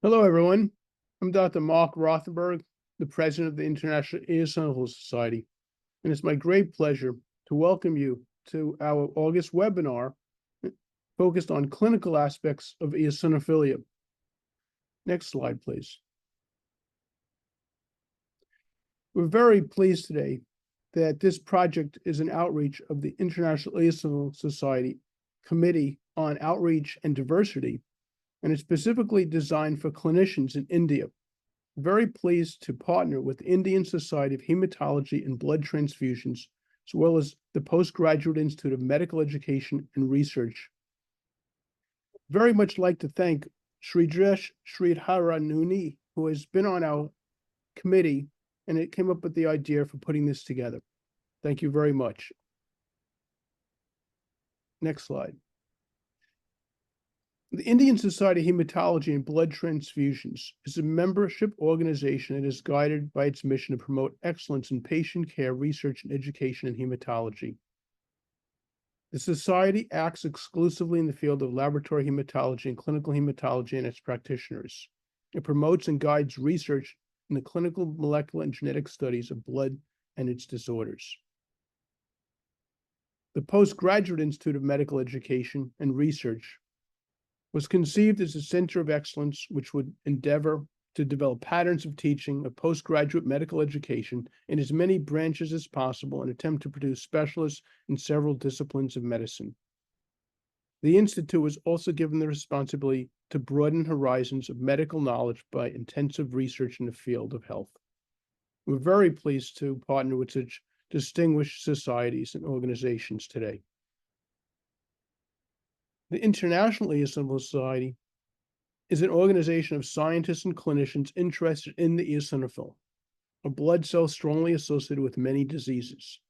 Hello, everyone. I'm Dr. Marc Rothenberg, the president of the International Eosinophil Society, and it's my great pleasure to welcome you to our August webinar focused on clinical aspects of eosinophilia. Next slide, please. We're very pleased today that this project is an outreach of the International Eosinophil Society Committee on Outreach and Diversity, and it's specifically designed for clinicians in India. Very pleased to partner with the Indian Society of Hematology and Blood Transfusions, as well as the Postgraduate Institute of Medical Education and Research. Very much like to thank Sasidharan, who has been on our committee, and it came up with the idea for putting this together. Thank you very much. Next slide. The Indian Society of Hematology and Blood Transfusions is a membership organization that is guided by its mission to promote excellence in patient care, research, and education in hematology. The Society acts exclusively in the field of laboratory hematology and clinical hematology and its practitioners. It promotes and guides research in the clinical, molecular, and genetic studies of blood and its disorders. The Postgraduate Institute of Medical Education and Research was conceived as a center of excellence which would endeavor to develop patterns of teaching of postgraduate medical education in as many branches as possible and attempt to produce specialists in several disciplines of medicine. The Institute was also given the responsibility to broaden horizons of medical knowledge by intensive research in the field of health. We're very pleased to partner with such distinguished societies and organizations today. The International Eosinophil Society is an organization of scientists and clinicians interested in the eosinophil, a blood cell strongly associated with many diseases.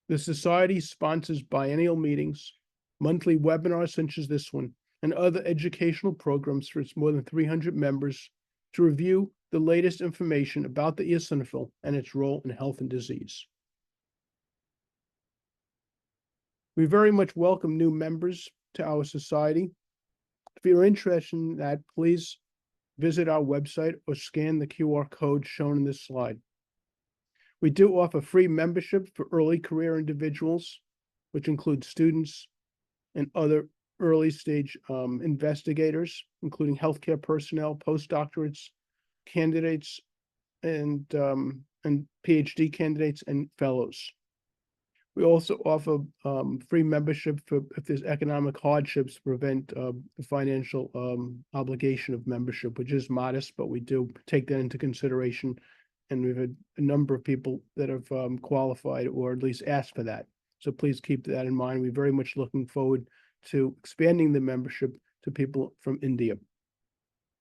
The society sponsors biennial meetings, monthly webinars such as this one, and other educational programs for its more than 300 members to review the latest information about the eosinophil and its role in health and disease. We very much welcome new members to our society. If you're interested in that, please visit our website or scan the QR code shown in this slide. We do offer free membership for early career individuals, which includes students and other early stage investigators, including healthcare personnel, postdoctorates, candidates, and PhD candidates and fellows. We also offer free membership for if there's economic hardships to prevent the financial obligation of membership, which is modest, but we do take that into consideration. And we've had a number of people that have qualified or at least asked for that. So please keep that in mind. We're very much looking forward to expanding the membership to people from India.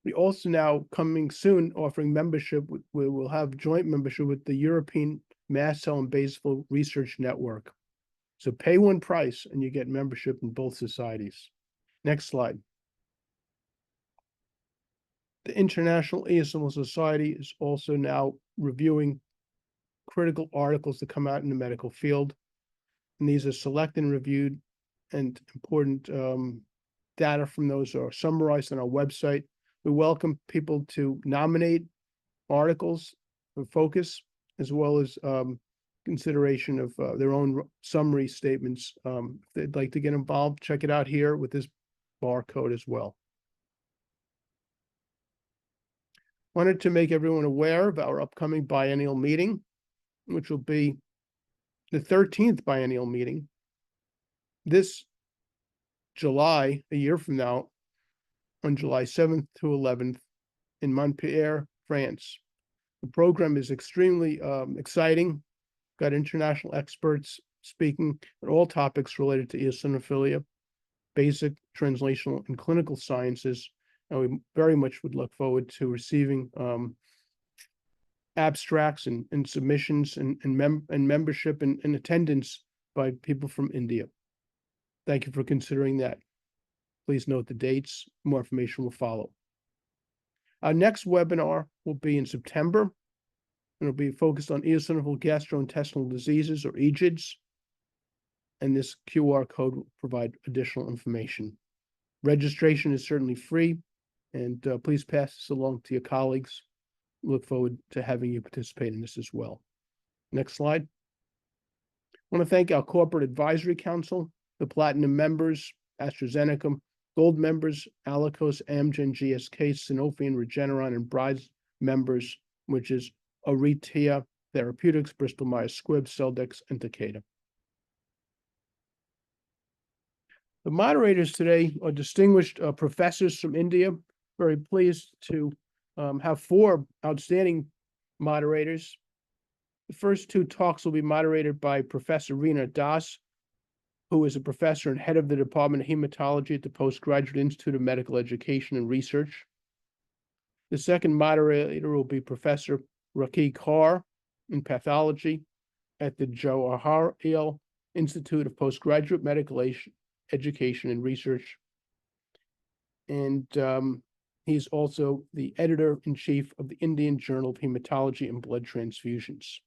We also now coming soon offering membership. We will have joint membership with the European Mast Cell and Basal Research Network. So pay one price and you get membership in both societies. Next slide. The International Eosinophil Society is also now reviewing critical articles that come out in the medical field. And these are selected and reviewed, and important data from those are summarized on our website. We welcome people to nominate articles of focus, as well as consideration of their own summary statements. If they'd like to get involved, check it out here with this barcode as well. Wanted to make everyone aware of our upcoming biennial meeting, which will be the 13th biennial meeting. This July, a year from now, on July 7th to 11th in Montpellier, France. The program is extremely exciting. Got international experts speaking on all topics related to eosinophilia, basic, translational, and clinical sciences. And we very much would look forward to receiving abstracts and submissions and membership and attendance by people from India. Thank you for considering that. Please note the dates. More information will follow. Our next webinar will be in September, and it'll be focused on eosinophil gastrointestinal diseases, or EGIDs, and this QR code will provide additional information. Registration is certainly free, And please pass this along to your colleagues. Look forward to having you participate in this as well. Next slide. I want to thank our Corporate Advisory Council, the Platinum members, AstraZeneca, Gold members, Allakos, Amgen, GSK, Sanofi, and Regeneron, and Bronze members, which is Aritea Therapeutics, Bristol Myers Squibb, Celldex, and Takeda. The moderators today are distinguished professors from India. Very pleased to have 4 outstanding moderators. The first 2 talks will be moderated by Professor Reena Das, who is a professor and head of the Department of Hematology at the Postgraduate Institute of Medical Education and Research. The second moderator will be Professor Rakhee in pathology at the Jawaharlal Institute of Postgraduate Medical Education and Research. And he's also the editor-in-chief of the Indian Journal of Hematology and Blood Transfusions.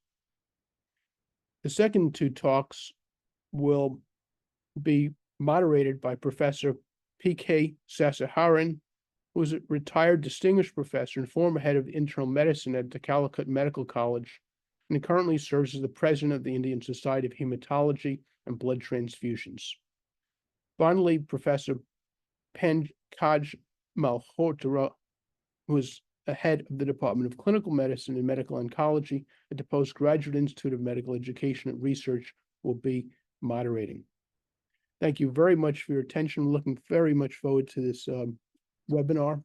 The second 2 talks will be moderated by Professor P.K. Sasidharan, who is a retired distinguished professor and former head of internal medicine at the Calicut Medical College, and he currently serves as the president of the Indian Society of Hematology and Blood Transfusions. Finally, Professor Pankaj Malhotra, who is the head of the Department of Clinical Medicine and Medical Oncology at the Postgraduate Institute of Medical Education and Research, will be moderating. Thank you very much for your attention. I'm looking very much forward to this webinar.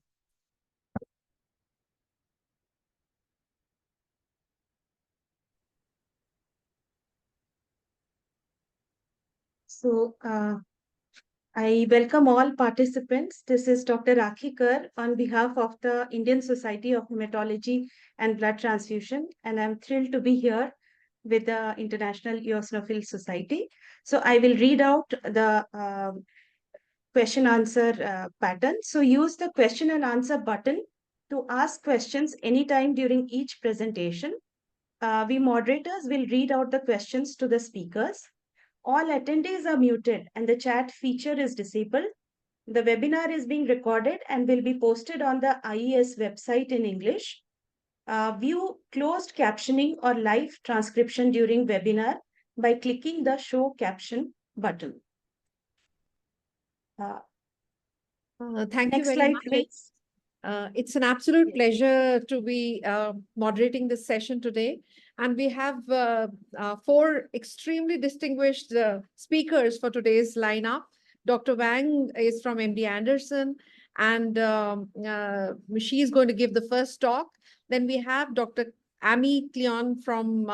So, I welcome all participants. This is Dr. Rakhee on behalf of the Indian Society of Hematology and Blood Transfusion, and I'm thrilled to be here with the International Eosinophilia Society. So I will read out the question answer pattern. So use the question and answer button to ask questions anytime during each presentation. We moderators will read out the questions to the speakers. All attendees are muted and the chat feature is disabled. The webinar is being recorded and will be posted on the IES website in English. View closed captioning or live transcription during webinar by clicking the show caption button. Thank you Next very slide, much. please. It's an absolute pleasure to be moderating this session today. And we have 4 extremely distinguished speakers for today's lineup. Dr. Wang is from MD Anderson, and she's going to give the first talk. Then we have Dr. Amy Klion from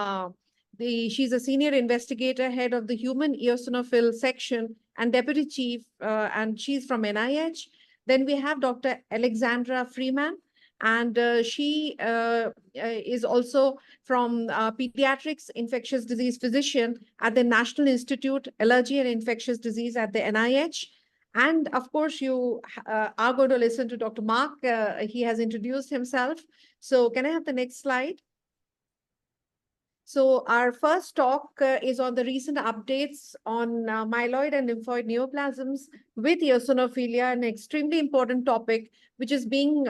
she's a senior investigator, head of the Human Eosinophil section and deputy chief, and she's from NIH. Then we have Dr. Alexandra Freeman, and she is also from pediatrics infectious disease physician at the National Institute Allergy and Infectious Disease at the NIH. And of course, you are going to listen to Dr. Marc. He has introduced himself. So can I have the next slide? So our first talk is on the recent updates on myeloid and lymphoid neoplasms with eosinophilia, an extremely important topic, which is being,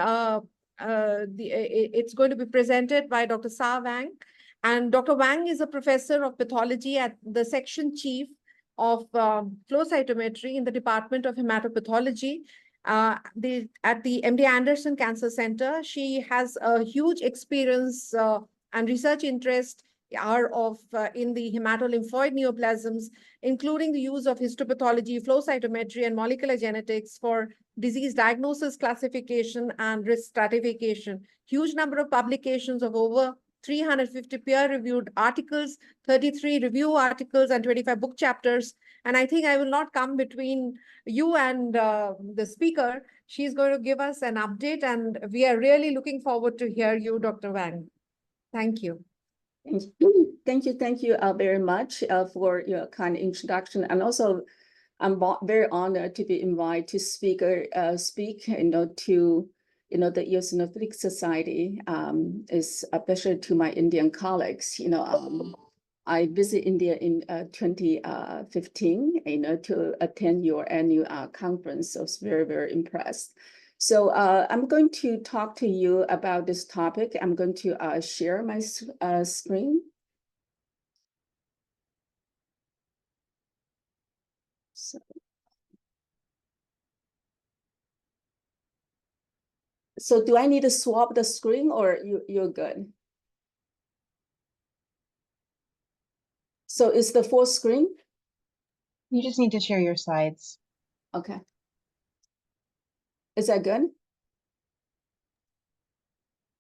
it's going to be presented by Dr. Wang. And Dr. Wang is a professor of pathology at the section chief of flow cytometry in the Department of Hematopathology at the MD Anderson Cancer Center. She has a huge experience and research interest in the hematolymphoid neoplasms, including the use of histopathology, flow cytometry, and molecular genetics for disease diagnosis, classification, and risk stratification. Huge number of publications of over 350 peer-reviewed articles, 33 review articles, and 25 book chapters. And I think I will not come between you and the speaker. She's going to give us an update, and we are really looking forward to hear you, Dr. Wang. Thank you. Thank you very much for your kind introduction. And also, I'm very honored to be invited to speak, to the Eosinophilic Society. Is a pleasure to my Indian colleagues. I visited India in 2015, to attend your annual conference. So I was very, very impressed. So I'm going to talk to you about this topic. I'm going to share my screen. So do I need to swap the screen or you're good? So is the full screen? You just need to share your slides. Okay. Is that good?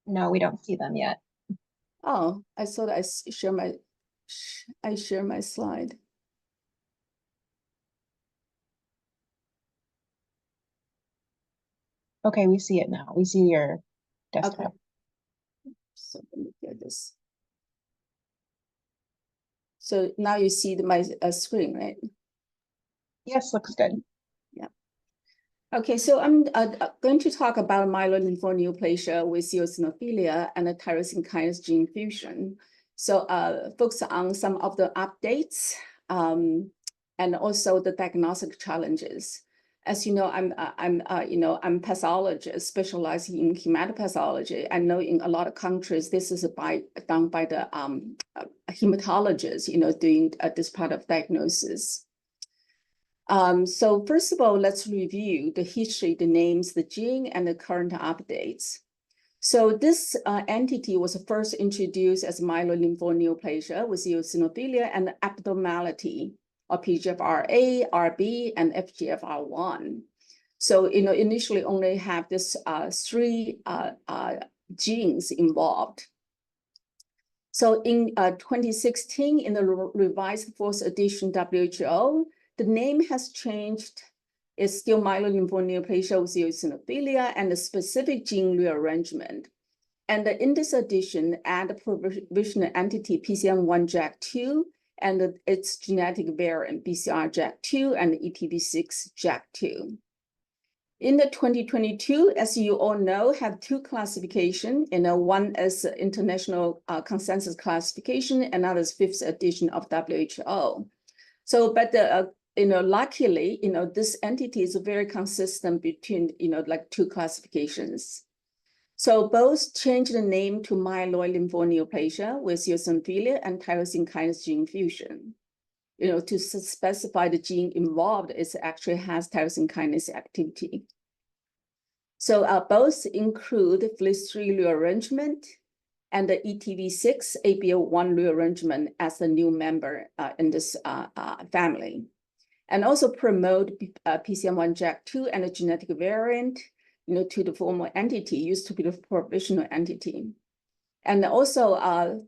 No, we don't see them yet. Oh, I thought I share my slide. Okay, we see it now. We see your desktop. Okay. So let me get this. So now you see my screen, right? Yes, looks good. Yeah. Okay, so I'm going to talk about myeloid lymphoneoplasia with eosinophilia and a tyrosine kinase gene fusion. So focus on some of the updates and also the diagnostic challenges. As you know, I'm pathologist specializing in hematopathology. I know in a lot of countries this is done by the hematologists, doing this part of diagnosis. So first of all, let's review the history, the names, the gene, and the current updates. So this entity was first introduced as myeloid lymphoneoplasia with eosinophilia and abnormality of PGFR-A, RB, and FGFR1. So, initially only have this three genes involved. So in 2016, in the revised fourth edition WHO, the name has changed. It's still myeloid lymphoneoplasia with eosinophilia and a specific gene rearrangement. And in this edition, add a provisional entity PCM1-JAK2 and its genetic variant BCR-JAK2 and ETB6-JAK2. In the 2022, as you all know, have two classifications. One is international consensus classification, another is fifth edition of WHO. So, but luckily, this entity is very consistent between, like two classifications. So both changed the name to myeloid lymphoneoplasia with eosinophilia and tyrosine kinase gene fusion. To specify the gene involved, it actually has tyrosine kinase activity. So both include FLT3 rearrangement and the ETB6 ABL1 rearrangement as a new member in this family. And also promote PCM1-JAK2 and a genetic variant, to the former entity, used to be the provisional entity. And also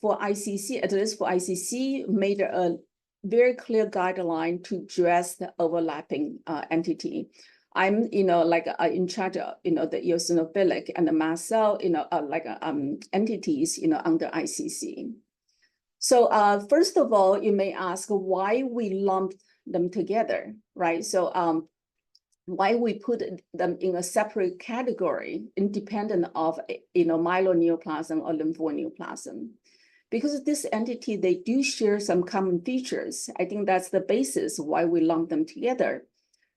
for ICC, at least for ICC, made a very clear guideline to address the overlapping entity. I'm, in charge of, the eosinophilic and the mast cell, entities, under ICC. So first of all, you may ask why we lumped them together, right? So why we put them in a separate category, independent of, myeloneoplasm or lymphoneoplasm. Because this entity, they do share some common features. I think that's the basis why we lump them together.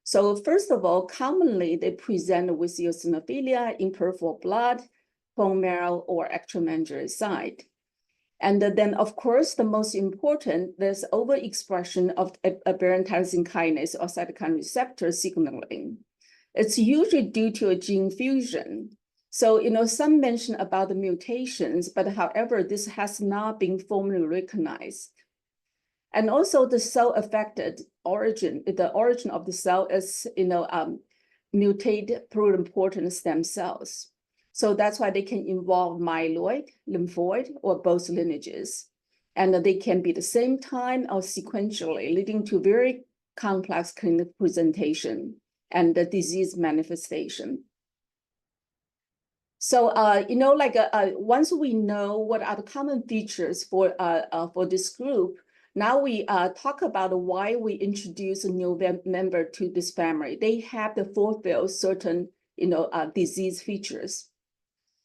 So first of all, commonly they present with eosinophilia in peripheral blood, bone marrow, or extramedullary site. And then, of course, the most important, there's overexpression of aberrant tyrosine kinase or cytokine receptor signaling. It's usually due to a gene fusion. So, some mention about the mutations, but however, this has not been formally recognized. And also the cell affected origin, the origin of the cell is, mutated pluripotent stem cells. So that's why they can involve myeloid, lymphoid, or both lineages. And they can be at the same time or sequentially, leading to very complex clinical presentation and the disease manifestation. So, once we know what are the common features for this group, now we talk about why we introduce a new member to this family. They have to fulfill certain, disease features.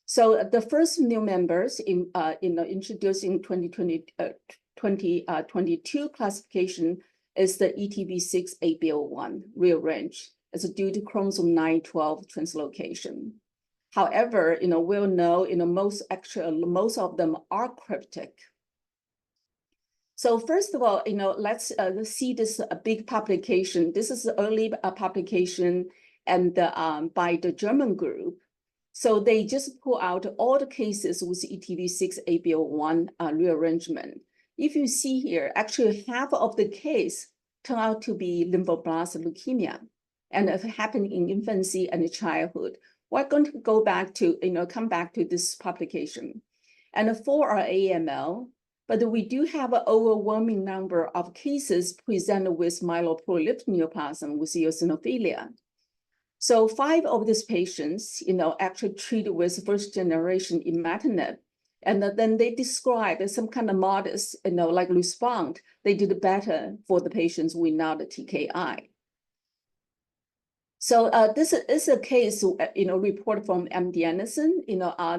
So the first new members introduced in 2022 classification is the ETB6 ABL1 rearranged. is due to chromosome 9/12 translocation. However, we'll know, most of them are cryptic. So first of all, let's see this big publication. This is an early publication and by the German group. So they just pull out all the cases with ETV6 ABL1 rearrangement. If you see here, actually half of the case turn out to be lymphoblastic leukemia, and it happened in infancy and childhood. We're going to go back to, come back to this publication. And 4 are AML, but we do have an overwhelming number of cases presented with myeloproliferative neoplasm with eosinophilia. So 5 of these patients, actually treated with first generation imatinib, and then they described some kind of modest, like response. They did better for the patients without the TKI. So this is a case, report from MD Anderson.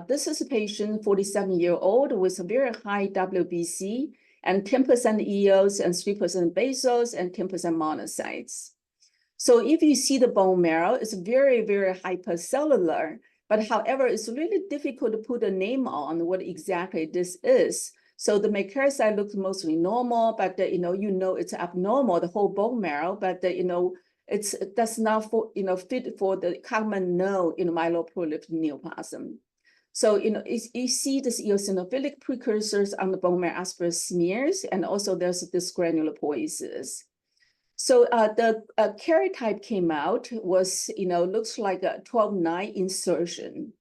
This is a patient, 47-year-old with a very high WBC and 10% EOs and 3% basals and 10% monocytes. So if you see the bone marrow, it's very, very hypercellular, but however, it's really difficult to put a name on what exactly this is. So the megakaryocyte looks mostly normal, but it's abnormal, the whole bone marrow, but it does not fit for the common known myeloproliferative neoplasm. So you see this eosinophilic precursors on the bone marrow aspirate smears, and also there's this granulopoiesis. So the karyotype came out was looks like a 12-9 insertion,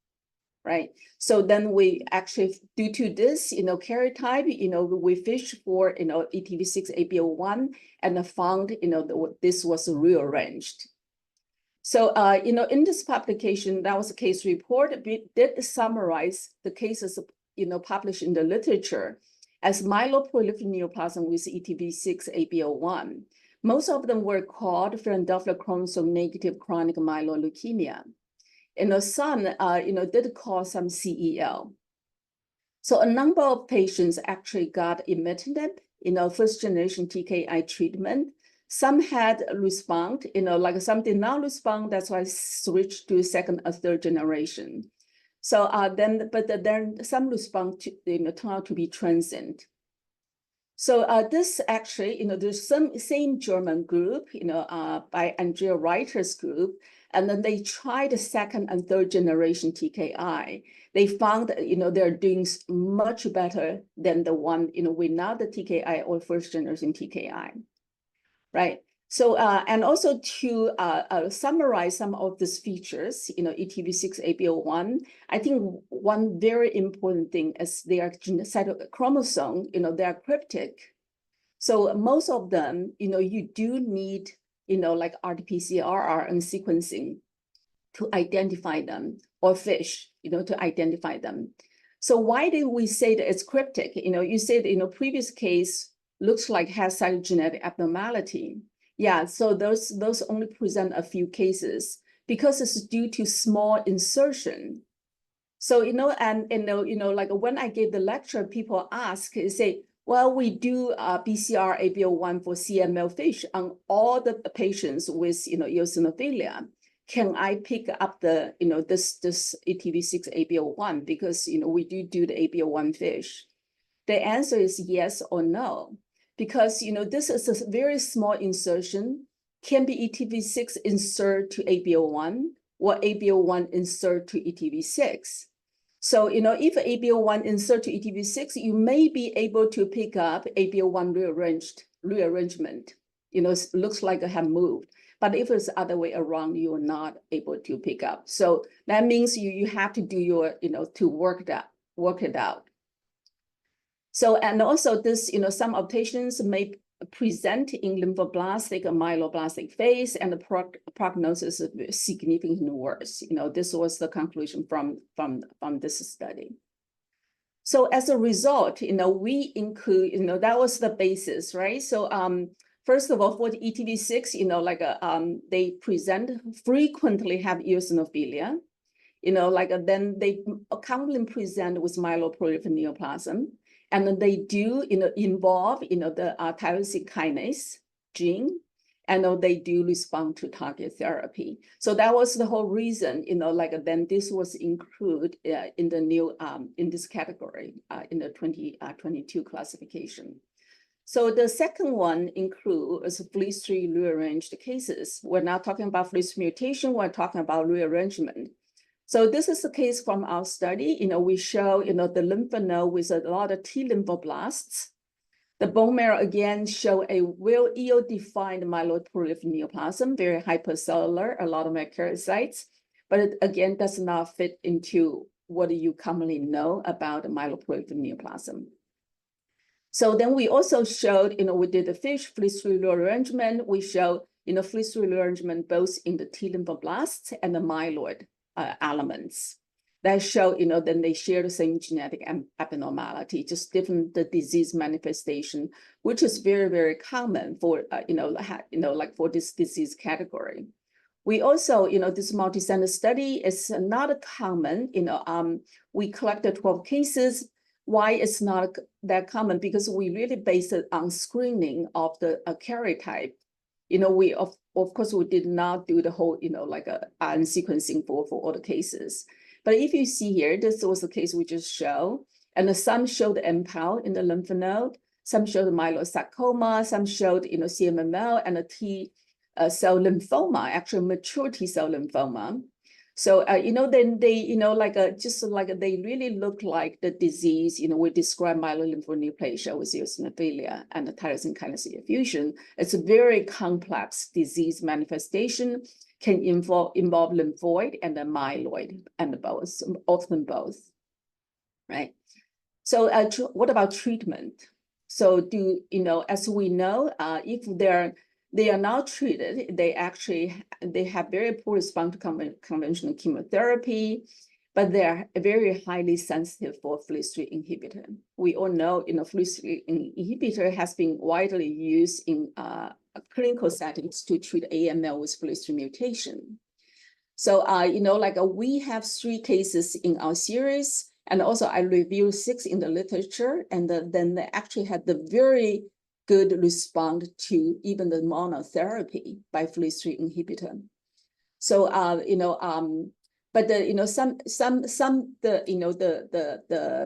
right? So then we actually, due to this karyotype, we fished for ETV6 ABL1 and found this was rearranged. So in this publication, that was a case report. We did summarize the cases published in the literature as myeloproliferative neoplasm with ETV6 ABL1. Most of them were called Philadelphia chromosome negative chronic myeloid leukemia. And some, did cause some CEL. So a number of patients actually got imatinib, first generation TKI treatment. Some had respond, like some did not respond. That's why I switched to second or third generation. So then some response turned out to be transient. So this actually, there's some same German group, by Andrea Reiter's group, and then they tried the second and third generation TKI. They found that, they're doing much better than the one, without the TKI or first generation TKI, right? So, and also to summarize some of these features, ETV6 ABL1, I think one very important thing is they are chromosome, they are cryptic. So most of them, you do need, like RT-PCR and sequencing to identify them, or FISH, to identify them. So why did we say that it's cryptic? You said, previous case looks like has cytogenetic abnormality. Yeah, so those only present a few cases because it's due to small insertion. So, like when I gave the lecture, people ask, say, well, we do BCR ABL1 for CML FISH on all the patients with, eosinophilia. Can I pick up the, this ETV6 ABL1 because, we do the ABL1 FISH? The answer is yes or no. Because this is a very small insertion, can be ETV6 insert to ABL1 or ABL1 insert to ETV6. So if ABL1 insert to ETV6, you may be able to pick up ABL1 rearrangement. Looks like it have moved. But if it's the other way around, you are not able to pick up. So that means you have to do your, to work it out. So, and also this, some of patients may present in lymphoblastic and myeloblastic phase, and the prognosis is significantly worse. This was the conclusion from this study. So as a result, we include, that was the basis, right? So first of all, for the ETV6, they frequently have eosinophilia. Then they commonly present with myeloproliferative neoplasm. And then they do, involve, the tyrosine kinase gene. and they do respond to target therapy. So that was the whole reason, then this was included in the new, in this category, in the 2022 classification. So the second one includes FLT3 rearranged cases. We're not talking about FLT3 mutation, we're talking about rearrangement. So this is the case from our study. We show, the lymph node with a lot of T lymphoblasts. The bone marrow again show a well EO-defined myeloid proliferative neoplasm, very hypercellular, a lot of megakaryocytes, but it again does not fit into what you commonly know about myeloproliferative neoplasm. So then we also showed, we did the FLT3 rearrangement. We showed, FLT3 rearrangement both in the T lymphoblasts and the myeloid elements. That show, then they share the same genetic abnormality, just different the disease manifestation, which is very, very common for, like for this disease category. We also, this multi-center study is not common. We collected 12 cases. Why it's not that common? Because we really base it on screening of the karyotype. We of course we did not do the whole, like RNA sequencing for all the cases. But if you see here, this was the case we just showed, and some showed MPAL in the lymph node, some showed myelosarcoma, some showed CMML and a T cell lymphoma, actually mature T cell lymphoma. So then they just like they really look like the disease. We describe myelolymphoneoplasia with eosinophilia and the tyrosine kinase effusion. It's a very complex disease manifestation. Can involve lymphoid and the myeloid, and both, often both, right? So what about treatment? So as we know, if they are not treated, they have very poor response to conventional chemotherapy, but they are very highly sensitive for FLT3 inhibitor. We all know, FLT3 inhibitor has been widely used in clinical settings to treat AML with FLT3 mutation. So, we have 3 cases in our series, and also I reviewed 6 in the literature, and then they actually had the very good response to even the monotherapy by FLT3 inhibitor. So, but the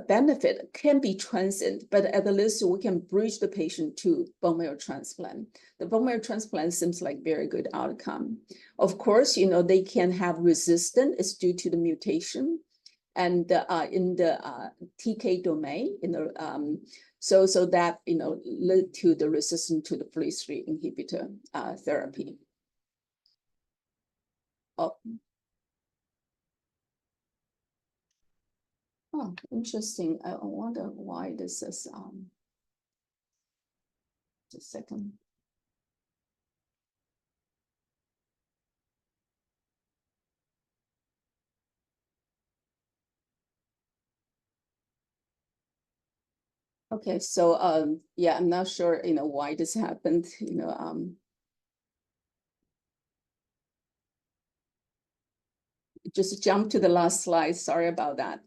benefit can be transient, but at least we can bridge the patient to bone marrow transplant. The bone marrow transplant seems like very good outcome. Of course, they can have resistance. It's due to the mutation, and in the TK domain, so that led to the resistance to the FLT3 inhibitor therapy. Oh, interesting. I wonder why this is, just a second. Okay, so yeah, I'm not sure, why this happened, just jump to the last slide. Sorry about that.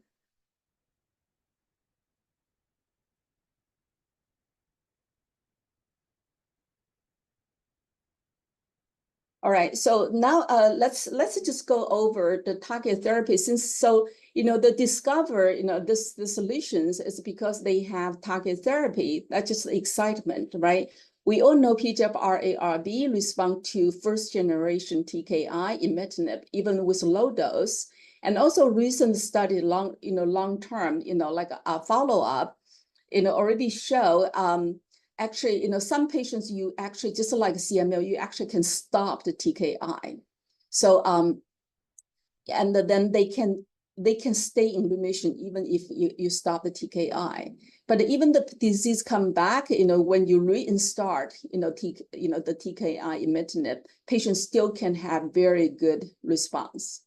All right, so now let's just go over the target therapy. Since the discover the solutions is because they have target therapy. That's just excitement, right? We all know PGFR-ARB respond to first generation TKI imatinib, even with low dose, and also recent study long term like a follow up already show. Actually, some patients, you actually, just like CML, you actually can stop the TKI. So, and then they can stay in remission even if you stop the TKI. But even the disease come back, when you reinstart, the TKI imatinib, patients still can have very good response,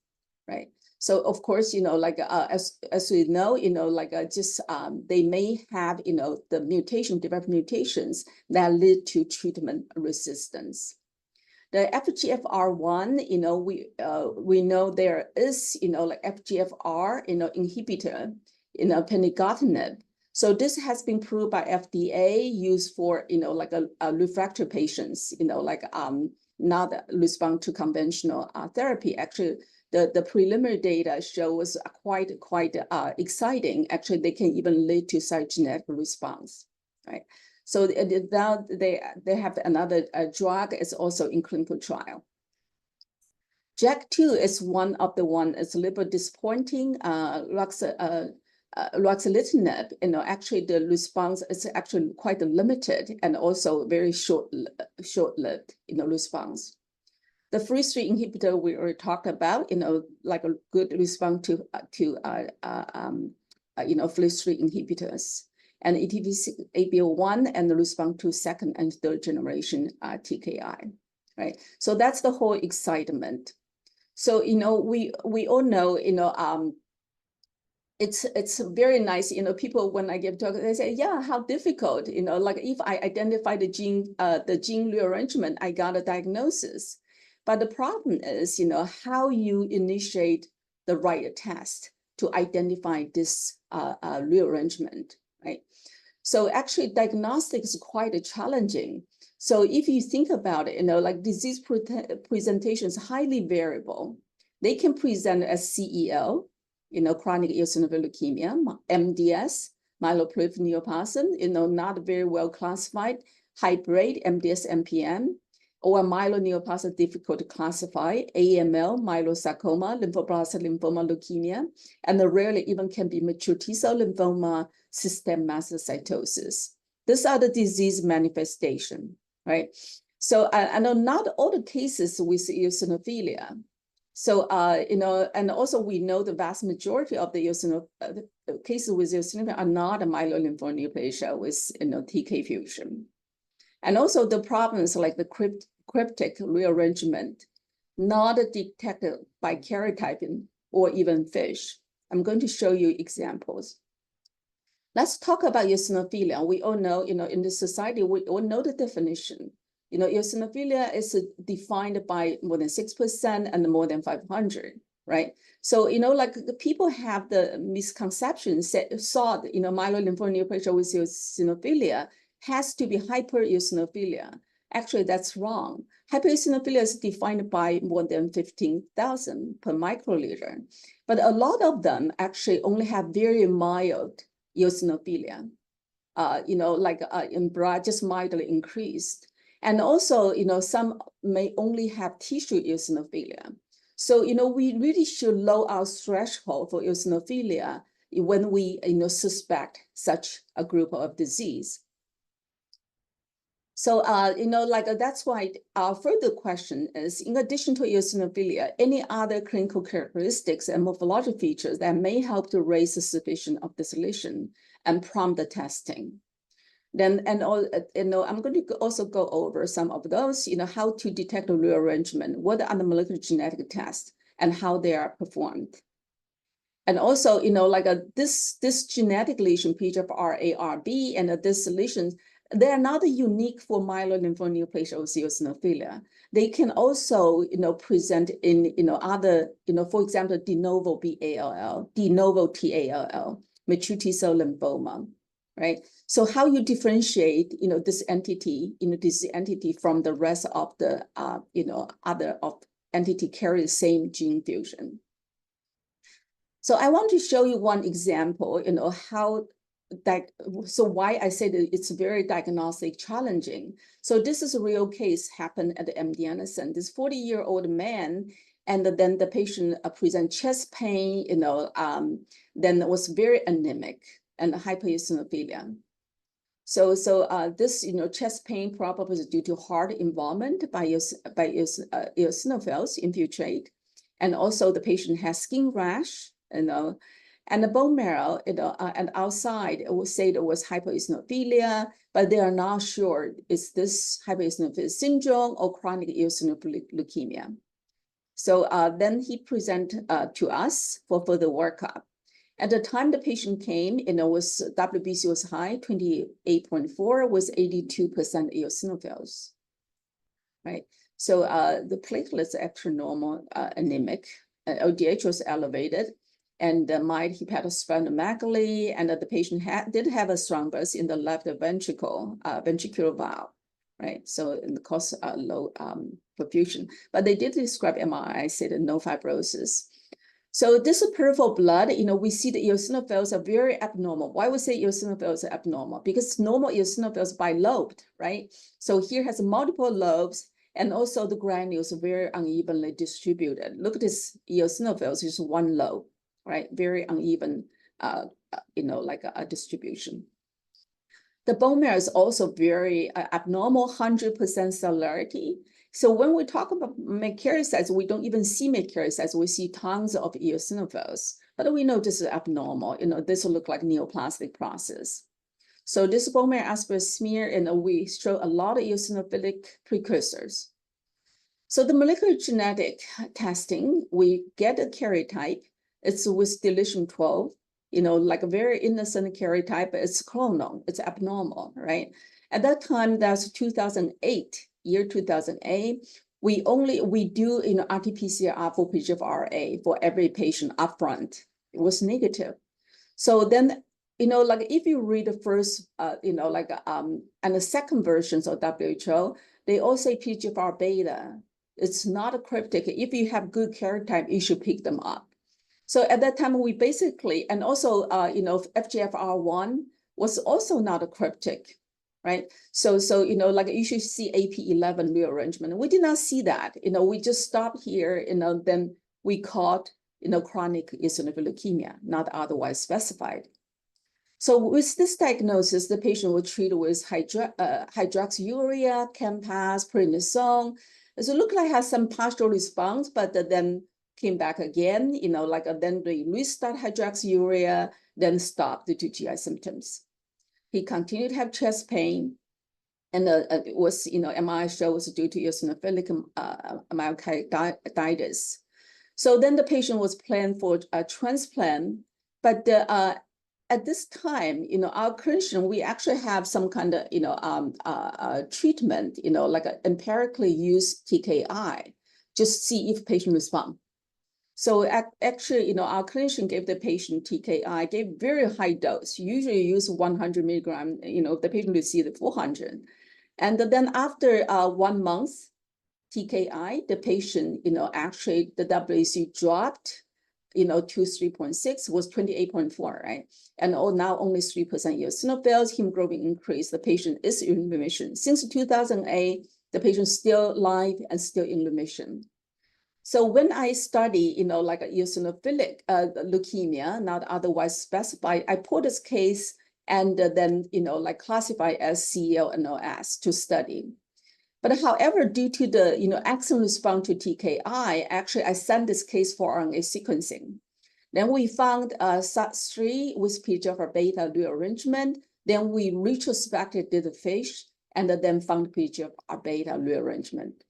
right? So of course, as we know, they may have, the develop mutations that lead to treatment resistance. The FGFR1, we know there is, FGFR, inhibitor, pemigatinib. So this has been approved by FDA, used for, like a refractory patients, like not respond to conventional therapy. Actually, the preliminary data shows quite exciting. Actually, they can even lead to cytogenetic response, right? So now they have another drug is also in clinical trial. JAK2 is one of the one. It's a little bit disappointing. Ruxolitinib, actually the response is actually quite limited and also very short-lived, response. The FLT3 inhibitor we already talked about, like a good response to FLT3 inhibitors, and ABO1 and the response to second and third generation TKI, right? So that's the whole excitement. So we all know it's very nice, people when I give talk, they say, yeah, how difficult, like if I identify the gene rearrangement, I got a diagnosis. But the problem is, how you initiate the right test to identify this rearrangement, right? So actually diagnostic is quite challenging. So if you think about it, like disease presentation is highly variable. They can present as CEL, chronic eosinophilic leukemia, MDS, myeloproliferative neoplasm, not very well classified, high-grade MDS MPN, or myeloneoplasm difficult to classify, AML, myelosarcoma, lymphoblastic lymphoma leukemia, and rarely even can be mature T-cell lymphoma, systemic mastocytosis. These are the disease manifestation, right? So I know not all the cases with eosinophilia. So, and also we know the vast majority of the cases with eosinophilia are not a myelolymphoneoplasia with, TK fusion. And also the problems like the cryptic rearrangement, not detected by karyotyping or even FISH. I'm going to show you examples. Let's talk about eosinophilia. We all know, in this society, we all know the definition. Eosinophilia is defined by more than 6% and more than 500, right? So, like the people have the misconception, thought, myelolymphoneoplasia with eosinophilia has to be hypereosinophilia. Actually, that's wrong. Hypereosinophilia is defined by more than 15,000 per microliter. But a lot of them actually only have very mild eosinophilia, in blood, just mildly increased. And also, some may only have tissue eosinophilia. So, we really should lower our threshold for eosinophilia when we, suspect such a group of disease. So, that's why our further question is, in addition to eosinophilia, any other clinical characteristics and morphological features that may help to raise the suspicion of this lesion and prompt the testing. Then, I'm going to also go over some of those, how to detect a rearrangement, what are the molecular genetic tests, and how they are performed. And also, this genetic lesion, PGFR-ARB, and this lesion, they are not unique for myelolymphoneoplasia with eosinophilia. They can also, present in, other, for example, de novo B-ALL, de novo T-ALL, mature T-cell lymphoma, right? So how you differentiate, this entity, from the rest of the, other entity carry the same gene fusion. So I want to show you one example, how that, so why I say that it's very diagnostic challenging. So this is a real case happened at the MD Anderson. This 40-year-old man, and then the patient present chest pain, then was very anemic and hypereosinophilia. So this, chest pain probably is due to heart involvement by eosinophils infiltrate. And also the patient has skin rash, and the bone marrow, and outside it will say it was hypereosinophilia, but they are not sure is this hypereosinophilia syndrome or chronic eosinophilic leukemia. So then he presented to us for further workup. At the time the patient came, was WBC was high, 28.4, was 82% eosinophils, right? So the platelets are actually normal, anemic, LDH was elevated. and mild hepatosplenomegaly, and the patient did have a thrombus in the left ventricular valve, right? So it caused low perfusion, but they did describe MRI, said no fibrosis. So this peripheral blood, we see the eosinophils are very abnormal. Why would say eosinophils are abnormal? Because normal eosinophils bilobed, right? So here has multiple lobes, and also the granules are very unevenly distributed. Look at this eosinophils, just one lobe, right? Very uneven, like a distribution. The bone marrow is also very abnormal, 100% cellularity. So when we talk about megakaryocytes, we don't even see megakaryocytes. We see tons of eosinophils, but we know this is abnormal. This will look like neoplastic process. So this bone marrow aspirate smear, and we show a lot of eosinophilic precursors. So the molecular genetic testing, we get a karyotype. It's with deletion 12, like a very innocent karyotype. It's clonal, it's abnormal, right? At that time, that's 2008. Year 2008, we do RT-PCR for PGFRA for every patient upfront. It was negative. So then, like if you read the first, and the second versions of WHO, they all say PGFR beta. It's not a cryptic. If you have good karyotype, you should pick them up. So at that time, we basically, and also, FGFR1 was also not a cryptic. Right. So, like you should see AP11 rearrangement. We did not see that. We just stopped here, then we caught, chronic eosinophilic leukemia, not otherwise specified. So with this diagnosis, the patient was treated with hydroxyurea, Campaz, prednisone. So it looked like has some partial response, but then came back again, then they restart hydroxyurea, then stopped due to GI symptoms. He continued to have chest pain, and it was, MRI shows due to eosinophilic myocarditis. So then the patient was planned for a transplant, but at this time, our clinician, we actually have some kind of, treatment, like empirically use TKI, just see if patient respond. So actually, our clinician gave the patient TKI, gave very high dose, usually use 100 milligram, the patient received 400. And then after 1 month TKI, the patient, actually the WAC dropped, to 3.6, was 28.4, right? And now only 3% eosinophils, hemoglobin increased, the patient is in remission. Since 2008, the patient still alive and still in remission. So when I study, like a eosinophilic leukemia, not otherwise specified, I put this case and then, like classify as CL and OS to study. But however, due to the, excellent response to TKI, actually I sent this case for RNA sequencing. Then we found SAT3 with PGFR beta rearrangement. Then we retrospectively did the FISH and then found PGFR beta rearrangement.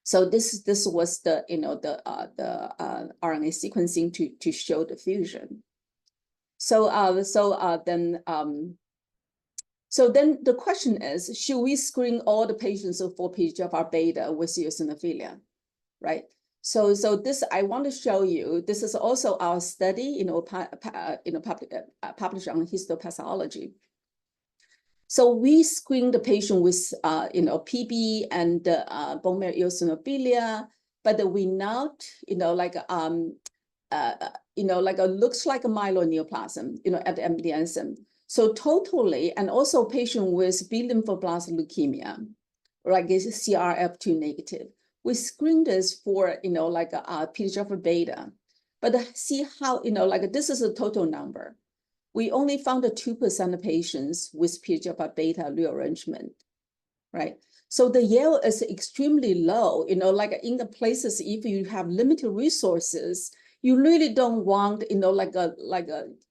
So this was the RNA sequencing to show the fusion. So then the question is, should we screen all the patients for PGFR beta with eosinophilia, right? So this I want to show you. This is also our study, published on histopathology. So we screen the patient with, PB and bone marrow eosinophilia, but we not, looks like a myeloid neoplasm, at the MDSM. So totally, and also patient with B lymphoblastic leukemia, like CRF2 negative. We screened this for, PGFR beta, but see how, this is a total number. We only found 2% of patients with PGFR beta rearrangement, right? So the yield is extremely low, like in the places, if you have limited resources, you really don't want,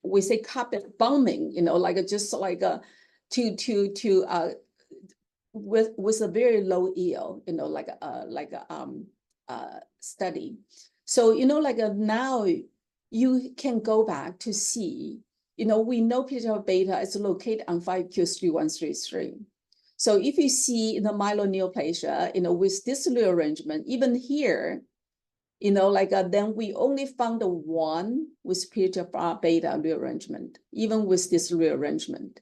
we say carpet bombing, with a very low yield, study. So, now you can go back to see, we know PGFR beta is located on 5q3133. So if you see the myeloneoplasia, with this rearrangement, even here, then we only found the one with PHFR beta rearrangement, even with this rearrangement.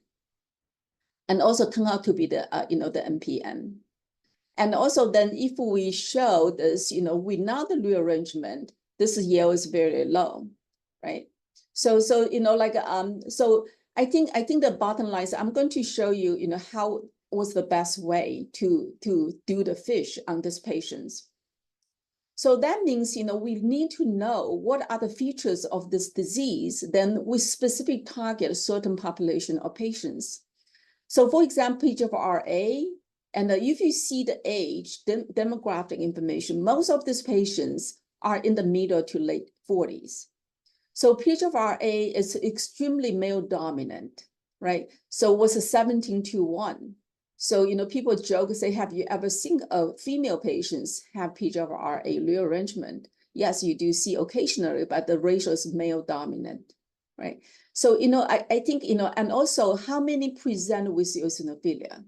And also turned out to be the MPN. And also then if we show this, without the rearrangement, this yield is very low, right? So I think the bottom line is I'm going to show you, how was the best way to do the FISH on these patients. So that means, we need to know what are the features of this disease, then we specifically target a certain population of patients. So for example, PHFRA, and if you see the age, demographic information, most of these patients are in the middle to late 40s. So PHFRA is extremely male dominant, right? So it was a 17-1. So, people joke, say, have you ever seen female patients have PHFRA rearrangement? Yes, you do see occasionally, but the ratio is male dominant, right? So, I think, and also how many present with eosinophilia?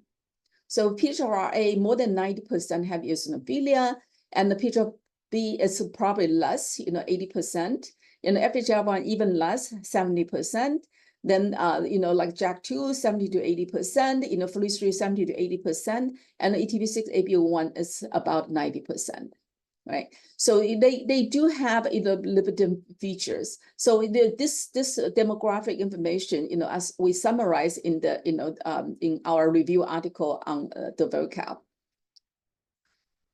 So PHFRA, more than 90% have eosinophilia, and the PHFB is probably less, 80%. FHL1 even less, 70%. Then, like JAK2, 70 to 80%, FLU3, 70 to 80%, and ETV6, ABO1 is about 90%, right? So they do have, limited features. So this demographic information, as we summarize in the, in our review article on the vocab.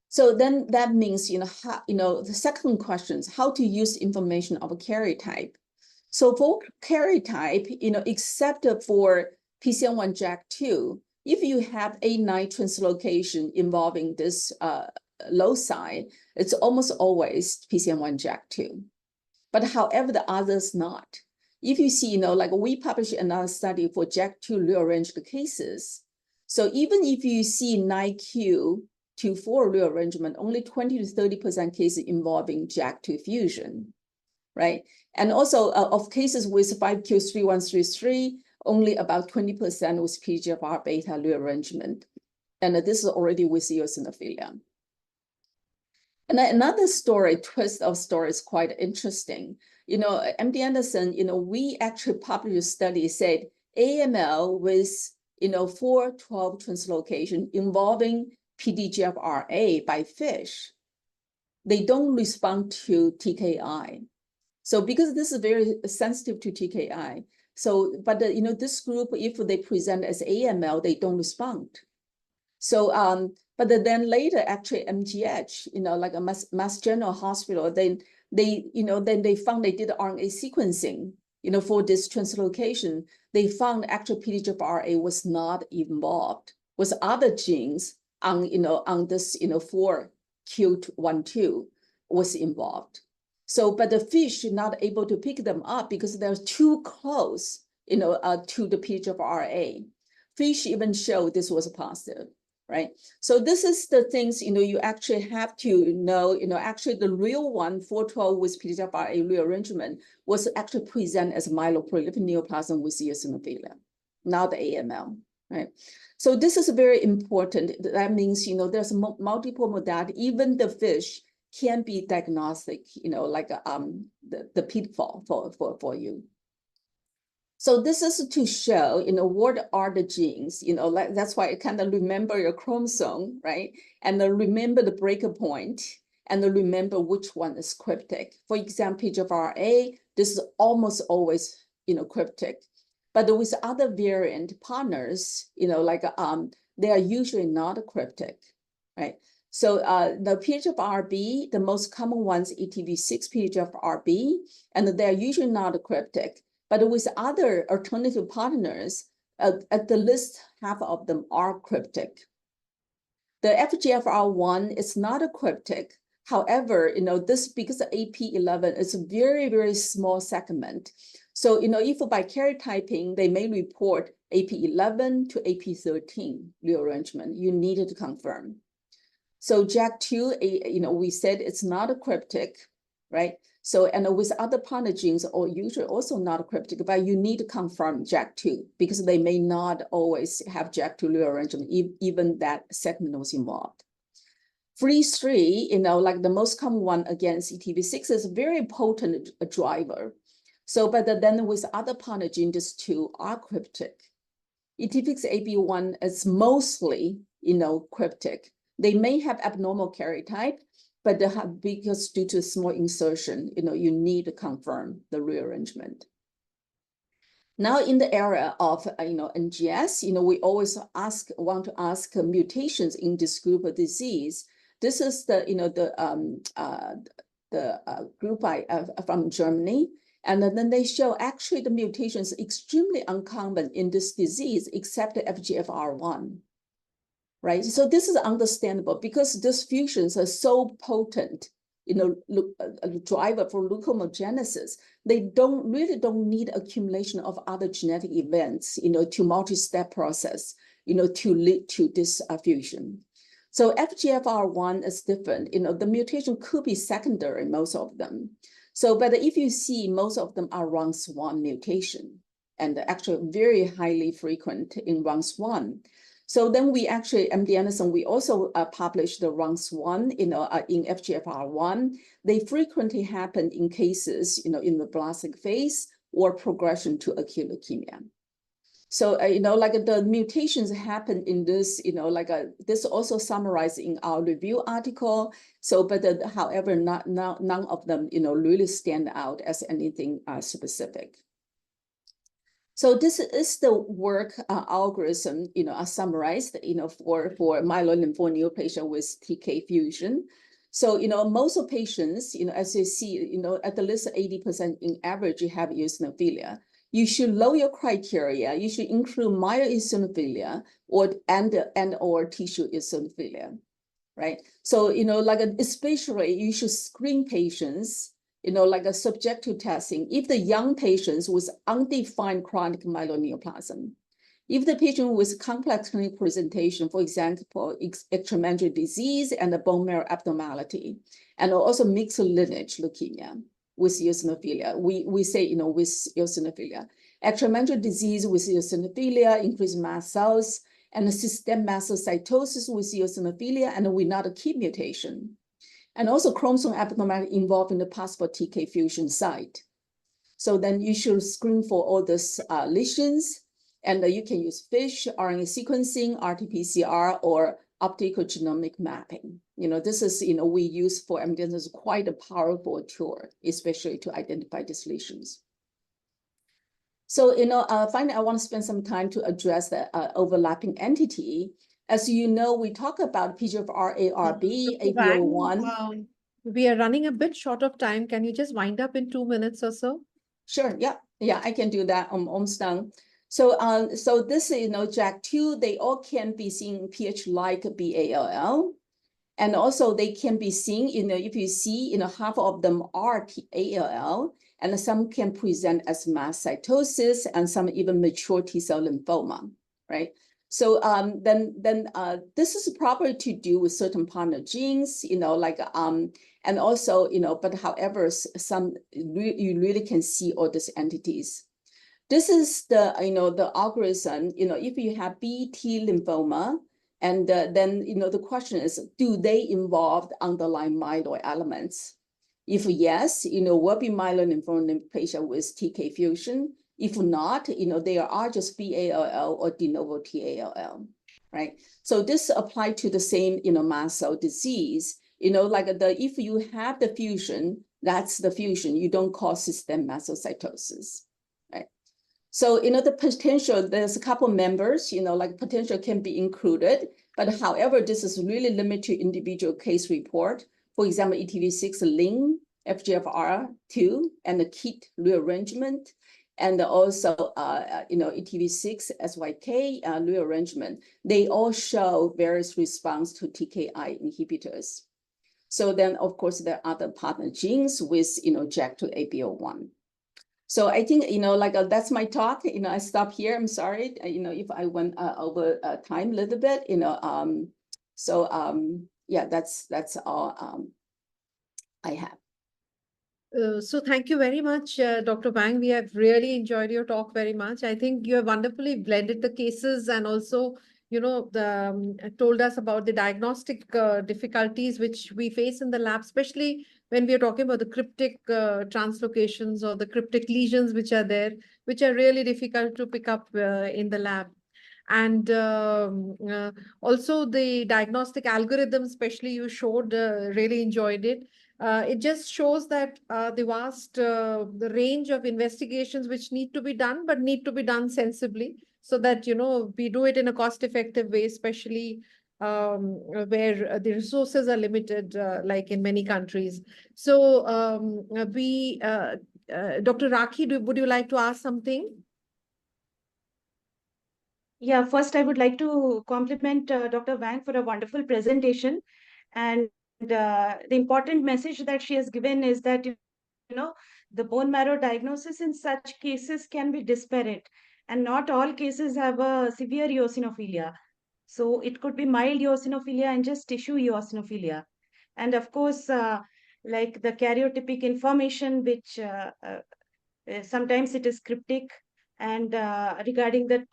So then that means, how, the second question is how to use information of a karyotype. So for karyotype, except for PCN1 JAK2, if you have A9 translocation involving this loci, it's almost always PCN1 JAK2. But however, the others not. If you see, like we published another study for JAK2 rearranged cases. So even if you see 9q24 rearrangement, only 20 to 30% cases involving JAK2 fusion, right? And also of cases with 5q3133, only about 20% with PGFR beta rearrangement. And this is already with eosinophilia. And another twist of story is quite interesting. MD Anderson, we actually published a study said AML with, 412 translocation involving PDGFRA by FISH, they don't respond to TKI. So because this is very sensitive to TKI, so, but this group, if they present as AML, they don't respond. So, but then later, actually, MGH, like a Mass General Hospital, then they found they did RNA sequencing, for this translocation. They found actually PDGFRA was not involved, with other genes on, on this, 4q12 was involved. So, but the FISH not able to pick them up because they're too close, to the PHFRA. FISH even showed this was positive, right? So this is the things, you actually have to know, actually the real one, 412 with PHFRA rearrangement was actually present as myeloproliferative neoplasm with eosinophilia, not the AML, right? So this is very important. That means, there's multiple modality, even the FISH can be diagnostic, like the pitfall for you. So this is to show, what are the genes, like that's why I kind of remember your chromosome, right? And then remember the breaker point, and then remember which one is cryptic. For example, PHFRA, this is almost always, cryptic. But with other variant partners, like they are usually not cryptic, right? So the PHFRB, the most common ones, ETV6 PHFRB, and they're usually not cryptic. But with other alternative partners, at the least half of them are cryptic. The FGFR1 is not a cryptic. However, this because the AP11 is a very, very small segment. So, if by karyotyping, they may report AP11 to AP13 rearrangement, you needed to confirm. So JAK2, we said it's not a cryptic, right? So, and with other partner genes, or usually also not a cryptic, but you need to confirm JAK2 because they may not always have JAK2 rearrangement, even that segment was involved. FRE3, like the most common one against ETV6 is a very potent driver. So, but then with other partner genes, these two are cryptic. ETV6AB1 is mostly, cryptic. They may have abnormal karyotype, but because due to small insertion, you need to confirm the rearrangement. Now, in the area of NGS, we always want to ask mutations in this group of disease. This is the group from Germany, and then they show actually the mutations extremely uncommon in this disease, except the FGFR1, right? So this is understandable because these fusions are so potent. A driver for leukomogenesis, they really don't need accumulation of other genetic events, to multi-step process, to lead to this fusion. So FGFR1 is different. The mutation could be secondary, most of them. So, but if you see, most of them are RUNX1 mutation, and actually very highly frequent in RUNX1. So then we actually, MD Anderson, we also published the RUNX1, in FGFR1. They frequently happen in cases, in the blastic phase or progression to acute leukemia. So, like the mutations happen in this, this also summarized in our review article. So, but however, none of them, really stand out as anything specific. So this is the work algorithm, summarized, for myeloid lymphoma neoplasia with TK fusion. So, most of patients, as you see, at least 80% in average, you have eosinophilia. You should lower your criteria. You should include myeloeosinophilia or tissue eosinophilia, right? So, especially you should screen patients, subject to testing. If the young patients with undefined chronic myeloneoplasm, if the patient with complex clinical presentation, for example, extramedullary disease and a bone marrow abnormality, and also mixed lineage leukemia with eosinophilia, we say, with eosinophilia, extramedullary disease with eosinophilia, increased mast cells, and systemic mastocytosis with eosinophilia, and we not a KEAP mutation. And also chromosome abnormality involved in the possible TK fusion site. So then you should screen for all these lesions, and you can use FISH, RNA sequencing, RT-PCR, or optical genomic mapping. This is, we use for MDS is quite a powerful tool, especially to identify these lesions. So, finally, I want to spend some time to address the overlapping entity. As you know, we talk about PGFR, ARB, ABO1. We are running a bit short of time. Can you just wind up in 2 minutes or so? Sure. Yeah, I can do that. I'm almost done. So, this, JAK2, they all can be seen pH-like BALL, and also they can be seen, if you see, half of them are ALL, and some can present as mastocytosis, and some even mature T-cell lymphoma, right? So this is probably to do with certain partner genes, and also, but however, you really can see all these entities. This is the, the algorithm, if you have BT lymphoma, and then, the question is, do they involve underlying myeloid elements? If yes, will be myeloid lymphoma patient with TK fusion. If not, they are just BALL or de novo TALL, right? So this applies to the same, mast cell disease. If you have the fusion, that's the fusion. You don't cause systemic mastocytosis, right? So, the potential, there's a couple members, potential can be included, but however, this is really limited to individual case report. For example, ETV6 LIN, FGFR2, and the KIT rearrangement. And also, ETV6, SYK rearrangement, they all show various response to TKI inhibitors. So then, of course, there are other partner genes with, JAK2 ABO1. So I think, that's my talk. I stop here. I'm sorry, if I went over time a little bit, yeah, that's all I have. So thank you very much, Dr. Wang. We have really enjoyed your talk very much. I think you have wonderfully blended the cases and also told us about the diagnostic difficulties which we face in the lab, especially when we are talking about the cryptic translocations or the cryptic lesions which are there, which are really difficult to pick up in the lab. And also the diagnostic algorithm, especially you showed, really enjoyed it. It just shows that the vast the range of investigations which need to be done, but need to be done sensibly, so that we do it in a cost-effective way, especially where the resources are limited, like in many countries. So Dr. Rakhee, would you like to ask something? Yeah, first I would like to compliment Dr. Wang for a wonderful presentation. And the important message that she has given is that, the bone marrow diagnosis in such cases can be disparate. And not all cases have a severe eosinophilia. So it could be mild eosinophilia and just tissue eosinophilia. And of course, like the karyotypic information, which sometimes it is cryptic, and regarding the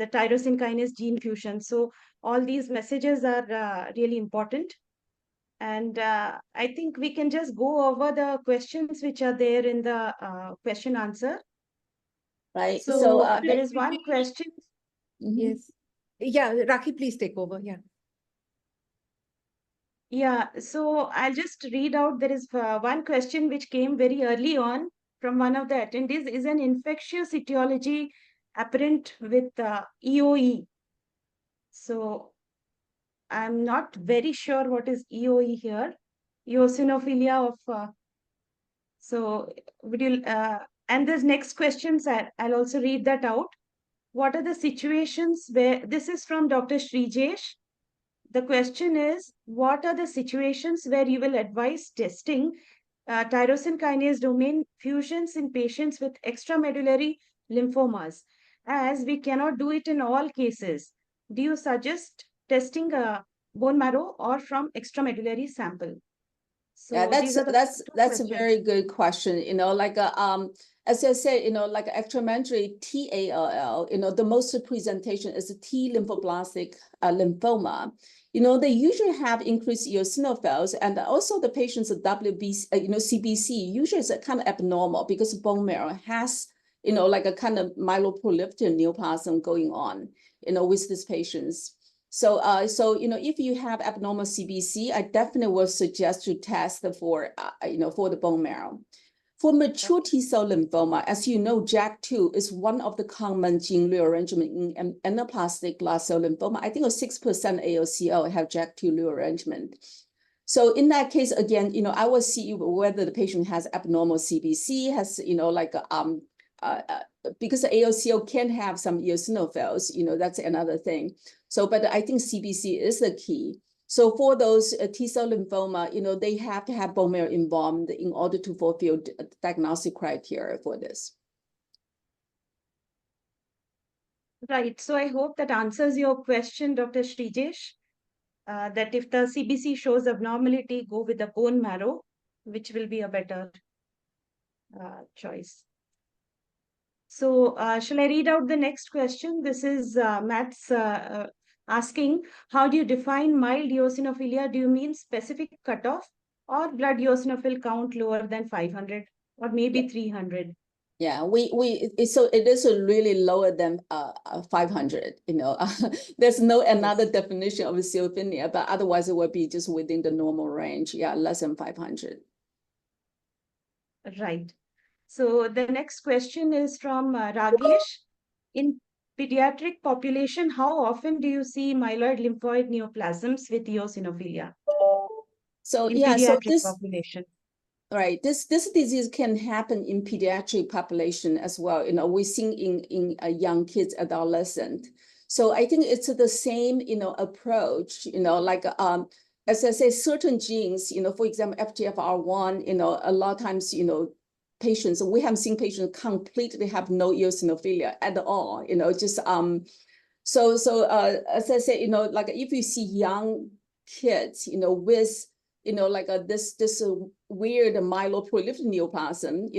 tyrosine kinase gene fusion. So all these messages are really important. And I think we can just go over the questions which are there in the question answer. Right. So there is one question. Yes. Yeah, Rakhee, please take over. Yeah. Yeah, so I'll just read out. There is one question which came very early on from one of the attendees. Is an infectious etiology apparent with EOE? So I'm not very sure what is EOE here. Eosinophilia of, so would you, and there's next questions, I'll also read that out. What are the situations where, this is from Dr. Srijesh. The question is, what are the situations where you will advise testing tyrosine kinase domain fusions in patients with extramedullary lymphomas? As we cannot do it in all cases, do you suggest testing a bone marrow or from extramedullary sample? So yeah, these are the that's a very good question. As I said, like extramedullary TALL, the most presentation is T lymphoblastic lymphoma. They usually have increased eosinophils, and also the patients with WBC, CBC usually is kind of abnormal because bone marrow has, like a kind of myeloproliferative neoplasm going on, with these patients. So, if you have abnormal CBC, I definitely would suggest to test for, for the bone marrow. For mature T-cell lymphoma, as you know, JAK2 is one of the common gene rearrangement in anaplastic large cell lymphoma. I think 6% ALCL have JAK2 rearrangement. So in that case, again, I will see whether the patient has abnormal CBC, has, because the ALCL can have some eosinophils, that's another thing. So, but I think CBC is the key. So for those T-cell lymphoma, they have to have bone marrow involved in order to fulfill the diagnostic criteria for this. Right. So I hope that answers your question, Dr. Srijesh, that if the CBC shows abnormality, go with the bone marrow, which will be a better choice. So shall I read out the next question? This is Matt's asking, how do you define mild eosinophilia? Do you mean specific cutoff or blood eosinophil count lower than 500 or maybe 300? Yeah, so it is really lower than 500. There's no another definition of eosinophilia, but otherwise it would be just within the normal range. Yeah, less than 500. Right. So the next question is from Rajesh. In pediatric population, how often do you see myeloid lymphoid neoplasms with eosinophilia? So in yeah, pediatric so this population. Right, this disease can happen in pediatric population as well. We're seeing in young kids, adolescent. So I think it's the same, approach. Like as I say, certain genes, for example, FGFR1, a lot of times, patients, we have seen patients completely have no eosinophilia at all. Just so as I say, like if you see young kids, with like this weird myeloproliferative neoplasm,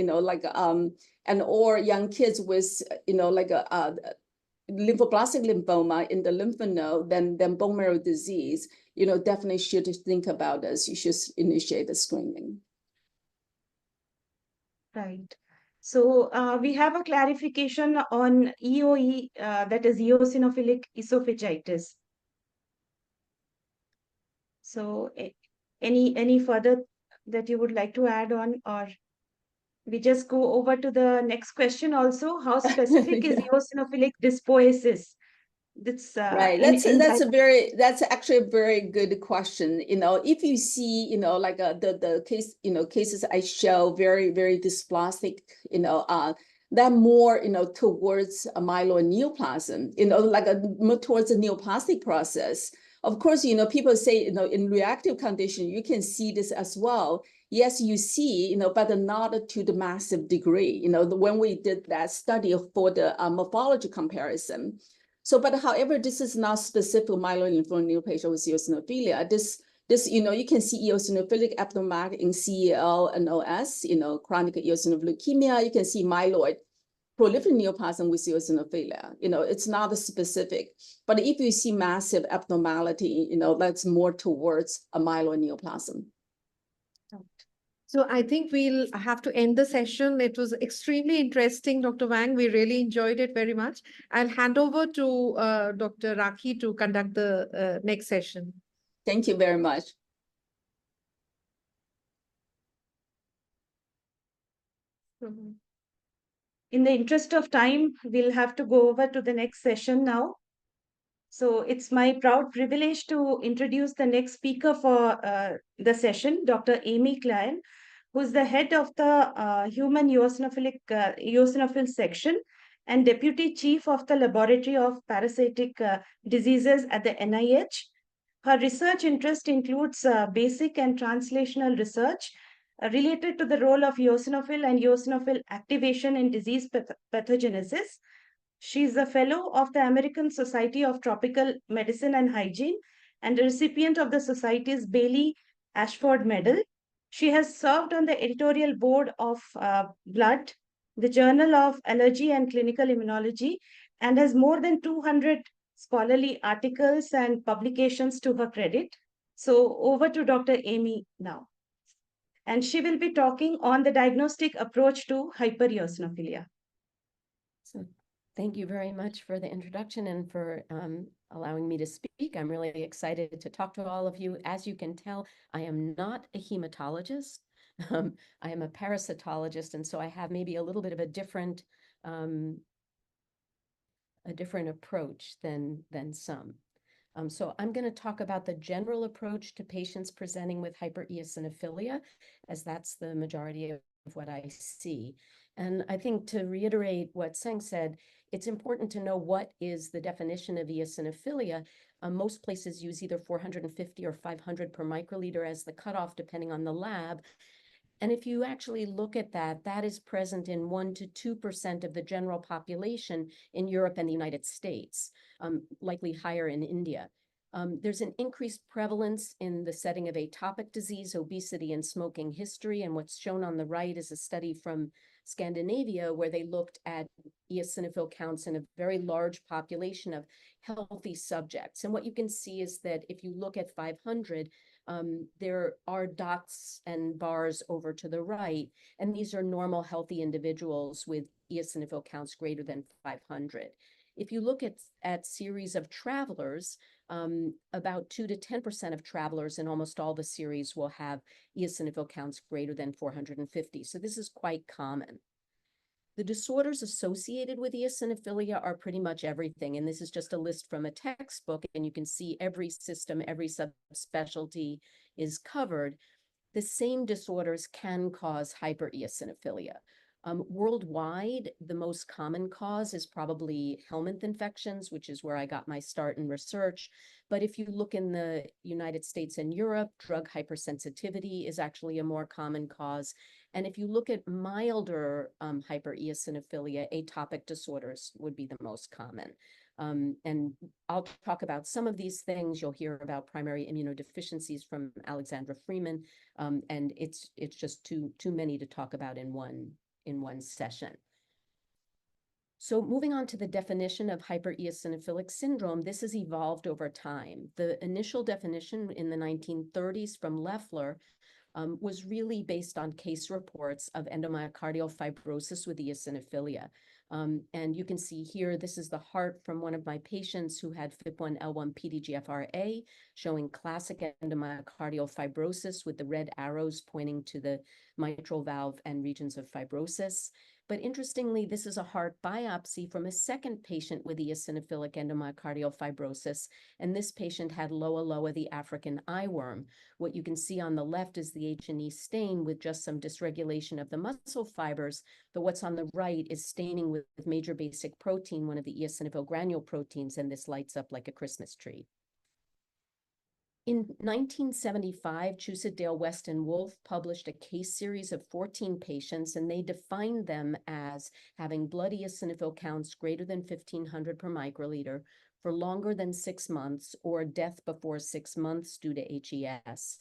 and or young kids with, like lymphoblastic lymphoma in the lymph node, then bone marrow disease, definitely should think about this. You should initiate the screening. Right. So we have a clarification on EOE, that is eosinophilic esophagitis. So any further that you would like to add on, or we just go over to the next question also? How specific is Yeah. eosinophilic dyspoiesis? That's Right. That's actually a very good question. If you see, like the case, cases I show very, very dysplastic, that more, towards a myeloid neoplasm, like more towards the neoplastic process. Of course, people say, in reactive condition, you can see this as well. Yes, you see, but not to the massive degree. When we did that study for the morphology comparison. So, but however, this is not specific myeloid lymphoid patient with eosinophilia. This, you can see eosinophilic abnormality in CEL and OS, chronic eosinophilic leukemia. You can see myeloid proliferative neoplasm with eosinophilia. It's not specific. But if you see massive abnormality, that's more towards a myeloid neoplasm. So I think we'll have to end the session. It was extremely interesting, Dr. Wang. We really enjoyed it very much. I'll hand over to Dr. Rakhee to conduct the next session. Thank you very much. In the interest of time, we'll have to go over to the next session now. So it's my proud privilege to introduce the next speaker for the session, Dr. Amy Klion, who's the head of the Human Eosinophil section and Deputy Chief of the Laboratory of Parasitic Diseases at the NIH. Her research interest includes basic and translational research related to the role of eosinophil and eosinophil activation in disease pathogenesis. She is a fellow of the American Society of Tropical Medicine and Hygiene and a recipient of the Society's Bailey Ashford Medal. She has served on the editorial board of Blood, the Journal of Allergy and Clinical Immunology, and has more than 200 scholarly articles and publications to her credit. So over to Dr. Amy now. And she will be talking on the diagnostic approach to hypereosinophilia. So thank you very much for the introduction and for allowing me to speak. I'm really excited to talk to all of you. As you can tell, I am not a hematologist. I am a parasitologist, and so I have maybe a little bit of a different approach than some. So I'm going to talk about the general approach to patients presenting with hypereosinophilia, as that's the majority of what I see. And I think to reiterate what Seng said, it's important to know what is the definition of eosinophilia. Most places use either 450 or 500 per microliter as the cutoff, depending on the lab. And if you actually look at that, that is present in 1 to 2% of the general population in Europe and the United States, likely higher in India. There's an increased prevalence in the setting of atopic disease, obesity, and smoking history. And what's shown on the right is a study from Scandinavia, where they looked at eosinophil counts in a very large population of healthy subjects. And what you can see is that if you look at 500, there are dots and bars over to the right, and these are normal, healthy individuals with eosinophil counts greater than 500. If you look at series of travelers, about 2 to 10% of travelers in almost all the series will have eosinophil counts greater than 450. So this is quite common. The disorders associated with eosinophilia are pretty much everything. And this is just a list from a textbook. And you can see every system, every subspecialty is covered. The same disorders can cause hypereosinophilia. Worldwide, the most common cause is probably helminth infections, which is where I got my start in research. But if you look in the United States and Europe, drug hypersensitivity is actually a more common cause. And if you look at milder hypereosinophilia, atopic disorders would be the most common. And I'll talk about some of these things. You'll hear about primary immunodeficiencies from Alexandra Freeman, and it's just too many to talk about in one session. So moving on to the definition of hypereosinophilic syndrome, this has evolved over time. The initial definition in the 1930s from Loeffler was really based on case reports of endomyocardial fibrosis with eosinophilia. And you can see here, this is the heart from one of my patients who had FIP1L1 PDGFRA, showing classic endomyocardial fibrosis with the red arrows pointing to the mitral valve and regions of fibrosis. But interestingly, this is a heart biopsy from a second patient with eosinophilic endomyocardial fibrosis, and this patient had Loa, the African eyeworm. What you can see on the left is the H&E stain with just some dysregulation of the muscle fibers, but what's on the right is staining with major basic protein, one of the eosinophil granule proteins, and this lights up like a Christmas tree. In 1975, Chusa, Dale, West, and Wolf published a case series of 14 patients, and they defined them as having blood eosinophil counts greater than 1,500 per microliter for longer than 6 months or death before 6 months due to HES.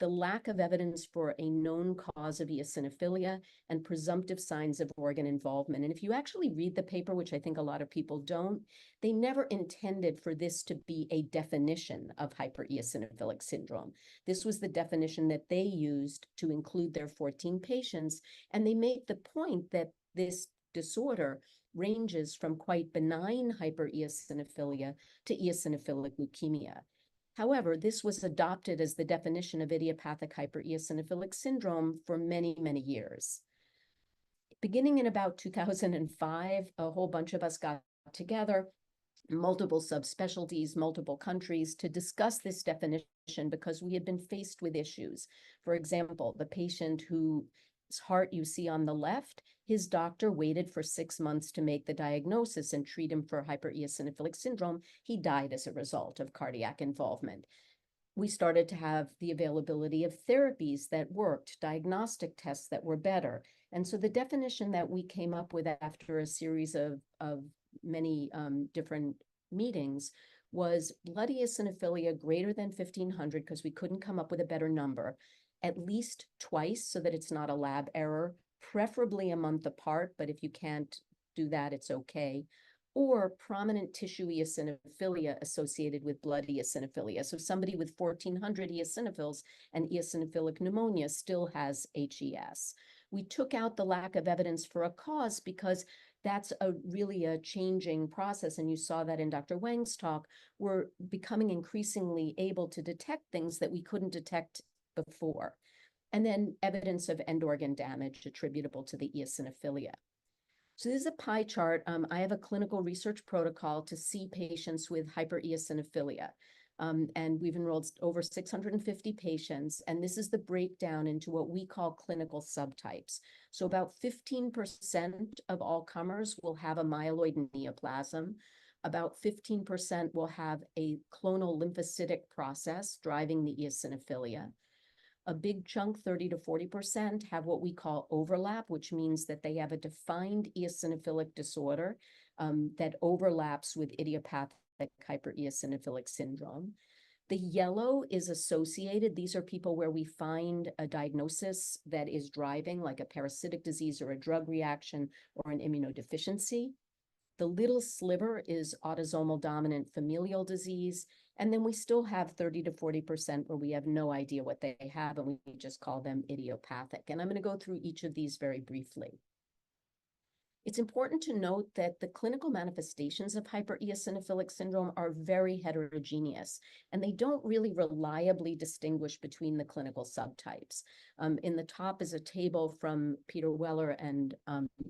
The lack of evidence for a known cause of eosinophilia and presumptive signs of organ involvement. And if you actually read the paper, which I think a lot of people don't, they never intended for this to be a definition of hypereosinophilic syndrome. This was the definition that they used to include their 14 patients. And they make the point that this disorder ranges from quite benign hypereosinophilia to eosinophilic leukemia. However, this was adopted as the definition of idiopathic hypereosinophilic syndrome for many, many years. Beginning in about 2005, a whole bunch of us got together, multiple subspecialties, multiple countries, to discuss this definition because we had been faced with issues. For example, the patient whose heart you see on the left, his doctor waited for 6 months to make the diagnosis and treat him for hypereosinophilic syndrome. He died as a result of cardiac involvement. We started to have the availability of therapies that worked, diagnostic tests that were better. And so the definition that we came up with after a series of many different meetings was blood eosinophilia greater than 1,500, because we couldn't come up with a better number, at least twice so that it's not a lab error, preferably a month apart, but if you can't do that, it's okay, or prominent tissue eosinophilia associated with blood eosinophilia. So somebody with 1,400 eosinophils and eosinophilic pneumonia still has HES. We took out the lack of evidence for a cause because that's really a changing process. And you saw that in Dr. Wang's talk. We're becoming increasingly able to detect things that we couldn't detect before. And then evidence of end organ damage attributable to the eosinophilia. So this is a pie chart. I have a clinical research protocol to see patients with hypereosinophilia. And we've enrolled over 650 patients. And this is the breakdown into what we call clinical subtypes. So about 15% of all comers will have a myeloid neoplasm. About 15% will have a clonal lymphocytic process driving the eosinophilia. A big chunk, 30 to 40%, have what we call overlap, which means that they have a defined eosinophilic disorder that overlaps with idiopathic hypereosinophilic syndrome. The yellow is associated. These are people where we find a diagnosis that is driving, like a parasitic disease or a drug reaction or an immunodeficiency. The little sliver is autosomal dominant familial disease. And then we still have 30 to 40% where we have no idea what they have, and we just call them idiopathic. And I'm going to go through each of these very briefly. It's important to note that the clinical manifestations of hypereosinophilic syndrome are very heterogeneous, and they don't really reliably distinguish between the clinical subtypes. In the top is a table from Peter Weller and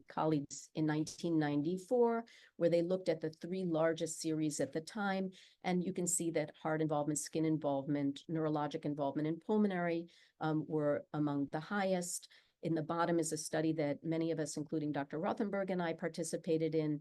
colleagues in 1994, where they looked at the 3 largest series at the time, and you can see that heart involvement, skin involvement, neurologic involvement, and pulmonary were among the highest. In the bottom is a study that many of us, including Dr. Rothenberg and I, participated in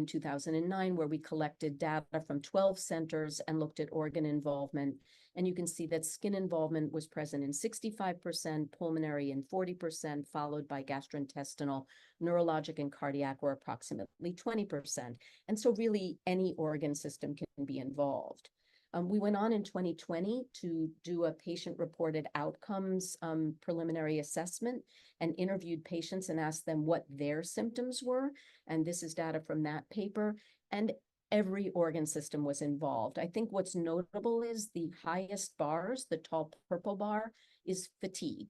2009, where we collected data from 12 centers and looked at organ involvement. And you can see that skin involvement was present in 65%, pulmonary in 40%, followed by gastrointestinal, neurologic, and cardiac were approximately 20%. And so really any organ system can be involved. We went on in 2020 to do a patient-reported outcomes preliminary assessment and interviewed patients and asked them what their symptoms were. And this is data from that paper. And every organ system was involved. I think what's notable is the highest bars, the tall purple bar, is fatigue.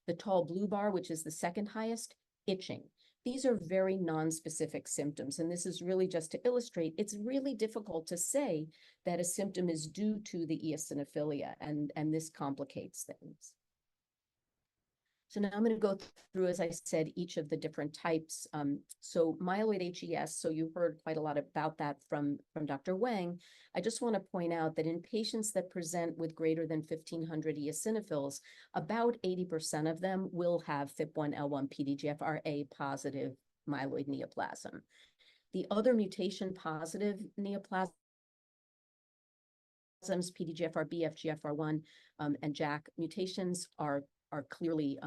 The tall blue bar, which is the second highest, itching. These are very non-specific symptoms, and this is really just to illustrate, it's really difficult to say that a symptom is due to the eosinophilia, and this complicates things. So now I'm going to go through, as I said, each of the different types. So myeloid HES, so you heard quite a lot about that from Dr. Wang. I just want to point out that in patients that present with greater than 1,500 eosinophils, about 80% of them will have FIP1L1 PDGFRA positive myeloid neoplasm. The other mutation positive neoplasms, PDGFRB, FGFR1, and JAK mutations are clearly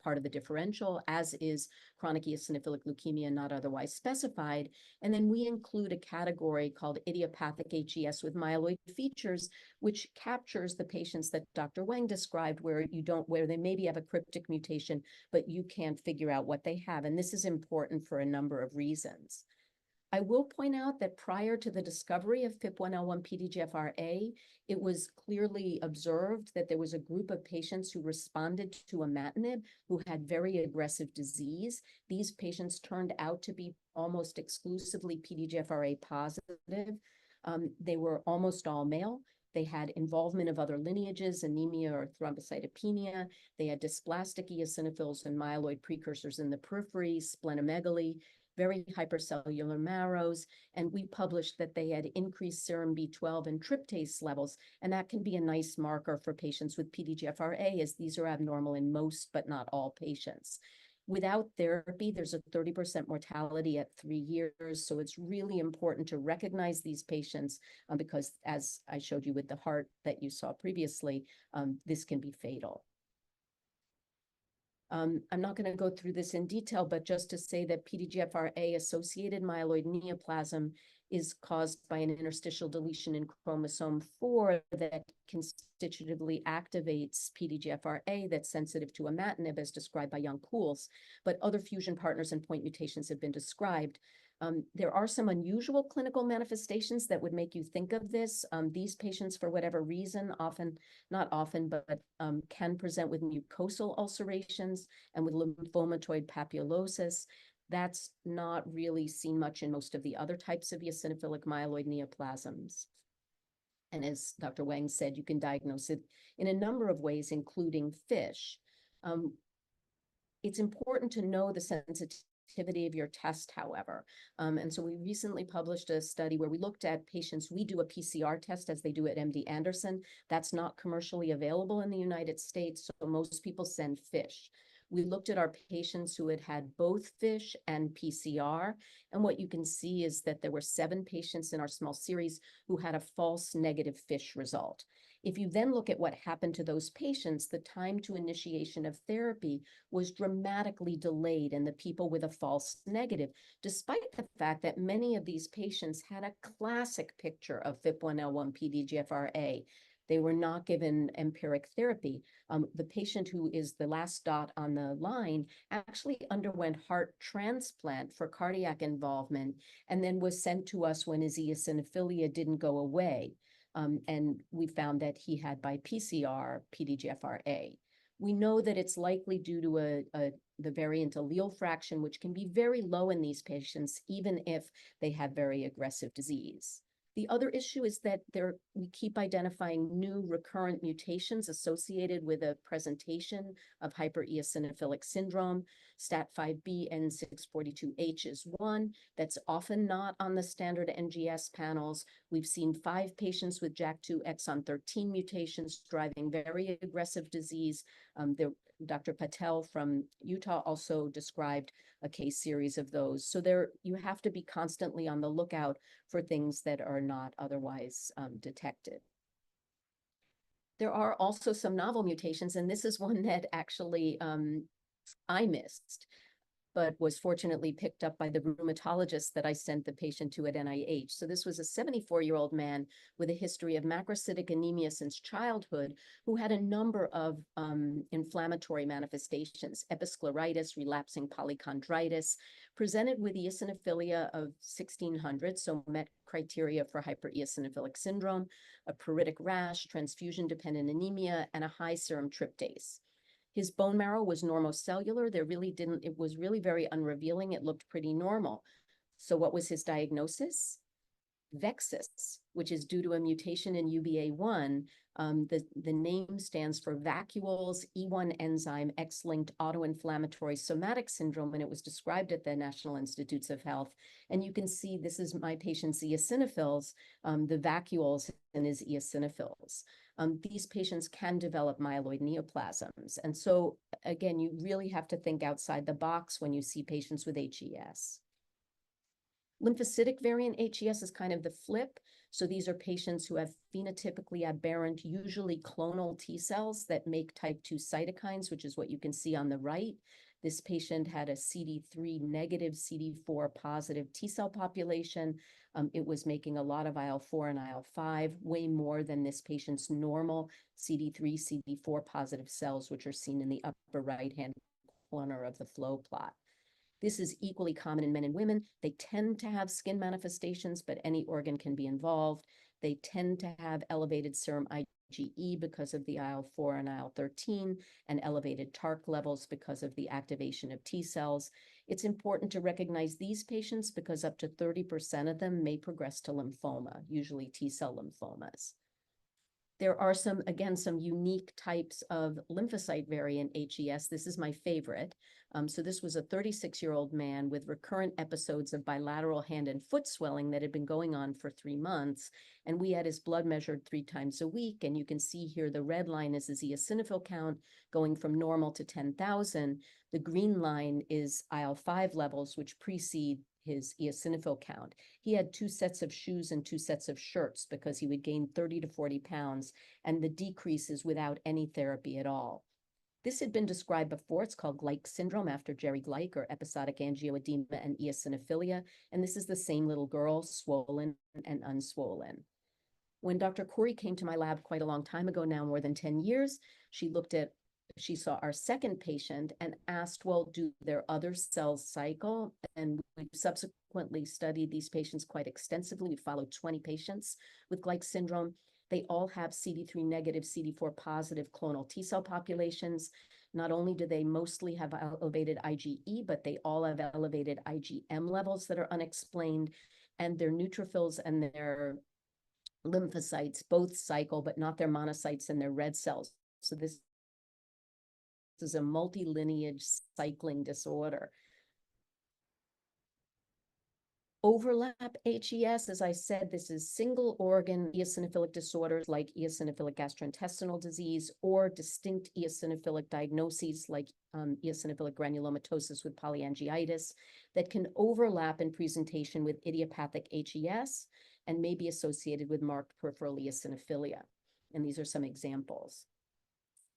part of the differential, as is chronic eosinophilic leukemia not otherwise specified. And then we include a category called idiopathic HES with myeloid features, which captures the patients that Dr. Wang described, where they maybe have a cryptic mutation, but you can't figure out what they have. And this is important for a number of reasons. I will point out that prior to the discovery of FIP1L1 PDGFRA, it was clearly observed that there was a group of patients who responded to imatinib who had very aggressive disease. These patients turned out to be almost exclusively PDGFRA positive. They were almost all male. They had involvement of other lineages, anemia or thrombocytopenia. They had dysplastic eosinophils and myeloid precursors in the periphery, splenomegaly, very hypercellular marrows, and we published that they had increased serum B12 and tryptase levels, and that can be a nice marker for patients with PDGFRA, as these are abnormal in most but not all patients. Without therapy, there's a 30% mortality at 3 years, so it's really important to recognize these patients because, as I showed you with the heart that you saw previously, this can be fatal. I'm not going to go through this in detail, but just to say that PDGFRA-associated myeloid neoplasm is caused by an interstitial deletion in chromosome 4 that constitutively activates PDGFRA that's sensitive to imatinib, as described by Young Pools, but other fusion partners and point mutations have been described. There are some unusual clinical manifestations that would make you think of this. These patients, for whatever reason, not often, but can present with mucosal ulcerations and with lymphomatoid papulosis. That's not really seen much in most of the other types of eosinophilic myeloid neoplasms. And as Dr. Wang said, you can diagnose it in a number of ways, including FISH. It's important to know the sensitivity of your test, however. And so we recently published a study where we looked at patients. We do a PCR test as they do at MD Anderson. That's not commercially available in the United States, so most people send FISH. We looked at our patients who had both FISH and PCR, and what you can see is that there were 7 patients in our small series who had a false negative FISH result. If you then look at what happened to those patients, the time to initiation of therapy was dramatically delayed in the people with a false negative, despite the fact that many of these patients had a classic picture of FIP1L1 PDGFRA. They were not given empiric therapy. The patient who is the last dot on the line actually underwent heart transplant for cardiac involvement and then was sent to us when his eosinophilia didn't go away. And we found that he had by PCR PDGFRA. We know that it's likely due to the variant allele fraction, which can be very low in these patients, even if they have very aggressive disease. The other issue is that we keep identifying new recurrent mutations associated with a presentation of hypereosinophilic syndrome. STAT5B N642H is one that's often not on the standard NGS panels. We've seen 5 patients with JAK2 exon 13 mutations driving very aggressive disease. Dr. Patel from Utah also described a case series of those. So you have to be constantly on the lookout for things that are not otherwise detected. There are also some novel mutations, and this is one that actually I missed. but was fortunately picked up by the rheumatologist that I sent the patient to at NIH. So this was a 74-year-old man with a history of macrocytic anemia since childhood, who had a number of inflammatory manifestations, episcleritis, relapsing polychondritis, presented with eosinophilia of 1600, so met criteria for hypereosinophilic syndrome, a pruritic rash, transfusion-dependent anemia, and a high serum tryptase. His bone marrow was normocellular. It was really very unrevealing. It looked pretty normal. So what was his diagnosis? Vexus, which is due to a mutation in UBA1. The name stands for vacuoles E1 enzyme X-linked autoinflammatory somatic syndrome, and it was described at the National Institutes of Health. And you can see this is my patient's eosinophils, the vacuoles in his eosinophils. These patients can develop myeloid neoplasms. And so, again, you really have to think outside the box when you see patients with HES. Lymphocytic variant HES is kind of the flip. So these are patients who have phenotypically aberrant, usually clonal T cells that make type 2 cytokines, which is what you can see on the right. This patient had a CD3 negative, CD4 positive T cell population. It was making a lot of IL-4 and IL-5, way more than this patient's normal CD3, CD4 positive cells, which are seen in the upper right-hand corner of the flow plot. This is equally common in men and women. They tend to have skin manifestations, but any organ can be involved. They tend to have elevated serum IgE because of the IL-4 and IL-13, and elevated TARC levels because of the activation of T cells. It's important to recognize these patients because up to 30% of them may progress to lymphoma, usually T cell lymphomas. There are some unique types of lymphocyte variant HES. This is my favorite. So this was a 36-year-old man with recurrent episodes of bilateral hand and foot swelling that had been going on for 3 months. And we had his blood measured 3 times a week. And you can see here the red line is his eosinophil count going from normal to 10,000. The green line is IL-5 levels, which precede his eosinophil count. He had 2 sets of shoes and 2 sets of shirts because he would gain 30 to 40 pounds, and the decrease is without any therapy at all. This had been described before. It's called Gleich syndrome after Jerry Gleich, or episodic angioedema and eosinophilia. And this is the same little girl, swollen and unswollen. When Dr. Corey came to my lab quite a long time ago now, more than 10 years, she saw our second patient and asked, well, do their other cells cycle? And we subsequently studied these patients quite extensively. We followed 20 patients with Gleich syndrome. They all have CD3 negative, CD4 positive clonal T cell populations. Not only do they mostly have elevated IgE, but they all have elevated IgM levels that are unexplained, and their neutrophils and their lymphocytes both cycle, but not their monocytes and their red cells. So this is a multi-lineage cycling disorder. Overlap HES, as I said, this is single organ eosinophilic disorders like eosinophilic gastrointestinal disease, or distinct eosinophilic diagnoses like eosinophilic granulomatosis with polyangiitis that can overlap in presentation with idiopathic HES and may be associated with marked peripheral eosinophilia. And these are some examples.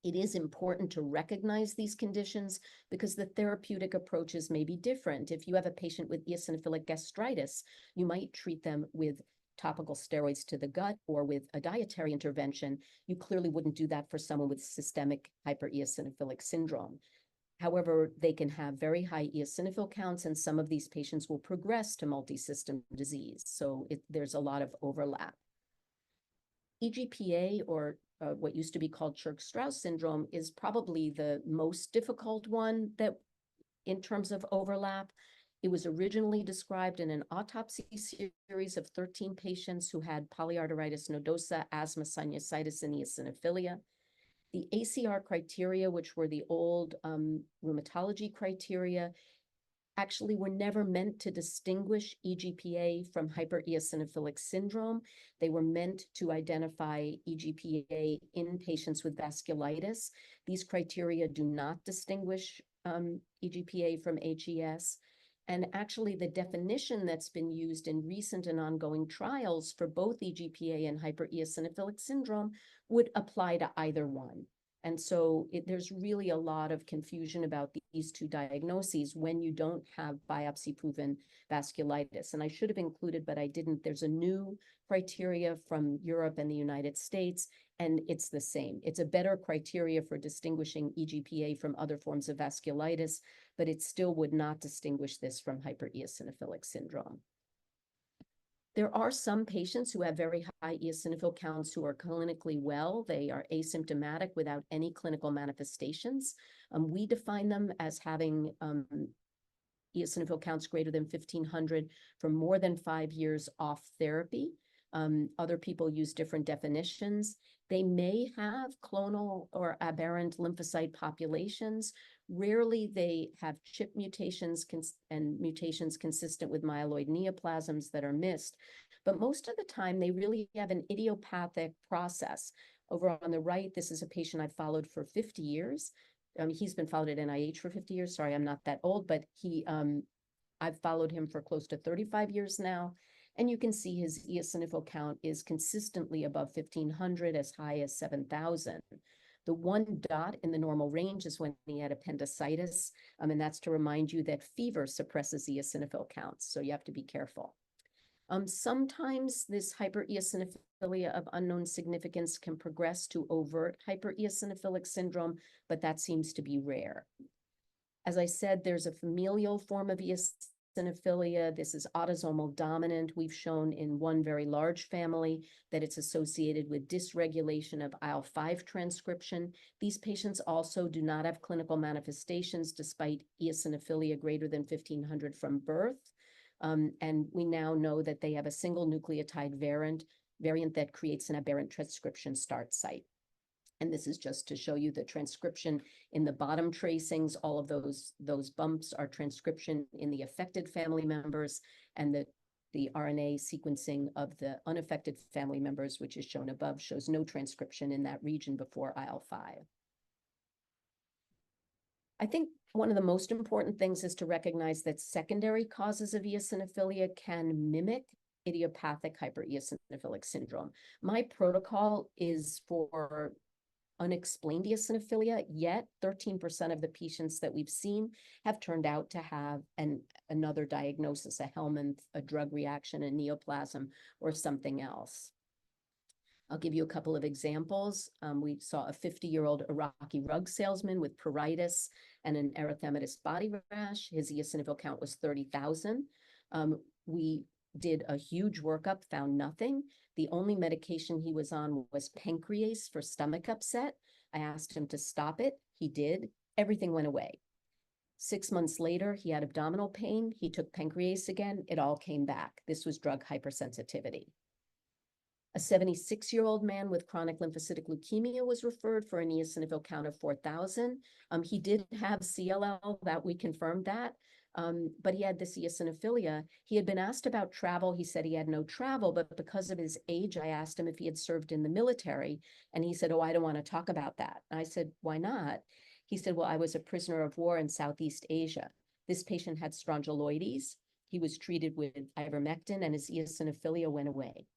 It is important to recognize these conditions because the therapeutic approaches may be different. If you have a patient with eosinophilic gastritis, you might treat them with topical steroids to the gut or with a dietary intervention. You clearly wouldn't do that for someone with systemic hypereosinophilic syndrome. However, they can have very high eosinophil counts, and some of these patients will progress to multi-system disease. So there's a lot of overlap. EGPA, or what used to be called Churg-Strauss syndrome, is probably the most difficult one that, in terms of overlap. It was originally described in an autopsy series of 13 patients who had polyarteritis nodosa, asthma, sinusitis, and eosinophilia. The ACR criteria, which were the old rheumatology criteria, actually were never meant to distinguish EGPA from hypereosinophilic syndrome. They were meant to identify EGPA in patients with vasculitis. These criteria do not distinguish EGPA from HES. And actually, the definition that's been used in recent and ongoing trials for both EGPA and hypereosinophilic syndrome would apply to either one. And so there's really a lot of confusion about these two diagnoses when you don't have biopsy-proven vasculitis. And I should have included, but I didn't, there's a new criteria from Europe and the United States, and it's the same. It's a better criteria for distinguishing EGPA from other forms of vasculitis, but it still would not distinguish this from hypereosinophilic syndrome. There are some patients who have very high eosinophil counts who are clinically well. They are asymptomatic without any clinical manifestations. We define them as having eosinophil counts greater than 1,500 for more than 5 years off therapy. Other people use different definitions. They may have clonal or aberrant lymphocyte populations. Rarely they have CHIP mutations and mutations consistent with myeloid neoplasms that are missed. But most of the time, they really have an idiopathic process. Over on the right, this is a patient I've followed for 50 years. He's been followed at NIH for 50 years. Sorry, I'm not that old, but I've followed him for close to 35 years now. And you can see his eosinophil count is consistently above 1,500, as high as 7,000. The one dot in the normal range is when he had appendicitis, and that's to remind you that fever suppresses eosinophil counts, so you have to be careful. Sometimes this hypereosinophilia of unknown significance can progress to overt hypereosinophilic syndrome, but that seems to be rare. As I said, there's a familial form of eosinophilia. This is autosomal dominant. We've shown in one very large family that it's associated with dysregulation of IL-5 transcription. These patients also do not have clinical manifestations despite eosinophilia greater than 1,500 from birth. And we now know that they have a single nucleotide variant that creates an aberrant transcription start site. And this is just to show you the transcription in the bottom tracings. All of those bumps are transcription in the affected family members, and the RNA sequencing of the unaffected family members, which is shown above, shows no transcription in that region before IL-5. I think one of the most important things is to recognize that secondary causes of eosinophilia can mimic idiopathic hypereosinophilic syndrome. My protocol is for unexplained eosinophilia, yet 13% of the patients that we've seen have turned out to have another diagnosis, a Helminth, a drug reaction, a neoplasm, or something else. I'll give you a couple of examples. We saw a 50-year-old Iraqi rug salesman with pruritus and an erythematous body rash. His eosinophil count was 30,000. We did a huge workup, found nothing. The only medication he was on was pancrease for stomach upset. I asked him to stop it. He did. Everything went away. 6 months later, he had abdominal pain. He took pancrease again. It all came back. This was drug hypersensitivity. A 76-year-old man with chronic lymphocytic leukemia was referred for an eosinophil count of 4,000. He did have CLL, that we confirmed that, but he had this eosinophilia. He had been asked about travel. He said he had no travel, but because of his age, I asked him if he had served in the military, and he said, "Oh, I don't want to talk about that." And I said, "Why not?" He said, "Well, I was a prisoner of war in Southeast Asia." This patient had strongyloides. He was treated with ivermectin, and his eosinophilia went away.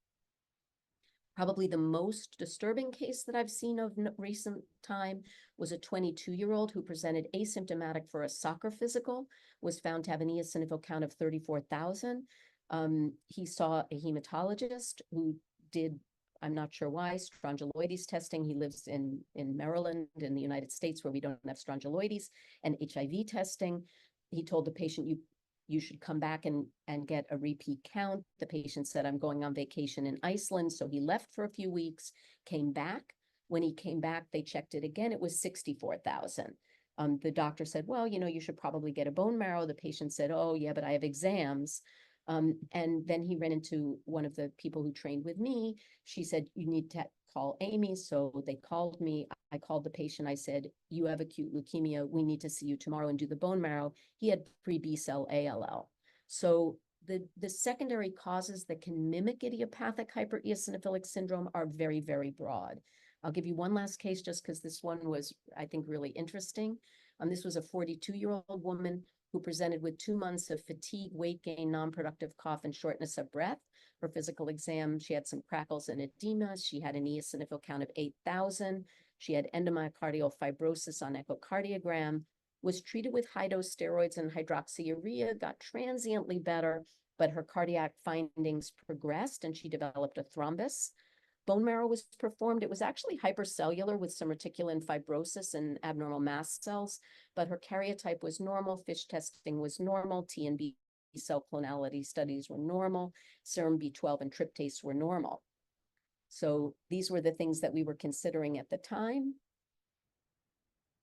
Probably the most disturbing case that I've seen of recent time was a 22-year-old who presented asymptomatic for a soccer physical, was found to have an eosinophil count of 34,000. He saw a hematologist who did, I'm not sure why, strongyloides testing. He lives in Maryland in the United States where we don't have strongyloides, and HIV testing. He told the patient, you should come back and get a repeat count. The patient said, "I'm going on vacation in Iceland." So he left for a few weeks, came back. When he came back, they checked it again. It was 64,000. The doctor said, "Well, you should probably get a bone marrow." The patient said, "Oh, yeah, but I have exams." And then he ran into one of the people who trained with me. She said, "You need to call Amy." So they called me. I called the patient. I said, "You have acute leukemia. We need to see you tomorrow and do the bone marrow." He had pre-B cell ALL. So the secondary causes that can mimic idiopathic hypereosinophilic syndrome are very, very broad. I'll give you one last case just because this one was, I think, really interesting. This was a 42-year-old woman who presented with 2 months of fatigue, weight gain, non-productive cough, and shortness of breath. Her physical exam, she had some crackles and edema. She had an eosinophil count of 8,000. She had endomyocardial fibrosis on echocardiogram, was treated with high-dose steroids and hydroxyurea, got transiently better, but her cardiac findings progressed and she developed a thrombus. Bone marrow was performed. It was actually hypercellular with some reticulin fibrosis and abnormal mast cells, but her karyotype was normal, FISH testing was normal, T and B cell clonality studies were normal, serum B12 and tryptase were normal. So these were the things that we were considering at the time.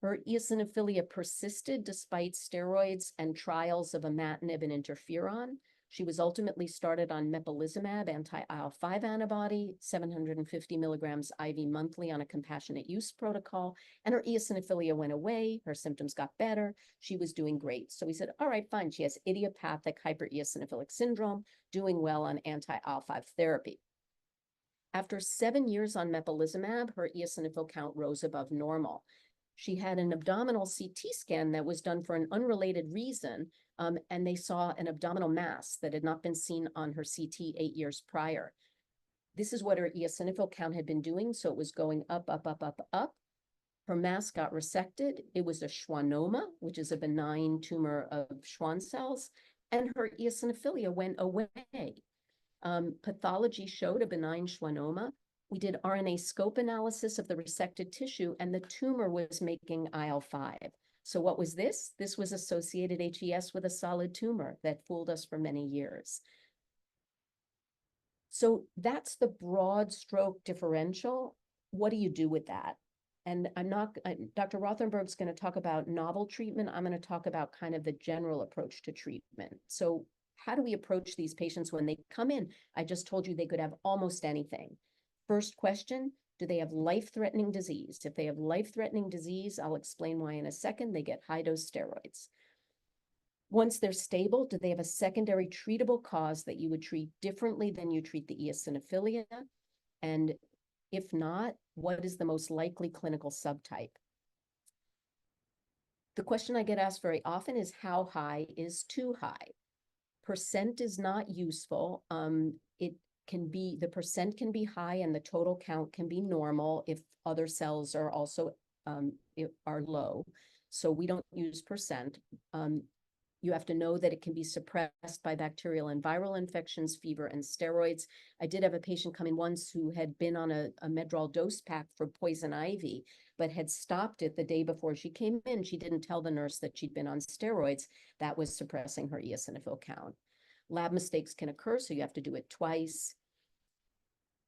Her eosinophilia persisted despite steroids and trials of imatinib and interferon. She was ultimately started on mepolizumab, anti-IL-5 antibody, 750 milligrams IV monthly on a compassionate use protocol, and her eosinophilia went away. Her symptoms got better. She was doing great. So we said, all right, fine. She has idiopathic hypereosinophilic syndrome, doing well on anti-IL-5 therapy. After 7 years on mepolizumab, her eosinophil count rose above normal. She had an abdominal CT scan that was done for an unrelated reason, and they saw an abdominal mass that had not been seen on her CT 8 years prior. This is what her eosinophil count had been doing, so it was going up, up, up, up, up. Her mass got resected. It was a schwannoma, which is a benign tumor of Schwann cells, and her eosinophilia went away. Pathology showed a benign schwannoma. We did RNA scope analysis of the resected tissue, and the tumor was making IL-5. So what was this? This was associated HES with a solid tumor that fooled us for many years. So that's the broad stroke differential. What do you do with that? And Dr. Rothenberg's going to talk about novel treatment. I'm going to talk about kind of the general approach to treatment. So how do we approach these patients when they come in? I just told you they could have almost anything. First question, do they have life-threatening disease? If they have life-threatening disease, I'll explain why in a second, they get high-dose steroids. Once they're stable, do they have a secondary treatable cause that you would treat differently than you treat the eosinophilia? And if not, what is the most likely clinical subtype? The question I get asked very often is, how high is too high? Percent is not useful. The percent can be high and the total count can be normal if other cells are also are low. So we don't use percent. You have to know that it can be suppressed by bacterial and viral infections, fever, and steroids. I did have a patient come in once who had been on a Medrol dose pack for poison ivy, but had stopped it the day before she came in. She didn't tell the nurse that she'd been on steroids. That was suppressing her eosinophil count. Lab mistakes can occur, so you have to do it twice.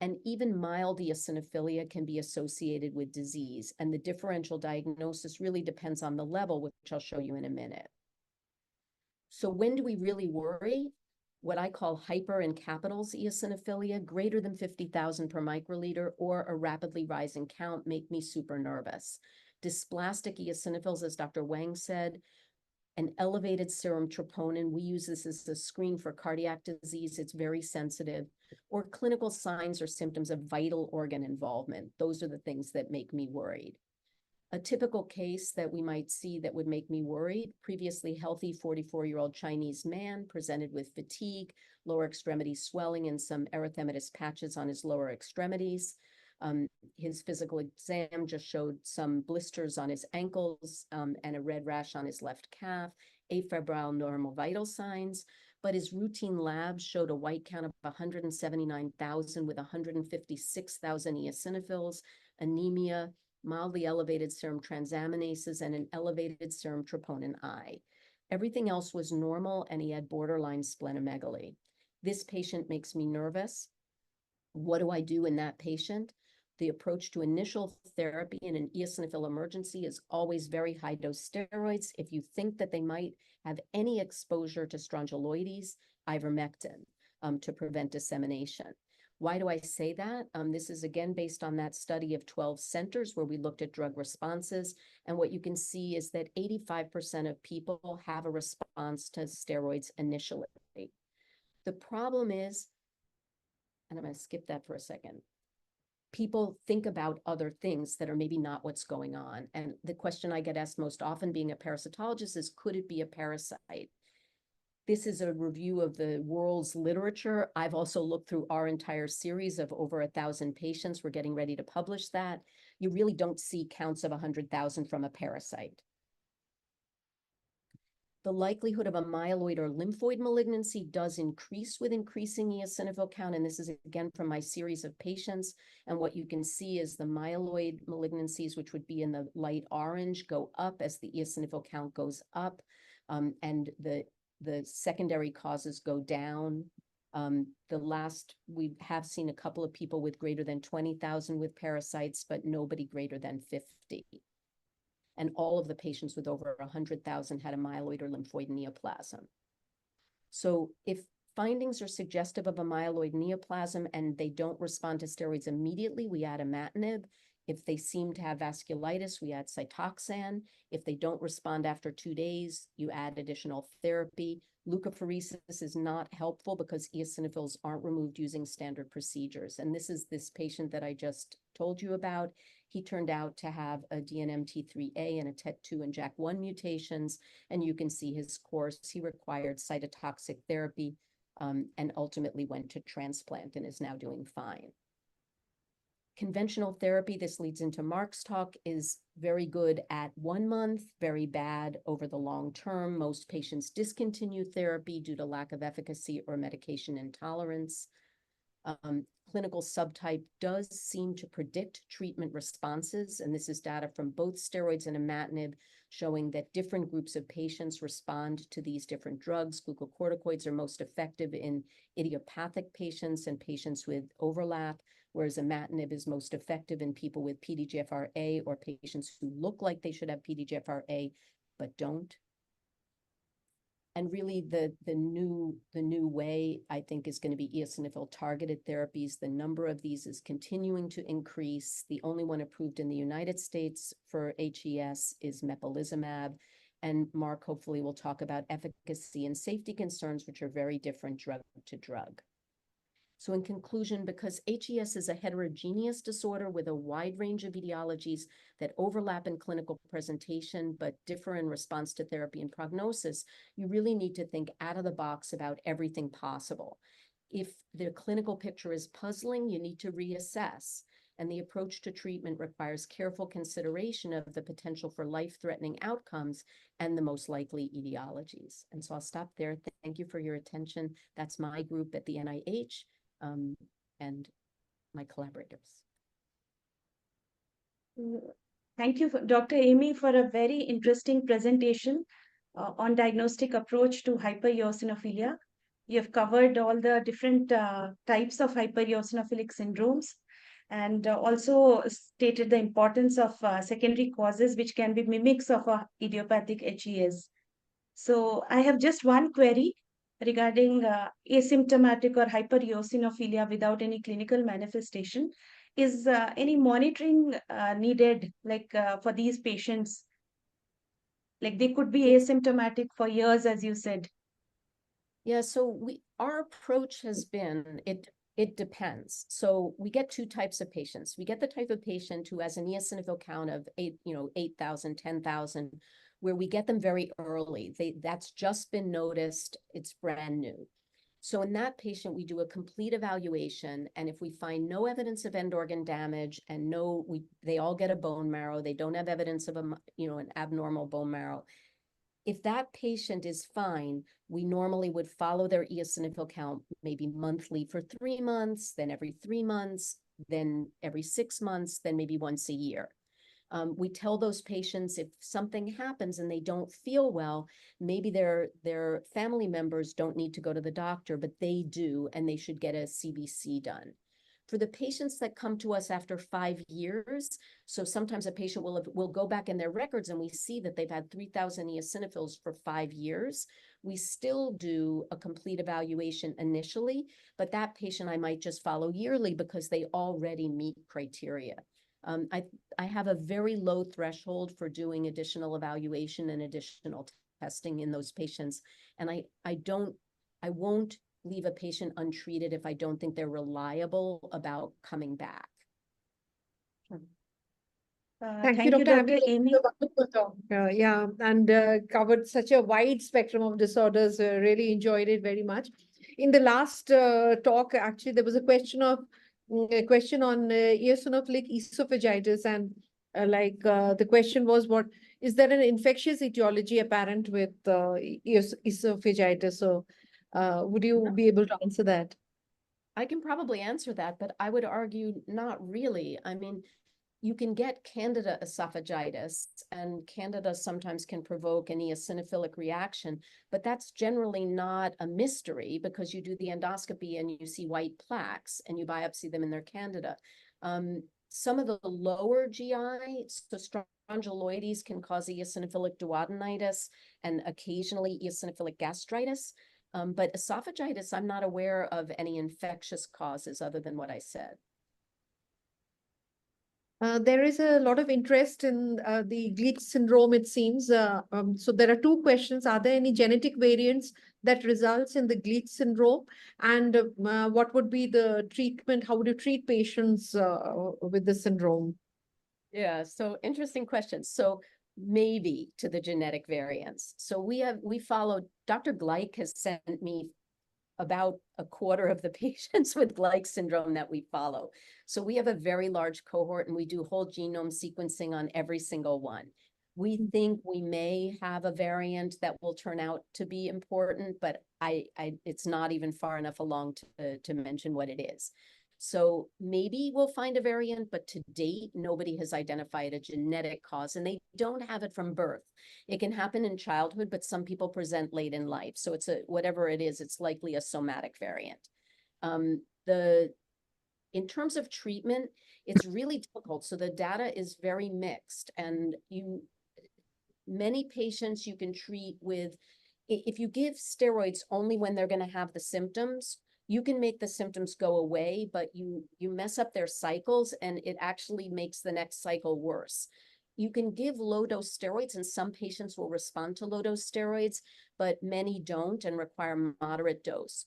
And even mild eosinophilia can be associated with disease, and the differential diagnosis really depends on the level, which I'll show you in a minute. So when do we really worry? What I call hyper in capitals eosinophilia, greater than 50,000 per microliter, or a rapidly rising count, make me super nervous. Dysplastic eosinophils, as Dr. Wang said, an elevated serum troponin, we use this as a screen for cardiac disease, it's very sensitive, or clinical signs or symptoms of vital organ involvement. Those are the things that make me worried. A typical case that we might see that would make me worried, previously healthy 44-year-old Chinese man presented with fatigue, lower extremity swelling, and some erythematous patches on his lower extremities. His physical exam just showed some blisters on his ankles and a red rash on his left calf, afebrile normal vital signs, but his routine labs showed a white count of 179,000 with 156,000 eosinophils, anemia, mildly elevated serum transaminases, and an elevated serum troponin I. Everything else was normal, and he had borderline splenomegaly. This patient makes me nervous. What do I do in that patient? The approach to initial therapy in an eosinophil emergency is always very high-dose steroids. If you think that they might have any exposure to strongyloides, ivermectin to prevent dissemination. Why do I say that? This is again based on that study of 12 centers where we looked at drug responses. And what you can see is that 85% of people have a response to steroids initially. The problem is, and I'm going to skip that for a second, people think about other things that are maybe not what's going on. And the question I get asked most often being a parasitologist is, could it be a parasite? This is a review of the world's literature. I've also looked through our entire series of over 1,000 patients. We're getting ready to publish that. You really don't see counts of 100,000 from a parasite. The likelihood of a myeloid or lymphoid malignancy does increase with increasing eosinophil count. And this is again from my series of patients. And what you can see is the myeloid malignancies, which would be in the light orange, go up as the eosinophil count goes up. And the secondary causes go down. We have seen a couple of people with greater than 20,000 with parasites, but nobody greater than 50. And all of the patients with over 100,000 had a myeloid or lymphoid neoplasm. So if findings are suggestive of a myeloid neoplasm and they don't respond to steroids immediately, we add imatinib. If they seem to have vasculitis, we add Cytoxan. If they don't respond after 2 days, you add additional therapy. Leukapheresis is not helpful because eosinophils aren't removed using standard procedures. And this is this patient that I just told you about. He turned out to have a DNMT3A and a TET2 and JAK1 mutations. And you can see his course. He required cytotoxic therapy and ultimately went to transplant and is now doing fine. Conventional therapy, this leads into Marc's talk, is very good at 1 month, very bad over the long term. Most patients discontinue therapy due to lack of efficacy or medication intolerance. Clinical subtype does seem to predict treatment responses, and this is data from both steroids and imatinib showing that different groups of patients respond to these different drugs. Glucocorticoids are most effective in idiopathic patients and patients with overlap, whereas imatinib is most effective in people with PDGFRA or patients who look like they should have PDGFRA but don't. And really the new way, I think, is going to be eosinophil targeted therapies. The number of these is continuing to increase. The only one approved in the United States for HES is mepolizumab. And Marc hopefully will talk about efficacy and safety concerns, which are very different drug to drug. So in conclusion, because HES is a heterogeneous disorder with a wide range of etiologies that overlap in clinical presentation but differ in response to therapy and prognosis, you really need to think out of the box about everything possible. If the clinical picture is puzzling, you need to reassess. And the approach to treatment requires careful consideration of the potential for life-threatening outcomes and the most likely etiologies. And so I'll stop there. Thank you for your attention. That's my group at the NIH. And my collaborators. Thank you, Dr. Amy, for a very interesting presentation on diagnostic approach to hypereosinophilia. You have covered all the different types of hypereosinophilic syndromes and also stated the importance of secondary causes, which can be mimics of idiopathic HES. So I have just one query regarding asymptomatic or hypereosinophilia without any clinical manifestation. Is any monitoring needed, like for these patients? Like they could be asymptomatic for years, as you said. Yeah, so our approach has been, it depends. So we get two types of patients. We get the type of patient who has an eosinophil count of 8,000, 10,000, where we get them very early. That's just been noticed. It's brand new. So in that patient, we do a complete evaluation. And if we find no evidence of end organ damage and they all get a bone marrow, they don't have evidence of an abnormal bone marrow. If that patient is fine, we normally would follow their eosinophil count maybe monthly for 3 months, then every 3 months, then every 6 months, then maybe once a year. We tell those patients if something happens and they don't feel well, maybe their family members don't need to go to the doctor, but they do, and they should get a CBC done. For the patients that come to us after 5 years, so sometimes a patient will go back in their records and we see that they've had 3,000 eosinophils for 5 years. We still do a complete evaluation initially, but that patient I might just follow yearly because they already meet criteria. I have a very low threshold for doing additional evaluation and additional testing in those patients. And I won't leave a patient untreated if I don't think they're reliable about coming back. Thank you, Thank you, Dr. Dr. Abhi. Amy. A wonderful talk. Yeah, and covered such a wide spectrum of disorders. Really enjoyed it very much. In the last talk, actually, there was a question on eosinophilic esophagitis, and the question was, what is there an infectious etiology apparent with esophagitis? So, would you be able to answer that? I can probably answer that, but I would argue not really. I mean, you can get Candida esophagitis, and Candida sometimes can provoke an eosinophilic reaction, but that's generally not a mystery because you do the endoscopy and you see white plaques and you biopsy them in their Candida. Some of the lower GI, so strongyloides can cause eosinophilic duodenitis and occasionally eosinophilic gastritis. But esophagitis, I'm not aware of any infectious causes other than what I said. There is a lot of interest in the Gleach syndrome, it seems. So there are two questions. Are there any genetic variants that results in the Gleach syndrome? And what would be the treatment? How would you treat patients with the syndrome? Yeah, so interesting question. So maybe to the genetic variants. So we followed, Dr. Gleich has sent me about a quarter of the patients with Gleich syndrome that we follow. So we have a very large cohort and we do whole genome sequencing on every single one. We think we may have a variant that will turn out to be important, but it's not even far enough along to mention what it is. So maybe we'll find a variant, but to date, nobody has identified a genetic cause, and they don't have it from birth. It can happen in childhood, but some people present late in life. So it's whatever it is, it's likely a somatic variant. In terms of treatment, it's really difficult. So the data is very mixed, and many patients you can treat with, if you give steroids only when they're going to have the symptoms, you can make the symptoms go away, but you mess up their cycles and it actually makes the next cycle worse. You can give low-dose steroids and some patients will respond to low-dose steroids, but many don't and require moderate dose.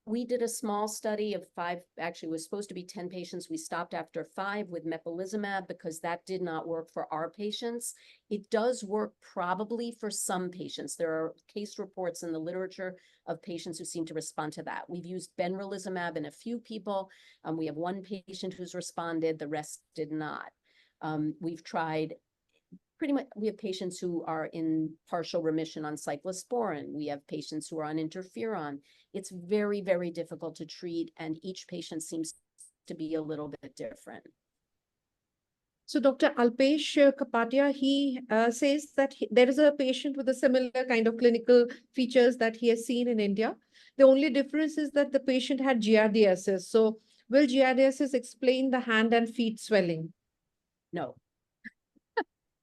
We did a small study of 5, actually it was supposed to be 10 patients. We stopped after 5 with mepolizumab because that did not work for our patients. It does work probably for some patients. There are case reports in the literature of patients who seem to respond to that. We've used benralizumab in a few people. We have one patient who's responded, the rest did not. We've tried pretty much, we have patients who are in partial remission on cyclosporin. We have patients who are on interferon. It's very, very difficult to treat, and each patient seems to be a little bit different. So Dr. Alpesh Kapadia, he says that there is a patient with a similar kind of clinical features that he has seen in India. The only difference is that the patient had giardiasis. So will giardiasis explain the hand and feet swelling? No.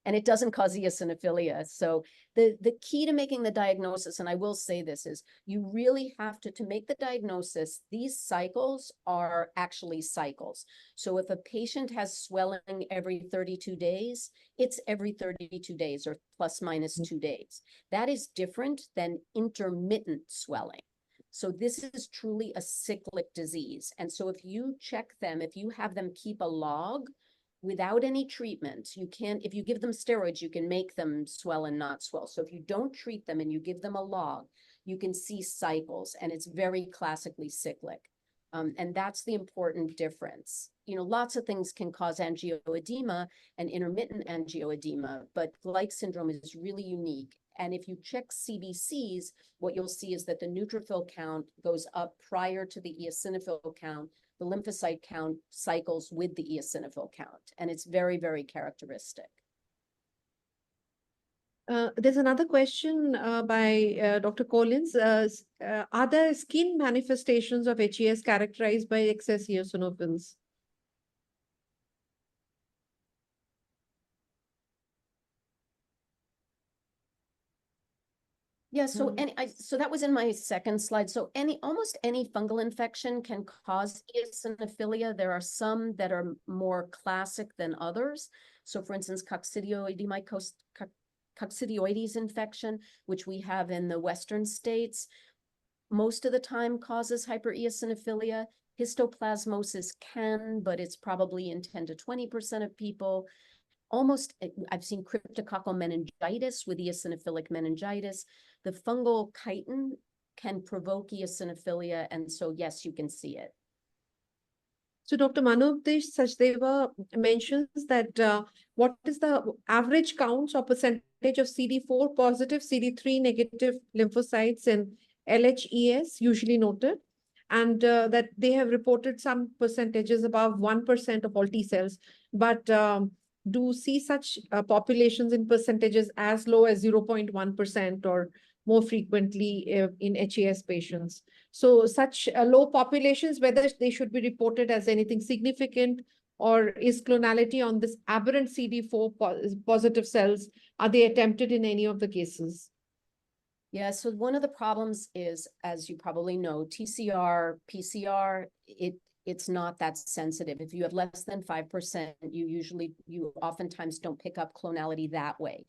And it doesn't cause eosinophilia. So the key to making the diagnosis, and I will say this, is you really have to make the diagnosis, these cycles are actually cycles. So if a patient has swelling every 32 days, it's every 32 days or plus minus 2 days. That is different than intermittent swelling. So this is truly a cyclic disease. And so if you check them, if you have them keep a log, without any treatment, you can't, if you give them steroids, you can make them swell and not swell. So if you don't treat them and you give them a log, you can see cycles, and it's very classically cyclic. And that's the important difference. You know, lots of things can cause angioedema and intermittent angioedema, but Gleich syndrome is really unique. And if you check CBCs, what you'll see is that the neutrophil count goes up prior to the eosinophil count. The lymphocyte count cycles with the eosinophil count, and it's very, very characteristic. There's another question by Dr. Collins. Are there skin manifestations of HES characterized by excess eosinophils? Yeah, so so that was in my second slide. So almost any fungal infection can cause eosinophilia. There are some that are more classic than others. So for instance, coccidioides infection, which we have in the Western states, most of the time causes hypereosinophilia. Histoplasmosis can, but it's probably in 10 to 20% of people. almost, I've seen cryptococcal meningitis with eosinophilic meningitis. The fungal chitin can provoke eosinophilia, and so yes, you can see it. So Dr. Manupdesh Sachdeva mentions that what is the average counts or percentage of CD4 positive, CD3 negative lymphocytes in LHES usually noted, and that they have reported some percentages above 1% of all T cells, but do see such populations in percentages as low as 0.1% or more frequently in HES patients. So such low populations, whether they should be reported as anything significant, or is clonality on this aberrant CD4 positive cells, are they attempted in any of the cases? Yeah, so one of the problems is, as you probably know, TCR, PCR, it's not that sensitive. If you have less than 5%, you oftentimes don't pick up clonality that way.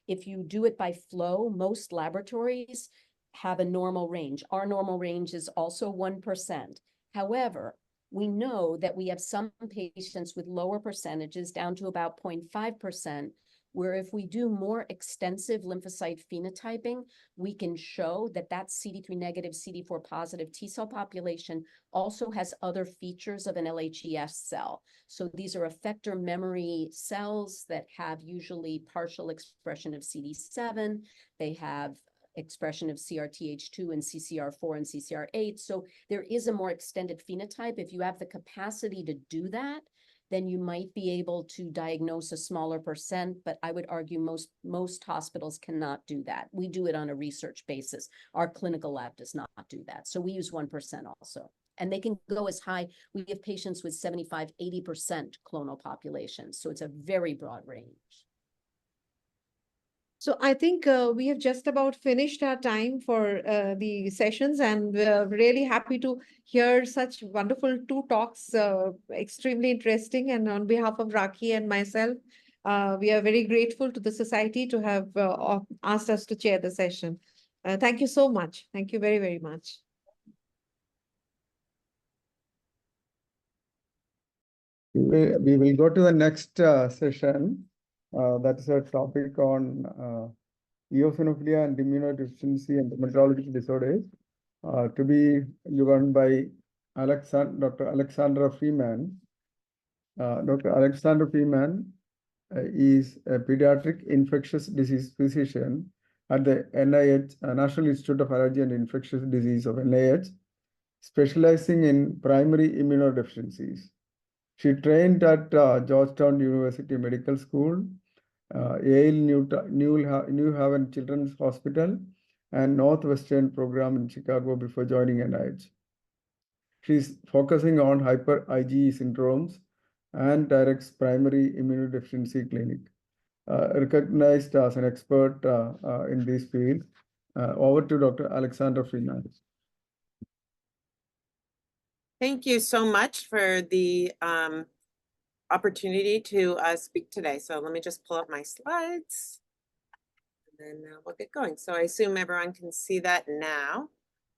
If you do it by flow, most laboratories have a normal range. Our normal range is also 1%. However, we know that we have some patients with lower percentages down to about 0.5%, where if we do more extensive lymphocyte phenotyping, we can show that that CD3 negative, CD4 positive T cell population also has other features of an LHES cell. So these are effector memory cells that have usually partial expression of CD7. They have expression of CRTH2 and CCR4 and CCR8. So there is a more extended phenotype. If you have the capacity to do that, then you might be able to diagnose a smaller percent, but I would argue most hospitals cannot do that. We do it on a research basis. Our clinical lab does not do that. So we use 1% also. And they can go as high. We have patients with 75, 80% clonal populations. So it's a very broad range. So I think we have just about finished our time for the sessions, and we're really happy to hear such wonderful two talks, extremely interesting. And on behalf of Rakhee and myself, we are very grateful to the society to have asked us to chair the session. Thank you so much. Thank you very, very much. We will go to the next session. That is a topic on eosinophilia and immunodeficiency and rheumatological disorders, to be given by Dr. Alexandra Freeman. Dr. Alexandra Freeman is a pediatric infectious disease physician at the NIH, National Institute of Allergy and Infectious Disease of NIH, specializing in primary immunodeficiencies. She trained at Georgetown University Medical School, Yale New Haven Children's Hospital, and Northwestern program in Chicago before joining NIH. She's focusing on hyper IgE syndromes and directs primary immunodeficiency clinic. Recognized as an expert in this field. Over to Dr. Alexandra Freeman. Thank you so much for the opportunity to speak today. So let me just pull up my slides, and then we'll get going. So I assume everyone can see that now.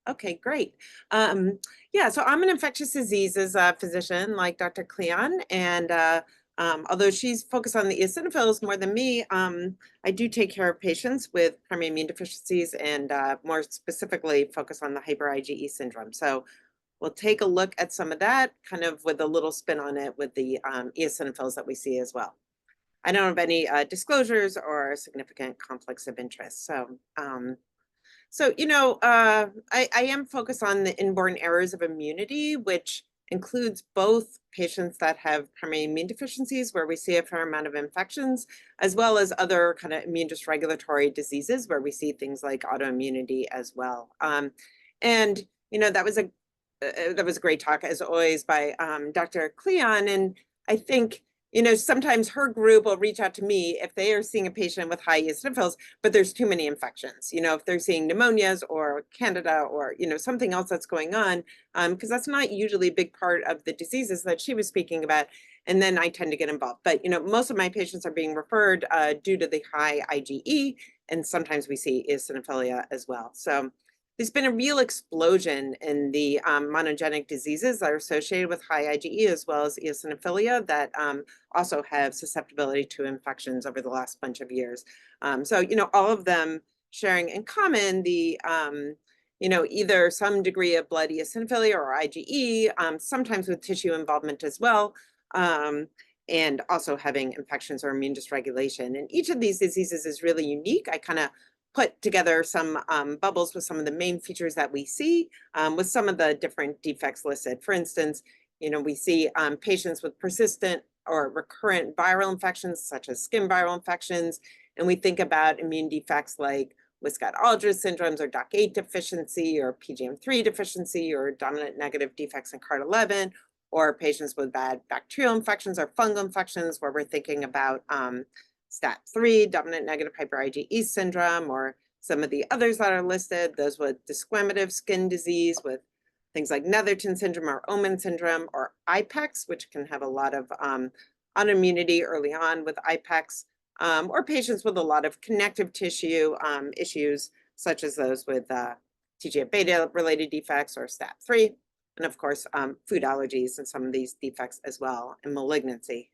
Okay, great. Yeah, so I'm an infectious diseases physician like Dr. Klion, and although she's focused on the eosinophils more than me, I do take care of patients with primary immune deficiencies and more specifically focus on the hyper IgE syndrome. So we'll take a look at some of that, kind of with a little spin on it with the eosinophils that we see as well. I don't have any disclosures or significant conflicts of interest. So, you know, I am focused on the inborn errors of immunity, which includes both patients that have primary immune deficiencies, where we see a fair amount of infections, as well as other kind of immune dysregulatory diseases, where we see things like autoimmunity as well. And, you know, that was a great talk, as always, by Dr. Klion. And I think, you know, sometimes her group will reach out to me if they are seeing a patient with high eosinophils, but there's too many infections, you know, if they're seeing pneumonias or candida or, you know, something else that's going on, because that's not usually a big part of the diseases that she was speaking about. And then I tend to get involved. But, you know, most of my patients are being referred due to the high IgE, and sometimes we see eosinophilia as well. So there's been a real explosion in the monogenic diseases that are associated with high IgE, as well as eosinophilia, that also have susceptibility to infections over the last bunch of years. So, you know, all of them sharing in common the, you know, either some degree of blood eosinophilia or IgE, sometimes with tissue involvement as well, and also having infections or immune dysregulation. And each of these diseases is really unique. I kind of put together some bubbles with some of the main features that we see, with some of the different defects listed. For instance, you know, we see patients with persistent or recurrent viral infections, such as skin viral infections, and we think about immune defects like Wiskott-Aldrich syndromes or DOC8 deficiency or PGM3 deficiency or dominant negative defects in CART11, or patients with bad bacterial infections or fungal infections, where we're thinking about STAT3, dominant negative hyper IgE syndrome, or some of the others that are listed, those with desquamative skin disease with things like Netherton syndrome or Omen syndrome, or IPEX, which can have a lot of autoimmunity early on with IPEX, or patients with a lot of connective tissue issues, such as those with TGF-beta related defects or STAT3, and of course, food allergies and some of these defects as well, and malignancy.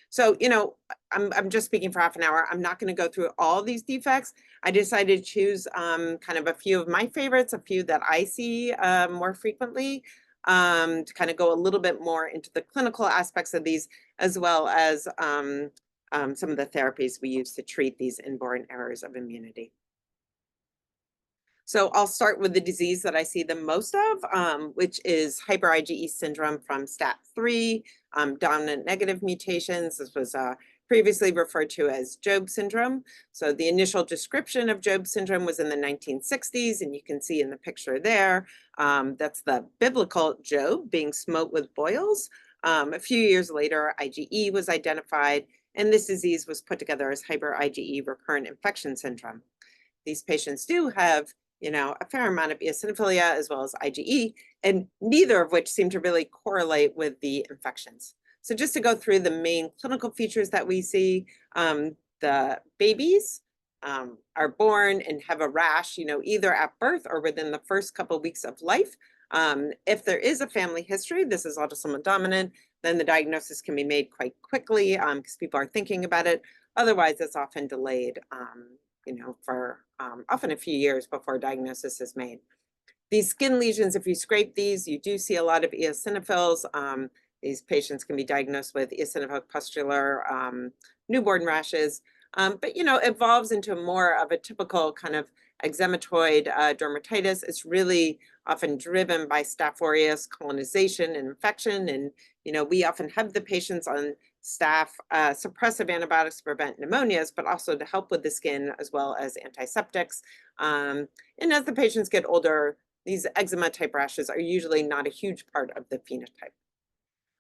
So, you know, I'm just speaking for half an hour. I'm not going to go through all these defects. I decided to choose kind of a few of my favorites, a few that I see more frequently, to kind of go a little bit more into the clinical aspects of these, as well as some of the therapies we use to treat these inborn errors of immunity. So I'll start with the disease that I see the most of, which is hyper IgE syndrome from STAT3, dominant negative mutations. This was previously referred to as Job syndrome. So the initial description of Job syndrome was in the 1960s, and you can see in the picture there, that's the biblical Job being smote with boils. A few years later, IgE was identified, and this disease was put together as hyper IgE recurrent infection syndrome. These patients do have, you know, a fair amount of eosinophilia as well as IgE, and neither of which seem to really correlate with the infections. So just to go through the main clinical features that we see, the babies are born and have a rash, you know, either at birth or within the first couple of weeks of life. If there is a family history, this is autosomal dominant, then the diagnosis can be made quite quickly because people are thinking about it. Otherwise, it's often delayed, you know, for often a few years before diagnosis is made. These skin lesions, if you scrape these, you do see a lot of eosinophils. These patients can be diagnosed with eosinophilic pustular newborn rashes, but, you know, evolves into more of a typical kind of eczematoid dermatitis. It's really often driven by Staph aureus colonization and infection. And, you know, we often have the patients on Staph suppressive antibiotics to prevent pneumonias, but also to help with the skin as well as antiseptics. And as the patients get older, these eczema type rashes are usually not a huge part of the phenotype.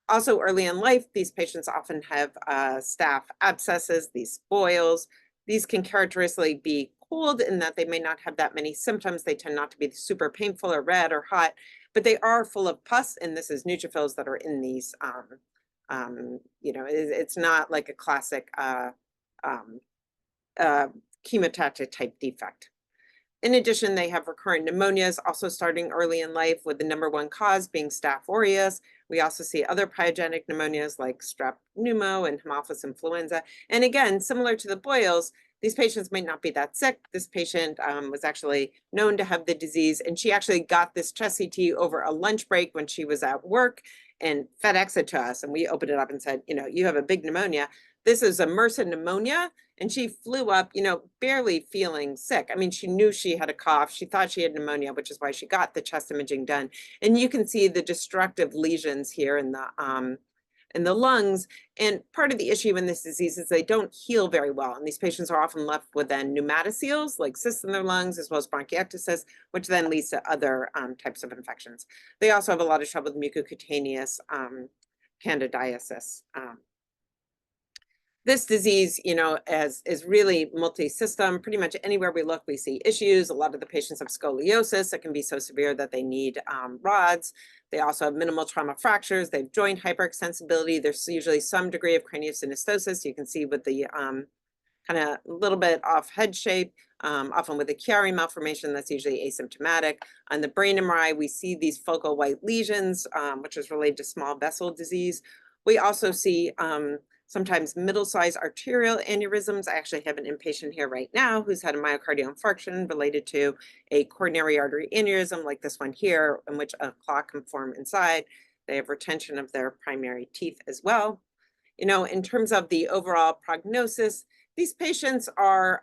Also early in life, these patients often have staph abscesses, these boils. These can characteristically be cold in that they may not have that many symptoms. They tend not to be super painful or red or hot, but they are full of pus, and this is neutrophils that are in these. You know, it's not like a classic chemotactic type defect. In addition, they have recurrent pneumonias, also starting early in life, with the #1 cause being Staph aureus. We also see other pyogenic pneumonias like strep pneumo and Haemophilus influenza. And again, similar to the boils, these patients might not be that sick. This patient was actually known to have the disease, and she actually got this chest CT over a lunch break when she was at work and FedEx it to us. And we opened it up and said, you know, you have a big pneumonia. This is a MRSA pneumonia. And she flew up, you know, barely feeling sick. I mean, she knew she had a cough. She thought she had pneumonia, which is why she got the chest imaging done. And you can see the destructive lesions here in the lungs. And part of the issue in this disease is they don't heal very well. And these patients are often left with then pneumatoceles, like cysts in their lungs, as well as bronchiectasis, which then leads to other types of infections. They also have a lot of trouble with mucocutaneous candidiasis. This disease, you know, is really multi-system. Pretty much anywhere we look, we see issues. A lot of the patients have scoliosis that can be so severe that they need rods. They also have minimal trauma fractures. They have joint hyperextensibility. There's usually some degree of craniosynostosis. You can see with the kind of a little bit off head shape, often with a Chiari malformation that's usually asymptomatic. On the brain MRI, we see these focal white lesions, which is related to small vessel disease. We also see sometimes middle-sized arterial aneurysms. I actually have an inpatient here right now who's had a myocardial infarction related to a coronary artery aneurysm like this one here, in which a clot can form inside. They have retention of their primary teeth as well. You know, in terms of the overall prognosis, these patients are,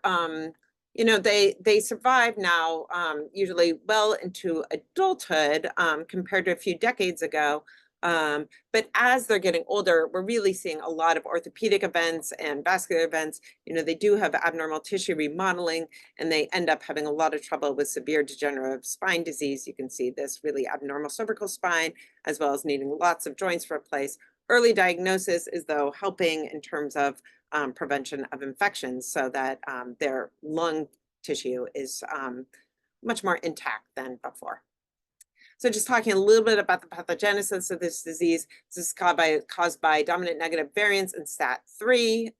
you know, they survive now usually well into adulthood compared to a few decades ago. But as they're getting older, we're really seeing a lot of orthopedic events and vascular events. You know, they do have abnormal tissue remodeling, and they end up having a lot of trouble with severe degenerative spine disease. You can see this really abnormal cervical spine, as well as needing lots of joints replaced. Early diagnosis is, though, helping in terms of prevention of infections so that their lung tissue is much more intact than before. So just talking a little bit about the pathogenesis of this disease, this is caused by dominant negative variants in STAT3.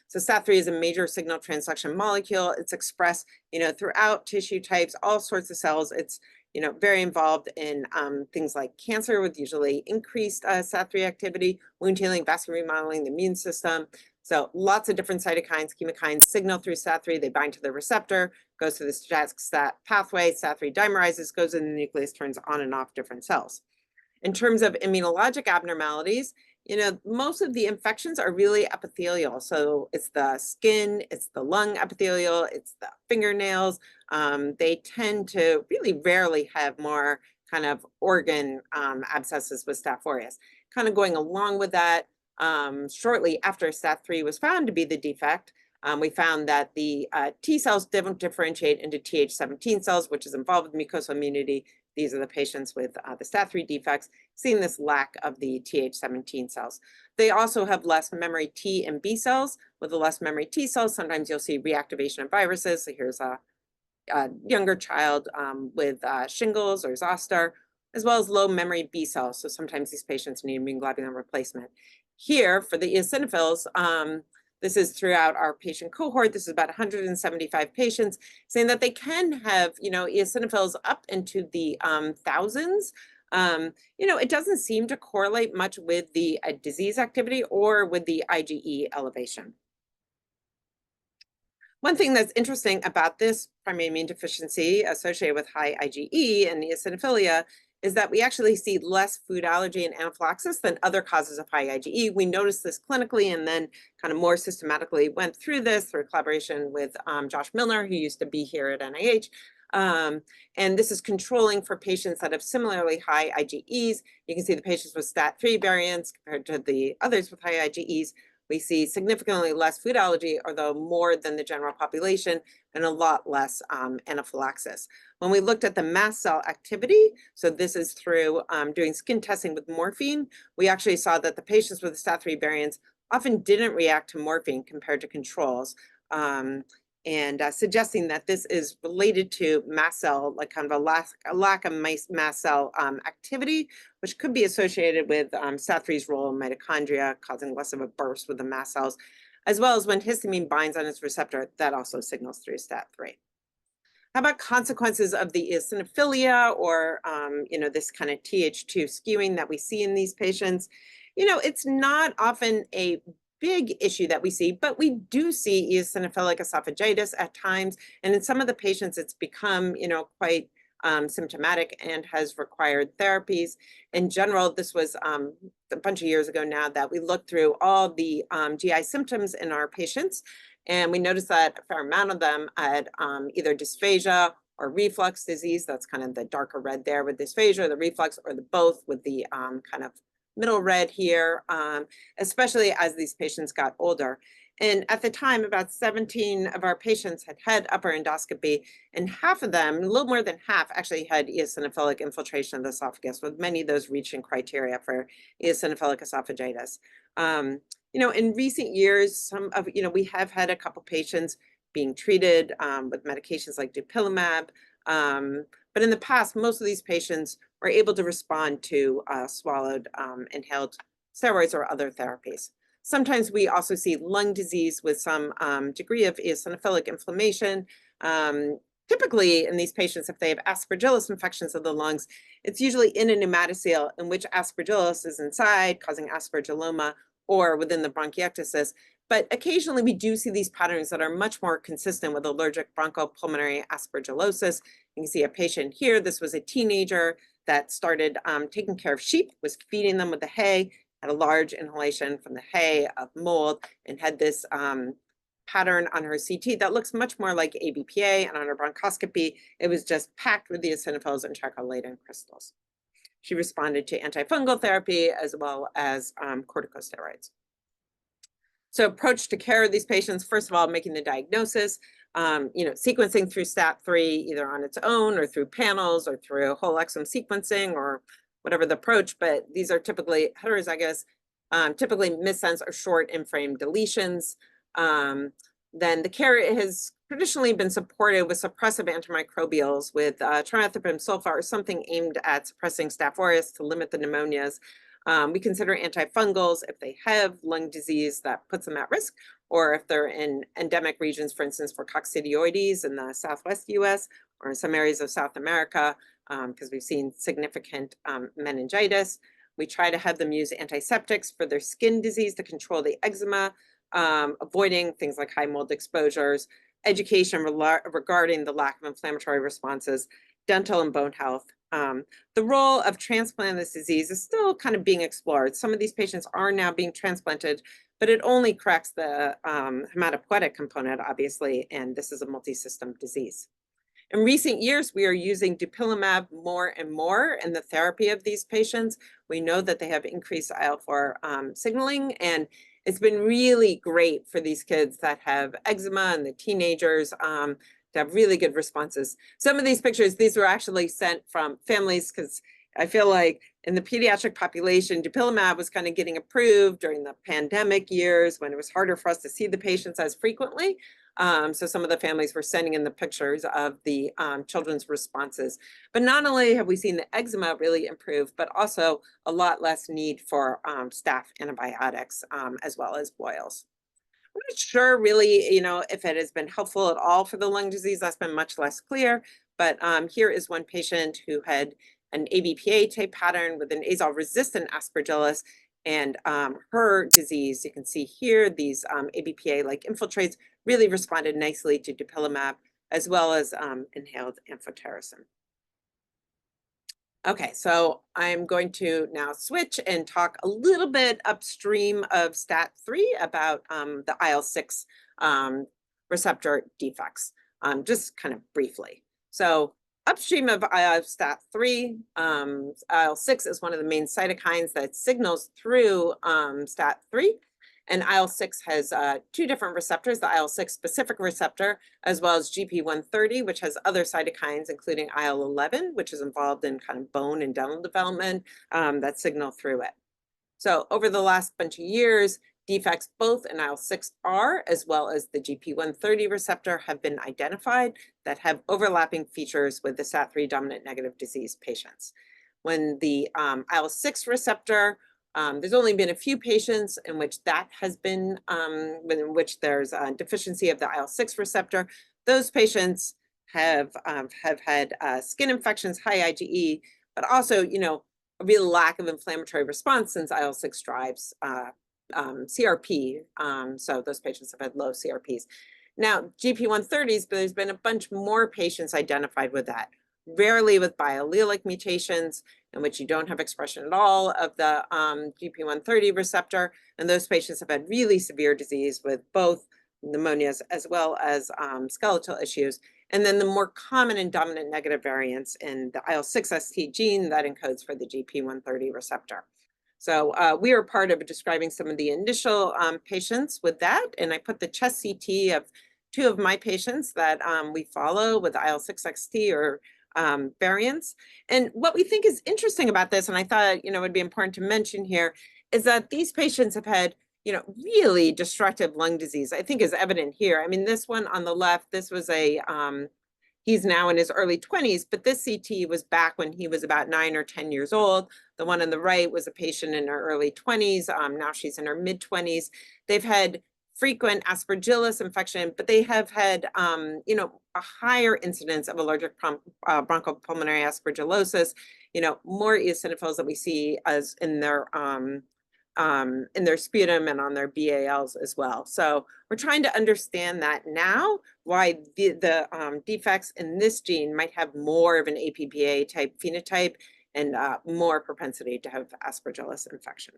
So STAT3 is a major signal transduction molecule. It's expressed, you know, throughout tissue types, all sorts of cells. It's, you know, very involved in things like cancer with usually increased STAT3 activity, wound healing, vascular remodeling, the immune system. So lots of different cytokines, chemokines signal through STAT3. They bind to the receptor, goes through the STAT pathway, STAT3 dimerizes, goes in the nucleus, turns on and off different cells. In terms of immunologic abnormalities, you know, most of the infections are really epithelial. So it's the skin, it's the lung epithelial, it's the fingernails. They tend to really rarely have more kind of organ abscesses with Staph aureus. Kind of going along with that, shortly after STAT3 was found to be the defect, we found that the T cells don't differentiate into Th17 cells, which is involved with mucosal immunity. These are the patients with the STAT3 defects, seeing this lack of the Th17 cells. They also have less memory T and B cells. With the less memory T cells, sometimes you'll see reactivation of viruses. So here's a younger child with shingles or zoster, as well as low memory B cells. So sometimes these patients need immune globulin replacement. Here, for the eosinophils, this is throughout our patient cohort. This is about 175 patients, saying that they can have, you know, eosinophils up into the thousands. You know, it doesn't seem to correlate much with the disease activity or with the IgE elevation. One thing that's interesting about this primary immune deficiency associated with high IgE and eosinophilia is that we actually see less food allergy and anaphylaxis than other causes of high IgE. We noticed this clinically and then kind of more systematically went through this through collaboration with Josh Milner, who used to be here at NIH. And this is controlling for patients that have similarly high IgEs. You can see the patients with STAT3 variants compared to the others with high IgEs. We see significantly less food allergy, although more than the general population, and a lot less anaphylaxis. When we looked at the mast cell activity, so this is through doing skin testing with morphine, we actually saw that the patients with the STAT3 variants often didn't react to morphine compared to controls, and suggesting that this is related to mast cell, like kind of a lack of mast cell activity, which could be associated with STAT3's role in mitochondria, causing less of a burst with the mast cells, as well as when histamine binds on its receptor, that also signals through STAT3. How about consequences of the eosinophilia or, you know, this kind of Th2 skewing that we see in these patients? You know, it's not often a big issue that we see, but we do see eosinophilic esophagitis at times. And in some of the patients, it's become, you know, quite symptomatic and has required therapies. In general, this was a bunch of years ago now that we looked through all the GI symptoms in our patients. And we noticed that a fair amount of them had either dysphagia or reflux disease. That's kind of the darker red there with dysphagia, the reflux, or the both with the kind of middle red here, especially as these patients got older. And at the time, about 17 of our patients had had upper endoscopy, and half of them, a little more than half, actually had eosinophilic infiltration of the esophagus, with many of those reaching criteria for eosinophilic esophagitis. You know, in recent years, some of, you know, we have had a couple patients being treated with medications like dupilumab. But in the past, most of these patients were able to respond to swallowed inhaled steroids or other therapies. Sometimes we also see lung disease with some degree of eosinophilic inflammation. Typically in these patients, if they have aspergillus infections of the lungs, it's usually in a pneumatocele in which aspergillus is inside, causing aspergilloma, or within the bronchiectasis. But occasionally we do see these patterns that are much more consistent with allergic bronchopulmonary aspergillosis. You can see a patient here. This was a teenager that started taking care of sheep, was feeding them with the hay, had a large inhalation from the hay of mold, and had this pattern on her CT that looks much more like ABPA, and on her bronchoscopy, it was just packed with eosinophils and tricholate crystals. She responded to antifungal therapy as well as corticosteroids. So approach to care of these patients, first of all, making the diagnosis, sequencing through STAT3 either on its own or through panels or through whole exome sequencing or whatever the approach, but these are typically heterozygous, typically missense or short in-frame deletions. Then the care has traditionally been supported with suppressive antimicrobials with trimethoprim sulfa or something aimed at suppressing Staph aureus to limit the pneumonias. We consider antifungals if they have lung disease that puts them at risk, or if they're in endemic regions, for instance, for coccidioides in the Southwest US or in some areas of South America, because we've seen significant meningitis. We try to have them use antiseptics for their skin disease to control the eczema, avoiding things like high mold exposures, education regarding the lack of inflammatory responses, dental and bone health. The role of transplant in this disease is still kind of being explored. Some of these patients are now being transplanted, but it only corrects the hematopoietic component, obviously, and this is a multi-system disease. In recent years, we are using dupilumab more and more in the therapy of these patients. We know that they have increased IL-4 signaling, and it's been really great for these kids that have eczema and the teenagers to have really good responses. Some of these pictures, these were actually sent from families because I feel like in the pediatric population, dupilumab was kind of getting approved during the pandemic years when it was harder for us to see the patients as frequently. So some of the families were sending in the pictures of the children's responses. But not only have we seen the eczema really improve, but also a lot less need for staph antibiotics as well as boils. I'm not sure really, if it has been helpful at all for the lung disease. That's been much less clear. But here is one patient who had an ABPA type pattern with an azole-resistant aspergillus, and her disease, you can see here, these ABPA-like infiltrates really responded nicely to dupilumab, as well as inhaled amphotericin. Okay, so I'm going to now switch and talk a little bit upstream of STAT3 about the IL-6 receptor defects, just kind of briefly. So upstream of STAT3, IL-6 is one of the main cytokines that signals through STAT3. And IL-6 has two different receptors, the IL-6 specific receptor, as well as GP130, which has other cytokines, including IL-11, which is involved in kind of bone and dental development that signal through it. So over the last bunch of years, defects both in IL-6R as well as the GP130 receptor have been identified that have overlapping features with the STAT3 dominant negative disease patients. When the IL-6 receptor, there's only been a few patients in which that has been, in which there's a deficiency of the IL-6 receptor. Those patients have had skin infections, high IgE, but also, a real lack of inflammatory response since IL-6 drives CRP. So those patients have had low CRPs. Now, GP130s, but there's been a bunch more patients identified with that, rarely with biallelic mutations in which you don't have expression at all of the GP130 receptor. And those patients have had really severe disease with both pneumonias as well as skeletal issues. And then the more common and dominant negative variants in the IL-6ST gene that encodes for the GP130 receptor. So we are part of describing some of the initial patients with that. And I put the chest CT of two of my patients that we follow with IL-6XT or variants. And what we think is interesting about this, and I thought, would be important to mention here, is that these patients have had, really destructive lung disease, I think is evident here. I mean, this one on the left, this was he's now in his early 20s, but this CT was back when he was about 9 or 10 years old. The one on the right was a patient in her early 20s. Now she's in her mid-20s. They've had frequent aspergillus infection, but they have had, you know, a higher incidence of allergic bronchopulmonary aspergillosis, you know, more eosinophils that we see as in their sputum and on their BALs as well. So we're trying to understand that now, why the defects in this gene might have more of an APPA type phenotype and more propensity to have aspergillus infection.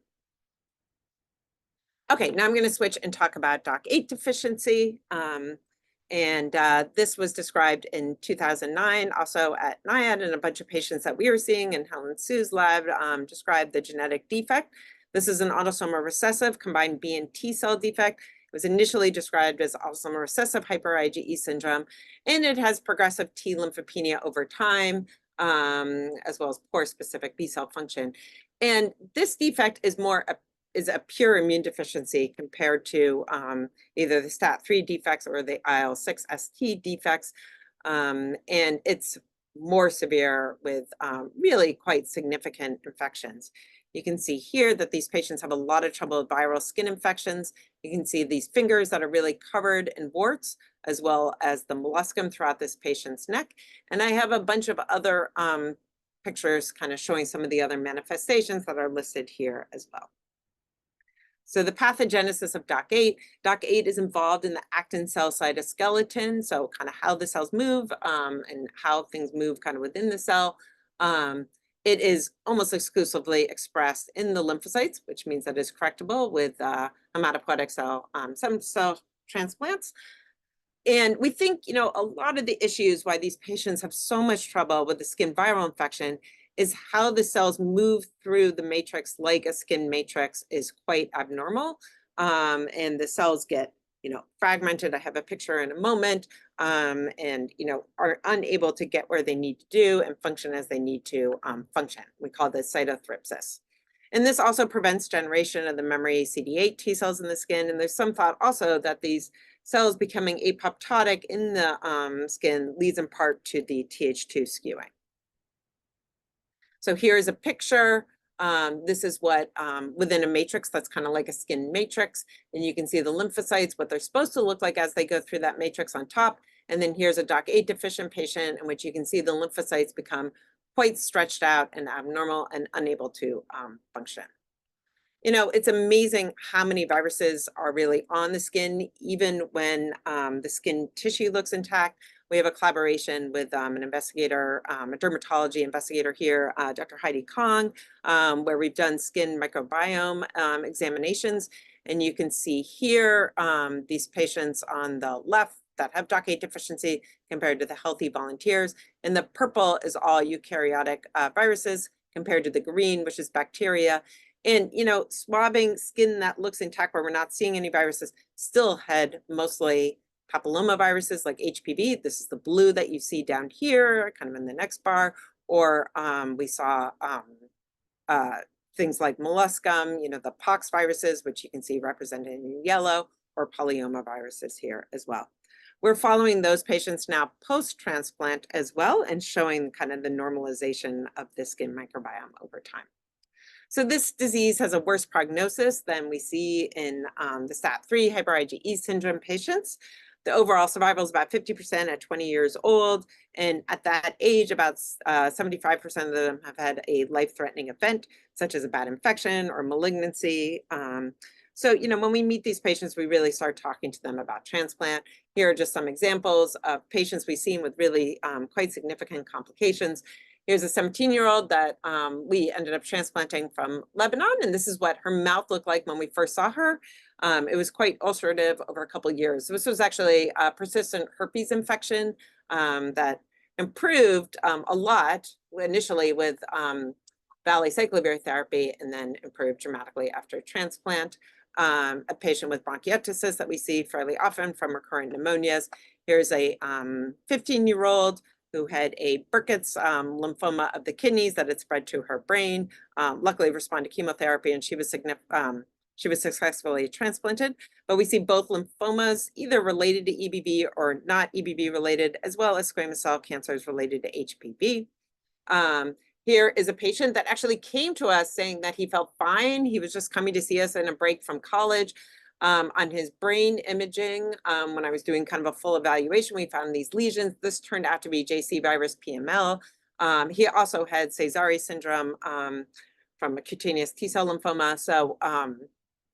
Okay, now I'm going to switch and talk about DOCK8 deficiency. This was described in 2009, also at NIAID, and a bunch of patients that we were seeing in Helen Sue's lab described the genetic defect. This is an autosomal recessive combined B and T cell defect. It was initially described as autosomal recessive hyper-IgE syndrome, and it has progressive T lymphopenia over time, as well as poor specific B cell function. And this defect is is a pure immune deficiency compared to either the STAT3 defects or the IL-6 ST defects. And it's more severe with really quite significant infections. You can see here that these patients have a lot of trouble with viral skin infections. You can see these fingers that are really covered in warts, as well as the molluscum throughout this patient's neck. And I have a bunch of other pictures kind of showing some of the other manifestations that are listed here as well. So the pathogenesis of DOCK8, DOCK8 is involved in the actin cell cytoskeleton, so kind of how the cells move and how things move kind of within the cell. It is almost exclusively expressed in the lymphocytes, which means that it's correctable with hematopoietic cell stem cell transplants. And we think, you know, a lot of the issues why these patients have so much trouble with the skin viral infection is how the cells move through the matrix like a skin matrix is quite abnormal. And the cells get, you know, fragmented. I have a picture in a moment, and, you know, are unable to get where they need to do and function as they need to function. We call this cytothripsis. And this also prevents generation of the memory CD8 T cells in the skin. And there's some thought also that these cells becoming apoptotic in the skin leads in part to the Th2 skewing. So here's a picture. This is what within a matrix that's kind of like a skin matrix. And you can see the lymphocytes, what they're supposed to look like as they go through that matrix on top. And then here's a DOCK8 deficient patient in which you can see the lymphocytes become quite stretched out and abnormal and unable to function. You know, it's amazing how many viruses are really on the skin, even when the skin tissue looks intact. We have a collaboration with an investigator, a dermatology investigator here, Dr. Heidi Kong, where we've done skin microbiome examinations. And you can see here these patients on the left that have DOCK8 deficiency compared to the healthy volunteers. And the purple is all eukaryotic viruses compared to the green, which is bacteria. And, you know, swabbing skin that looks intact where we're not seeing any viruses still had mostly papillomaviruses like HPV. This is the blue that you see down here, kind of in the next bar. Or we saw things like molluscum, you know, the pox viruses, which you can see represented in yellow, or polyomaviruses here as well. We're following those patients now post-transplant as well and showing kind of the normalization of the skin microbiome over time. So this disease has a worse prognosis than we see in the STAT3 hyper-IgE syndrome patients. The overall survival is about 50% at 20 years old. And at that age, about 75% of them have had a life-threatening event, such as a bad infection or malignancy. So, you know, when we meet these patients, we really start talking to them about transplant. Here are just some examples of patients we've seen with really quite significant complications. Here's a 17-year-old that we ended up transplanting from Lebanon, and this is what her mouth looked like when we first saw her. It was quite ulcerative over a couple of years. This was actually a persistent herpes infection that improved a lot initially with valacyclovir therapy and then improved dramatically after transplant. A patient with bronchiectasis that we see fairly often from recurrent pneumonias. Here's a 15-year-old who had a Burkitt's lymphoma of the kidneys that had spread to her brain. Luckily responded to chemotherapy, and she was successfully transplanted. But we see both lymphomas either related to EBV or not EBV related, as well as squamous cell cancers related to HPV. here is a patient that actually came to us saying that he felt fine. He was just coming to see us in a break from college. On his brain imaging, when I was doing kind of a full evaluation, we found these lesions. This turned out to be JC virus PML. He also had Sézary syndrome from a cutaneous T-cell lymphoma. So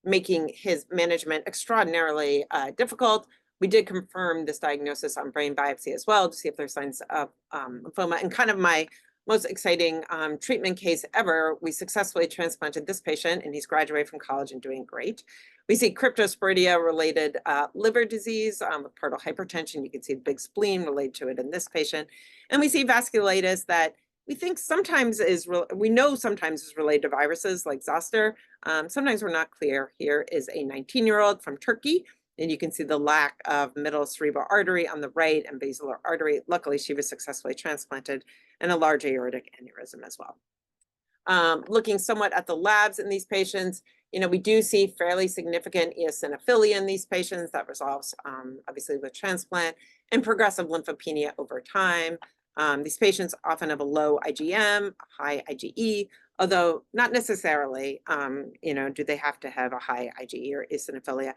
making his management extraordinarily difficult. We did confirm this diagnosis on brain biopsy as well to see if there's signs of lymphoma. And kind of my most exciting treatment case ever, we successfully transplanted this patient and he's graduated from college and doing great. We see cryptosporidea-related liver disease with portal hypertension. You can see the big spleen related to it in this patient. And we see vasculitis that we think sometimes we know sometimes is related to viruses like zoster. Sometimes we're not clear. Here is a 19-year-old from Turkey. And you can see the lack of middle cerebral artery on the right and basilar artery. Luckily, she was successfully transplanted, and a large aortic aneurysm as well. Looking somewhat at the labs in these patients, we do see fairly significant eosinophilia in these patients that resolves obviously with transplant, and progressive lymphopenia over time. These patients often have a low IgM, high IgE, although not necessarily, do they have to have a high IgE or eosinophilia.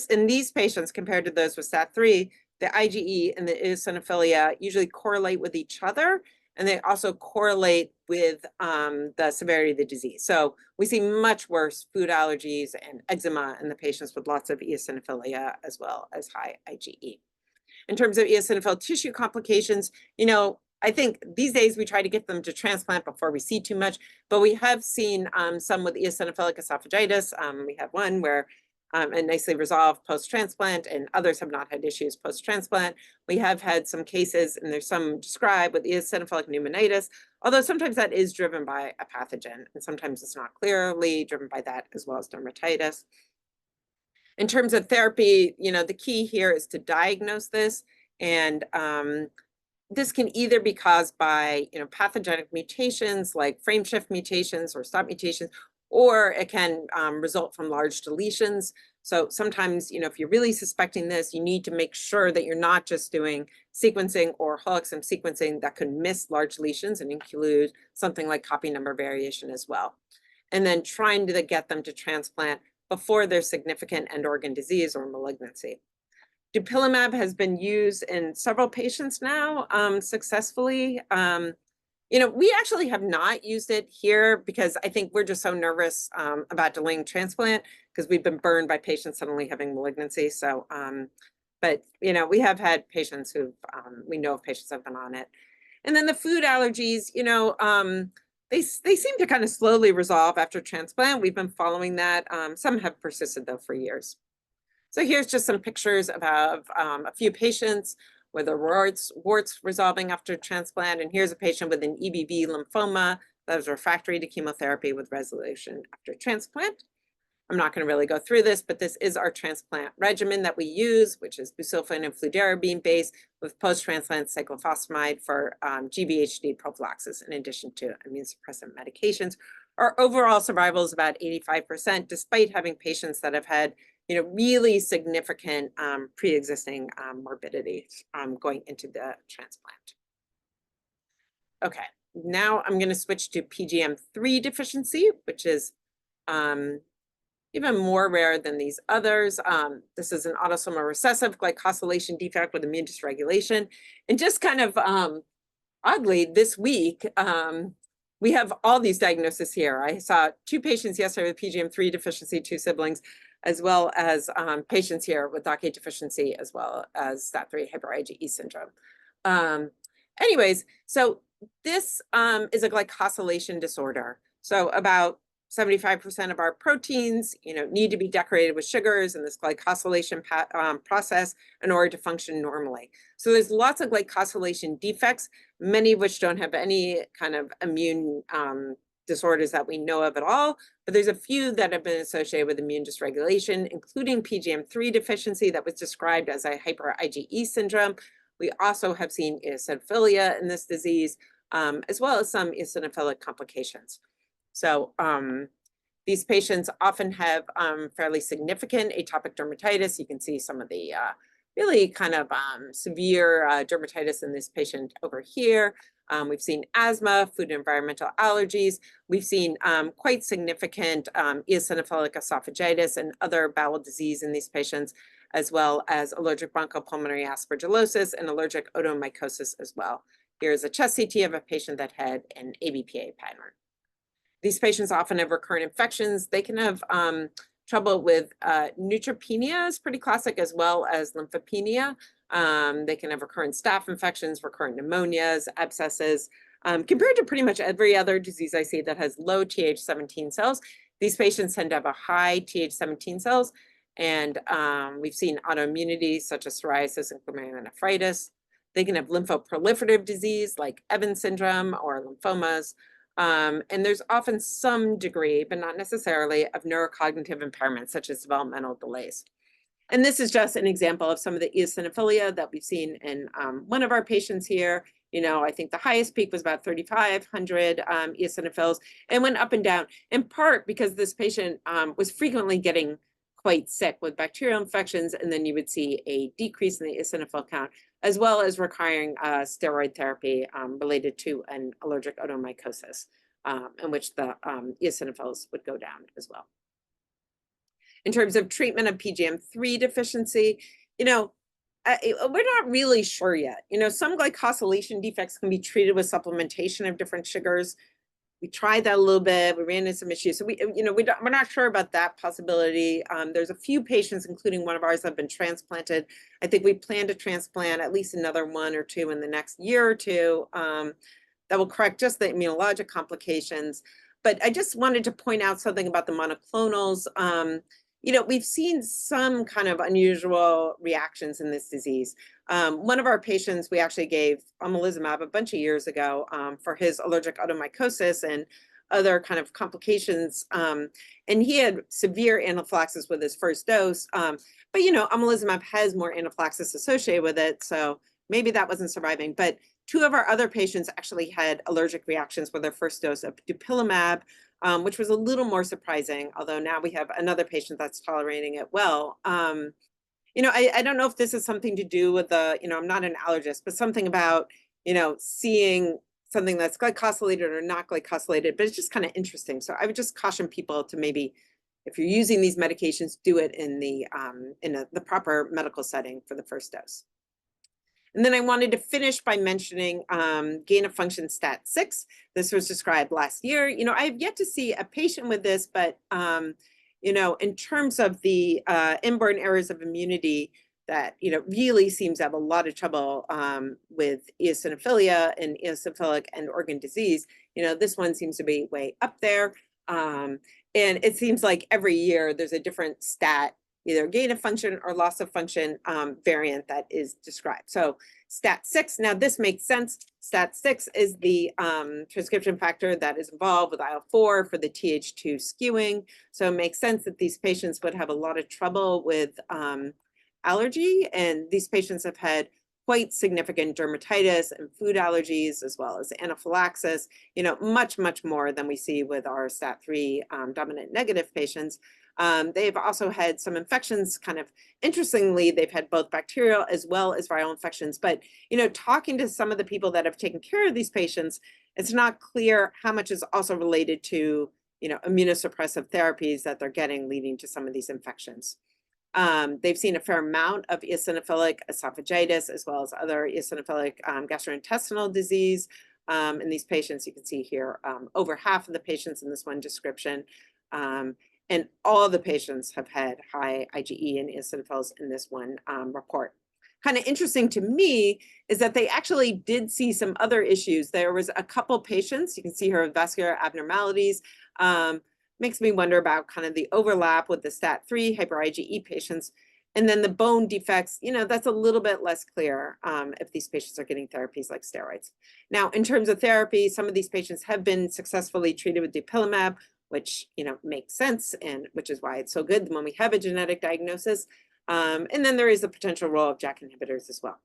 In these patients, compared to those with STAT3, the IgE and the eosinophilia usually correlate with each other, and they also correlate with the severity of the disease. So we see much worse food allergies and eczema in the patients with lots of eosinophilia as well as high IgE. In terms of eosinophil tissue complications, I think these days we try to get them to transplant before we see too much, but we have seen some with eosinophilic esophagitis. We have one where and nicely resolved post-transplant, and others have not had issues post-transplant. We have had some cases, and there's some described with eosinophilic pneumonitis, although sometimes that is driven by a pathogen, and sometimes it's not clearly driven by that, as well as dermatitis. In terms of therapy, the key here is to diagnose this, and this can either be caused by, pathogenic mutations like frame shift mutations or stop mutations, or it can result from large deletions. So sometimes, if you're really suspecting this, you need to make sure that you're not just doing sequencing or whole exome sequencing that could miss large deletions and include something like copy number variation as well. And then trying to get them to transplant before there's significant end organ disease or malignancy. Dupilumab has been used in several patients now successfully. We actually have not used it here because I think we're just so nervous about delaying transplant because we've been burned by patients suddenly having malignancy. So, but we have had patients who we know of patients have been on it. And then the food allergies, they seem to kind of slowly resolve after transplant. We've been following that. Some have persisted though for years. So here's just some pictures of a few patients with the warts resolving after transplant. And here's a patient with an EBV lymphoma that was refractory to chemotherapy with resolution after transplant. I'm not going to really go through this, but this is our transplant regimen that we use, which is busulfan and fludarabine based with post-transplant cyclophosphamide for GVHD prophylaxis in addition to immune suppressant medications. Our overall survival is about 85%, despite having patients that have had really significant pre-existing morbidity going into the transplant. Okay, now I'm going to switch to PGM3 deficiency, which is even more rare than these others. This is an autosomal recessive glycosylation defect with immune dysregulation. And just kind of oddly, this week, we have all these diagnoses here. I saw 2 patients yesterday with PGM3 deficiency, 2 siblings, as well as patients here with DAC8 deficiency, as well as STAT3 hyper-IgE syndrome. Anyways, so this is a glycosylation disorder. So about 75% of our proteins, need to be decorated with sugars in this glycosylation process in order to function normally. So there's lots of glycosylation defects, many of which don't have any kind of immune disorders that we know of at all, but there's a few that have been associated with immune dysregulation, including PGM3 deficiency that was described as a hyper-IgE syndrome. We also have seen eosinophilia in this disease, as well as some eosinophilic complications. So these patients often have fairly significant atopic dermatitis. You can see some of the really kind of severe dermatitis in this patient over here. We've seen asthma, food and environmental allergies. We've seen quite significant eosinophilic esophagitis and other bowel disease in these patients, as well as allergic bronchopulmonary aspergillosis and allergic otomycosis as well. Here's a chest CT of a patient that had an ABPA pattern. These patients often have recurrent infections. They can have trouble with neutropenia is pretty classic, as well as lymphopenia. They can have recurrent staph infections, recurrent pneumonias, abscesses. Compared to pretty much every other disease I see that has low Th17 cells, these patients tend to have a high Th17 cells. And we've seen autoimmunity such as psoriasis and glomerulonephritis. They can have lymphoproliferative disease like Evans syndrome or lymphomas. And there's often some degree, but not necessarily, of neurocognitive impairments such as developmental delays. And this is just an example of some of the eosinophilia that we've seen in one of our patients here. You know, I think the highest peak was about 3,500 eosinophils, and went up and down, in part because this patient was frequently getting quite sick with bacterial infections, and then you would see a decrease in the eosinophil count, as well as requiring steroid therapy related to an allergic otomycosis, in which the eosinophils would go down as well. In terms of treatment of PGM3 deficiency, you know, we're not really sure yet. You know, some glycosylation defects can be treated with supplementation of different sugars. We tried that a little bit. We ran into some issues. So we're not sure about that possibility. There's a few patients, including one of ours, that have been transplanted. I think we plan to transplant at least another 1 or 2 in the next year or two that will correct just the immunologic complications. But I just wanted to point out something about the monoclonals. You know, we've seen some kind of unusual reactions in this disease. One of our patients, we actually gave omalizumab a bunch of years ago for his allergic otomycosis and other kind of complications. And he had severe anaphylaxis with his first dose. But, you know, omalizumab has more anaphylaxis associated with it. So maybe that wasn't surviving. But 2 of our other patients actually had allergic reactions with their first dose of dupilumab, which was a little more surprising, although now we have another patient that's tolerating it well. You know, I don't know if this is something to do with the, you know, I'm not an allergist, but something about, you know, seeing something that's glycosylated or not glycosylated, but it's just kind of interesting. So I would just caution people to maybe, if you're using these medications, do it in the proper medical setting for the first dose. And then I wanted to finish by mentioning gain of function stat 6. This was described last year. You know, I have yet to see a patient with this, but, you know, in terms of the inborn errors of immunity that, you know, really seems to have a lot of trouble with eosinophilia and eosinophilic and organ disease, you know, this one seems to be way up there. And it seems like every year there's a different stat, either gain of function or loss of function variant that is described. So stat 6, now this makes sense. Stat 6 is the transcription factor that is involved with IL-4 for the Th2 skewing. So it makes sense that these patients would have a lot of trouble with allergy, and these patients have had quite significant dermatitis and food allergies, as well as anaphylaxis, you know, much, much more than we see with our STAT3 dominant negative patients. They've also had some infections, kind of interestingly, they've had both bacterial as well as viral infections. But, you know, talking to some of the people that have taken care of these patients, it's not clear how much is also related to, you know, immunosuppressive therapies that they're getting leading to some of these infections. They've seen a fair amount of eosinophilic esophagitis, as well as other eosinophilic gastrointestinal disease in these patients. You can see here over half of the patients in this one description. And all the patients have had high IgE and eosinophils in this one report. Kind of interesting to me is that they actually did see some other issues. There was a couple patients, you can see here with vascular abnormalities. Makes me wonder about kind of the overlap with the STAT3 hyper IgE patients. And then the bone defects, you know, that's a little bit less clear if these patients are getting therapies like steroids. Now, in terms of therapy, some of these patients have been successfully treated with dupilumab, which, you know, makes sense, and which is why it's so good when we have a genetic diagnosis. And then there is the potential role of JAK inhibitors as well.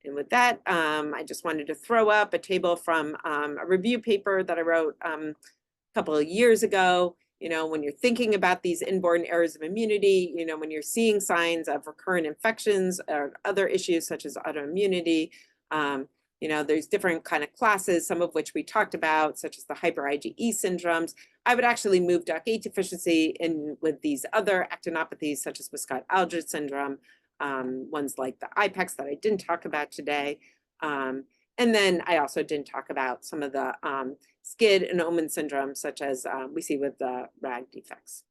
And with that, I just wanted to throw up a table from a review paper that I wrote a couple of years ago. You know, when you're thinking about these inborn errors of immunity, you know, when you're seeing signs of recurrent infections or other issues such as autoimmunity, there's different kind of classes, some of which we talked about, such as the hyper-IgE syndromes. I would actually move DAC8 deficiency in with these other actinopathies, such as Wiskott-Aldrich syndrome, ones like the IPEX that I didn't talk about today. And then I also didn't talk about some of the SCID and Omen syndromes, such as we see with the RAG defects.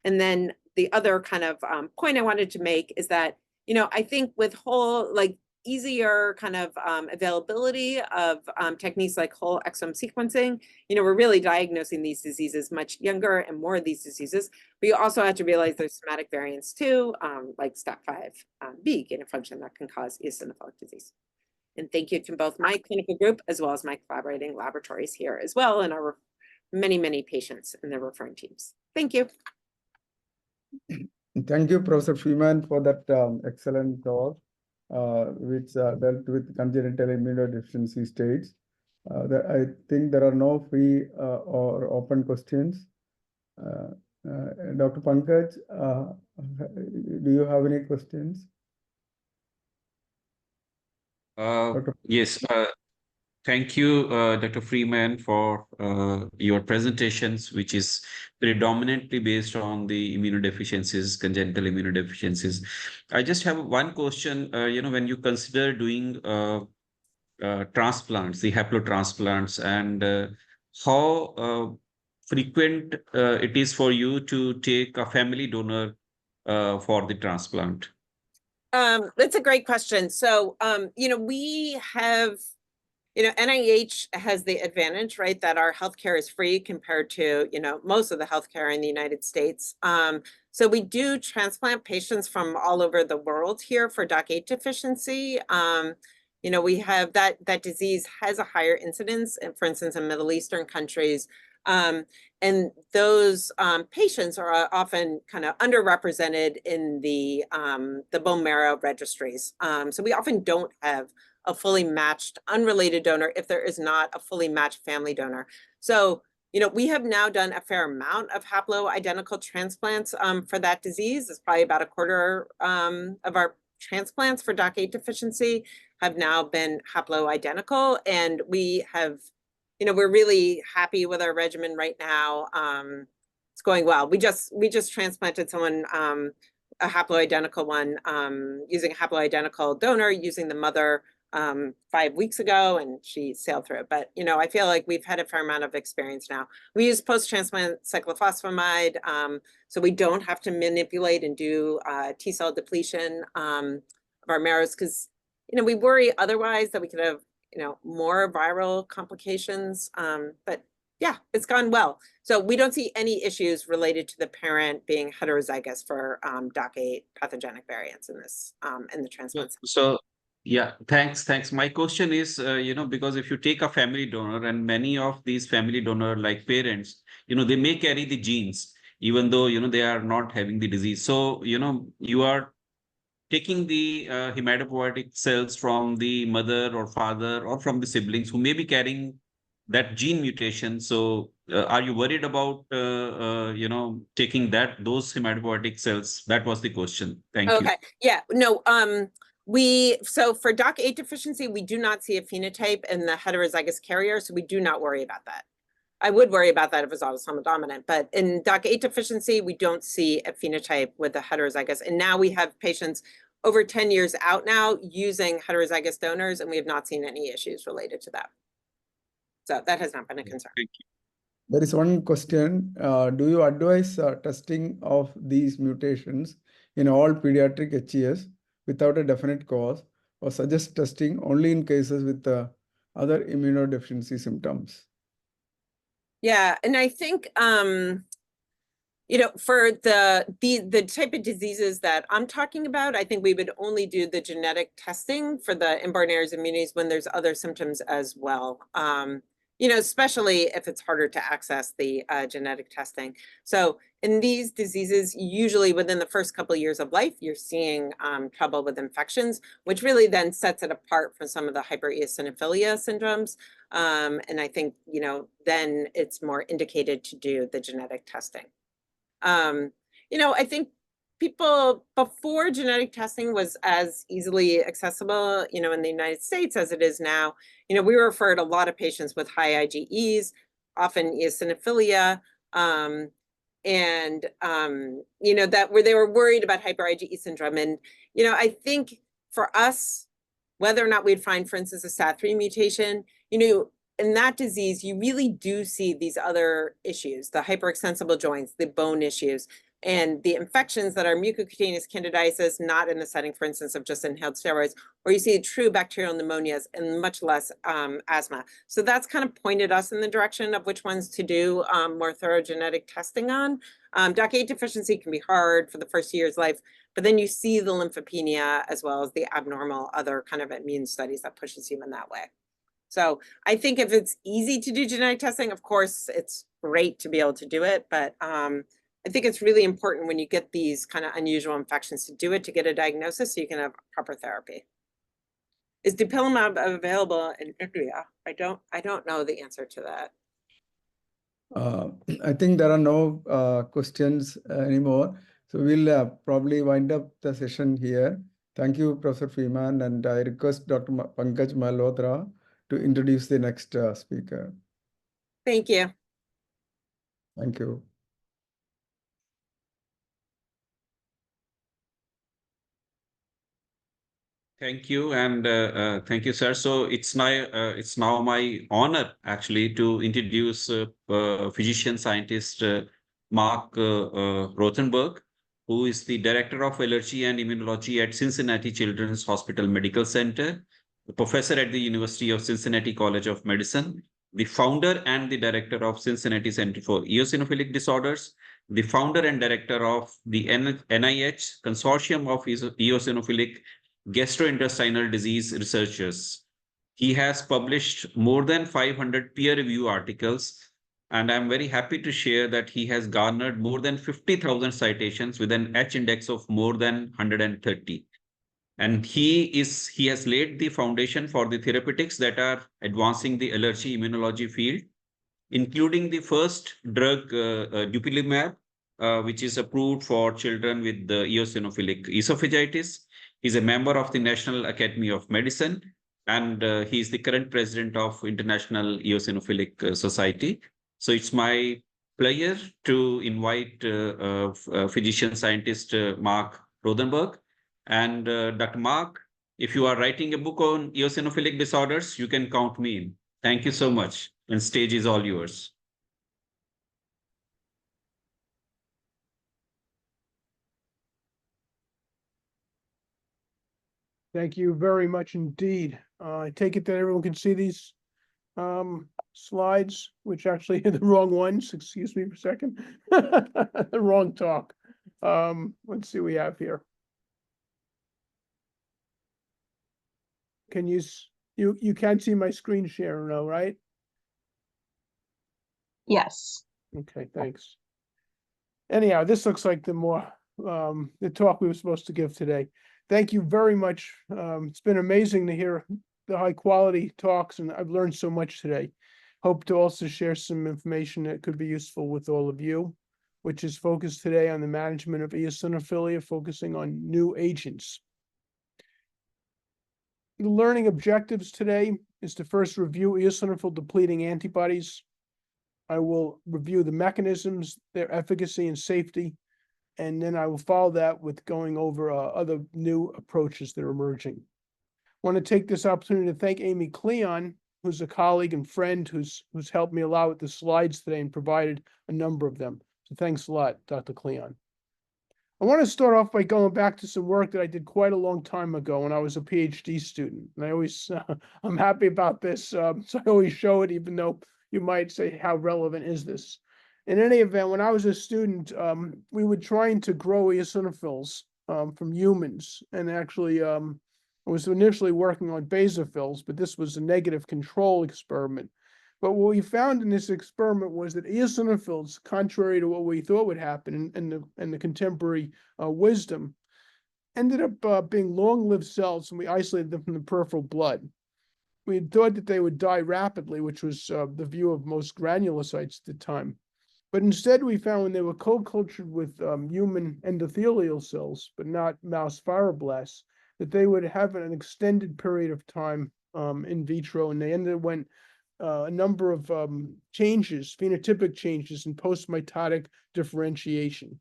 And then the other kind of point I wanted to make is that, I think with easier kind of availability of techniques like whole exome sequencing, we're really diagnosing these diseases much younger and more of these diseases. But you also have to realize there's somatic variants too, like STAT5B gain of function that can cause eosinophilic disease. And thank you to both my clinical group as well as my collaborating laboratories here as well, and our many, many patients and their referring teams. Thank you. Thank you, Professor Freeman, for that excellent talk, which dealt with congenital immunodeficiency states. I think there are no free or open questions. Dr. Pankaj, do you have any questions? Yes, thank you, Dr. Freeman, for your presentations, which is predominantly based on the immunodeficiencies, congenital immunodeficiencies. I just have one question. When you consider doing transplants, the haplotransplants, and how frequent it is for you to take a family donor for the transplant? That's a great question. So, we have, NIH has the advantage, right, that our healthcare is free compared to, most of the healthcare in the United States. So we do transplant patients from all over the world here for DAC8 deficiency. We have that disease has a higher incidence, for instance, in Middle Eastern countries. And those patients are often kind of underrepresented in the bone marrow registries. So we often don't have a fully matched unrelated donor if there is not a fully matched family donor. So, we have now done a fair amount of haploidentical transplants for that disease. It's probably about a quarter of our transplants for DAC8 deficiency have now been haploidentical, and we have we're really happy with our regimen right now. It's going well. We just transplanted someone, a haploidentical one, using a haploidentical donor, using the mother 5 weeks ago, and she sailed through it. But, I feel like we've had a fair amount of experience now. We use post-transplant cyclophosphamide, so we don't have to manipulate and do T-cell depletion of our marrows, because, we worry otherwise that we could have more viral complications. But yeah, it's gone well. So we don't see any issues related to the parent being heterozygous for DAC8 pathogenic variants in this in the transplant. So yeah, thanks. My question is, because if you take a family donor, and many of these family donor like parents, they may carry the genes, even though, they are not having the disease. So, you are taking the hematopoietic cells from the mother or father or from the siblings who may be carrying that gene mutation. So are you worried about, taking those hematopoietic cells? That was the question. Thank you. Okay. Yeah. No. So for DAC8 deficiency, we do not see a phenotype in the heterozygous carrier, so we do not worry about that. I would worry about that if it was autosomal dominant, but in DAC8 deficiency, we don't see a phenotype with the heterozygous. And now we have patients over 10 years out now using heterozygous donors, and we have not seen any issues related to that. So that has not been a concern. Thank you. There is one question. Do you advise testing of these mutations in all pediatric HES without a definite cause, or suggest testing only in cases with other immunodeficiency symptoms? Yeah, and I think for the type of diseases that I'm talking about, I think we would only do the genetic testing for the inborn errors immunities when there's other symptoms as well. Especially if it's harder to access the genetic testing. So in these diseases, usually within the first couple of years of life, you're seeing trouble with infections, which really then sets it apart from some of the Hypereosinophilia syndromes. And I think, then it's more indicated to do the genetic testing. I think people before genetic testing was as easily accessible, in the United States as it is now, we referred a lot of patients with high IgEs, often eosinophilia, that where they were worried about hyper IgE syndrome. And, I think for us, whether or not we'd find, for instance, a STAT3 mutation, in that disease, you really do see these other issues, the hyperextensible joints, the bone issues, and the infections that are mucocutaneous candidiasis, not in the setting, for instance, of just inhaled steroids, or you see true bacterial pneumonias and much less asthma. So that's kind of pointed us in the direction of which ones to do more thorough genetic testing on. DAC8 deficiency can be hard for the first year's life, but then you see the lymphopenia as well as the abnormal other kind of immune studies that pushes you in that way. So I think if it's easy to do genetic testing, of course, it's great to be able to do it. But I think it's really important when you get these kind of unusual infections to do it, to get a diagnosis so you can have proper therapy. Is dupilumab available in India? I don't know the answer to that. I think there are no questions anymore. So we'll probably wind up the session here. Thank you, Professor Freeman, and I request Dr. Pankaj Malhotra to introduce the next speaker. Thank you. Thank you. Thank you, and thank you, sir. So it's now my honor actually to introduce physician scientist Marc Rothenberg, who is the Director of Allergy and Immunology at Cincinnati Children's Hospital Medical Center, the professor at the University of Cincinnati College of Medicine, the founder and the director of Cincinnati Center for Eosinophilic Disorders, the founder and director of the NIH Consortium of Eosinophilic Gastrointestinal Disease Researchers. He has published more than 500 peer-reviewed articles, and I'm very happy to share that he has garnered more than 50,000 citations with an H-index of more than 130. And he has laid the foundation for the therapeutics that are advancing the allergy immunology field, including the first drug, dupilumab, which is approved for children with the eosinophilic esophagitis. He's a member of the National Academy of Medicine, and he is the current president of International Eosinophilic Society. So it's my pleasure to invite physician scientist Marc Rothenberg. And Dr. Marc, if you are writing a book on eosinophilic disorders, you can count me in. Thank you so much. And stage is all yours. Thank you very much indeed. I take it that everyone can see these slides, which actually are the wrong ones. Excuse me for a second. The wrong talk. Let's see what we have here. Can you can't see my screen share now, right? Yes. Okay, thanks. Anyhow, this looks like the talk we were supposed to give today. Thank you very much. It's been amazing to hear the high quality talks, and I've learned so much today. Hope to also share some information that could be useful with all of you, which is focused today on the management of eosinophilia, focusing on new agents. The learning objectives today is to first review eosinophil depleting antibodies. I will review the mechanisms, their efficacy and safety, and then I will follow that with going over other new approaches that are emerging. I want to take this opportunity to thank Amy Klion, who's a colleague and friend who's helped me a lot with the slides today and provided a number of them. So thanks a lot, Dr. Klion. I want to start off by going back to some work that I did quite a long time ago when I was a PhD student. And I always, I'm happy about this, so I always show it, even though you might say, how relevant is this? In any event, when I was a student, we were trying to grow eosinophils from humans. And actually, I was initially working on basophils, but this was a negative control experiment. But what we found in this experiment was that eosinophils, contrary to what we thought would happen in the contemporary wisdom, ended up being long-lived cells, and we isolated them from the peripheral blood. We had thought that they would die rapidly, which was the view of most granulocytes at the time. But instead, we found when they were co-cultured with human endothelial cells, but not mouse fibroblasts, that they would have an extended period of time in vitro, and they underwent a number of changes, phenotypic changes in post-mitotic differentiation.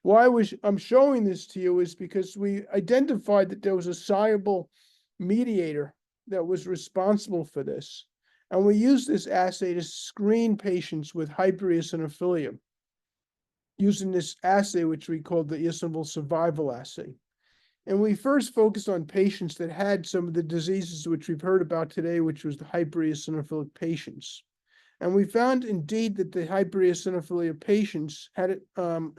Why I'm showing this to you is because we identified that there was a soluble mediator that was responsible for this. And we used this assay to screen patients with hypereosinophilia using this assay, which we called the eosinophil survival assay. And we first focused on patients that had some of the diseases which we've heard about today, which was the hypereosinophilic patients. And we found indeed that the hypereosinophilia patients had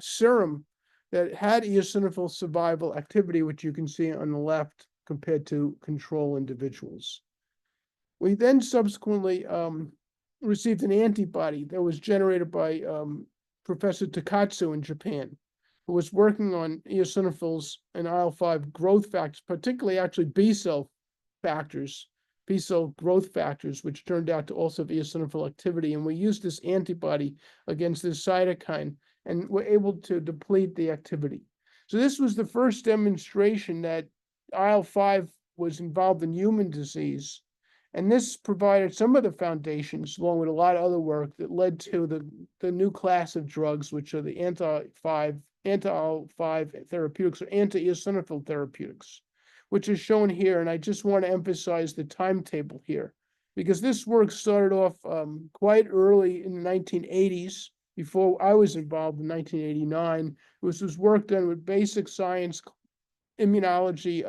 serum that had eosinophil survival activity, which you can see on the left compared to control individuals. We then subsequently received an antibody that was generated by Professor Takatsu in Japan, who was working on eosinophils and IL-5 growth factors, particularly actually B-cell factors, B-cell growth factors, which turned out to also have eosinophil activity. And we used this antibody against this cytokine and were able to deplete the activity. So this was the first demonstration that IL-5 was involved in human disease. And this provided some of the foundations, along with a lot of other work, that led to the new class of drugs, which are the anti-IL-5 therapeutics or anti-eosinophil therapeutics, which is shown here. And I just want to emphasize the timetable here, because this work started off quite early in the 1980s, before I was involved in 1989. This was work done with basic science, immunology,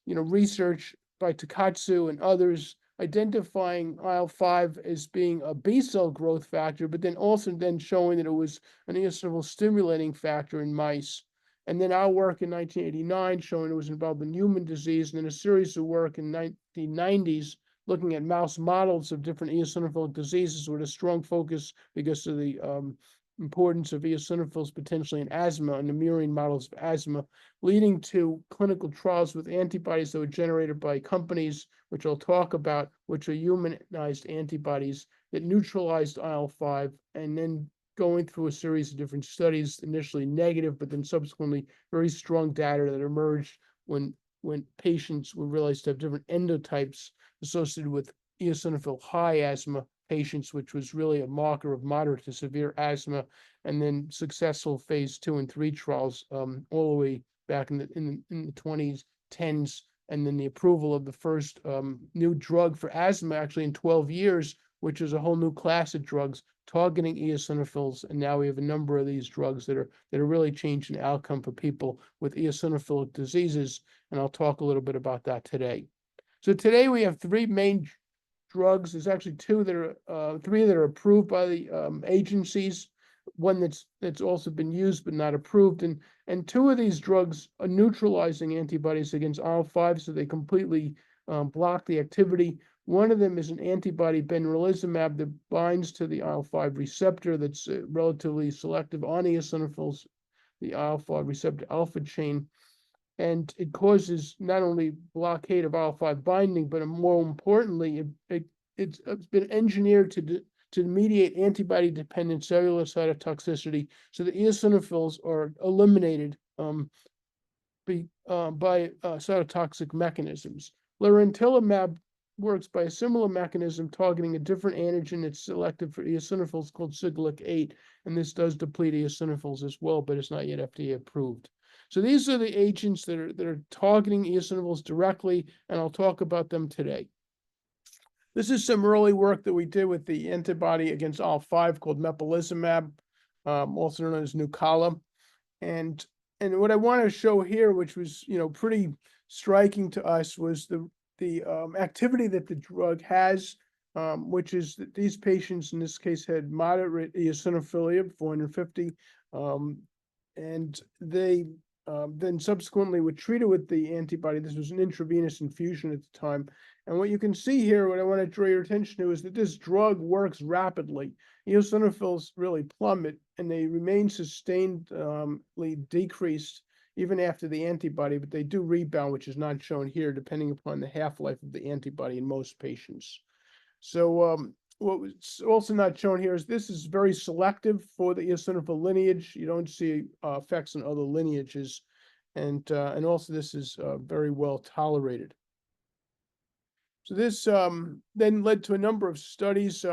research by Takatsu and others, identifying IL-5 as being a B-cell growth factor, but then also showing that it was an eosinophil stimulating factor in mice. And then our work in 1989 showing it was involved in human disease, and then a series of work in 1990s looking at mouse models of different eosinophilic diseases with a strong focus because of the importance of eosinophils potentially in asthma and the murine models of asthma, leading to clinical trials with antibodies that were generated by companies, which I'll talk about, which are humanized antibodies that neutralized IL-5, and then going through a series of different studies, initially negative, but then subsequently very strong data that emerged when patients were realized to have different endotypes associated with eosinophil high asthma patients, which was really a marker of moderate to severe asthma, and then successful phase 2 and 3 trials all the way back in the 2010s, and then the approval of the first new drug for asthma actually in 12 years, which is a whole new class of drugs targeting eosinophils. And now we have a number of these drugs that are really changing the outcome for people with eosinophilic diseases, and I'll talk a little bit about that today. So today we have three main drugs. There's actually three that are approved by the agencies, one that's also been used but not approved, and two of these drugs are neutralizing antibodies against IL-5, so they completely block the activity. One of them is an antibody, benralizumab, that binds to the IL-5 receptor that's relatively selective on eosinophils, the IL-5 receptor alpha chain. And it causes not only blockade of IL-5 binding, but more importantly, it's been engineered to mediate antibody-dependent cellular cytotoxicity, so the eosinophils are eliminated by cytotoxic mechanisms. Lirentelimab works by a similar mechanism, targeting a different antigen that's selective for eosinophils called Siglec-8, and this does deplete eosinophils as well, but it's not yet FDA approved. So these are the agents that are targeting eosinophils directly, and I'll talk about them today. This is some early work that we did with the antibody against IL-5 called mepolizumab, also known as Nucala. And what I want to show here, which was pretty striking to us, was the activity that the drug has, which is that these patients in this case had moderate eosinophilia, 450, and they then subsequently were treated with the antibody. This was an intravenous infusion at the time. And what you can see here, what I want to draw your attention to, is that this drug works rapidly. Eosinophils really plummet, and they remain sustainedly decreased even after the antibody, but they do rebound, which is not shown here, depending upon the half-life of the antibody in most patients. So what was also not shown here is this is very selective for the eosinophil lineage. You don't see effects on other lineages, and also this is very well tolerated. So this then led to a number of studies,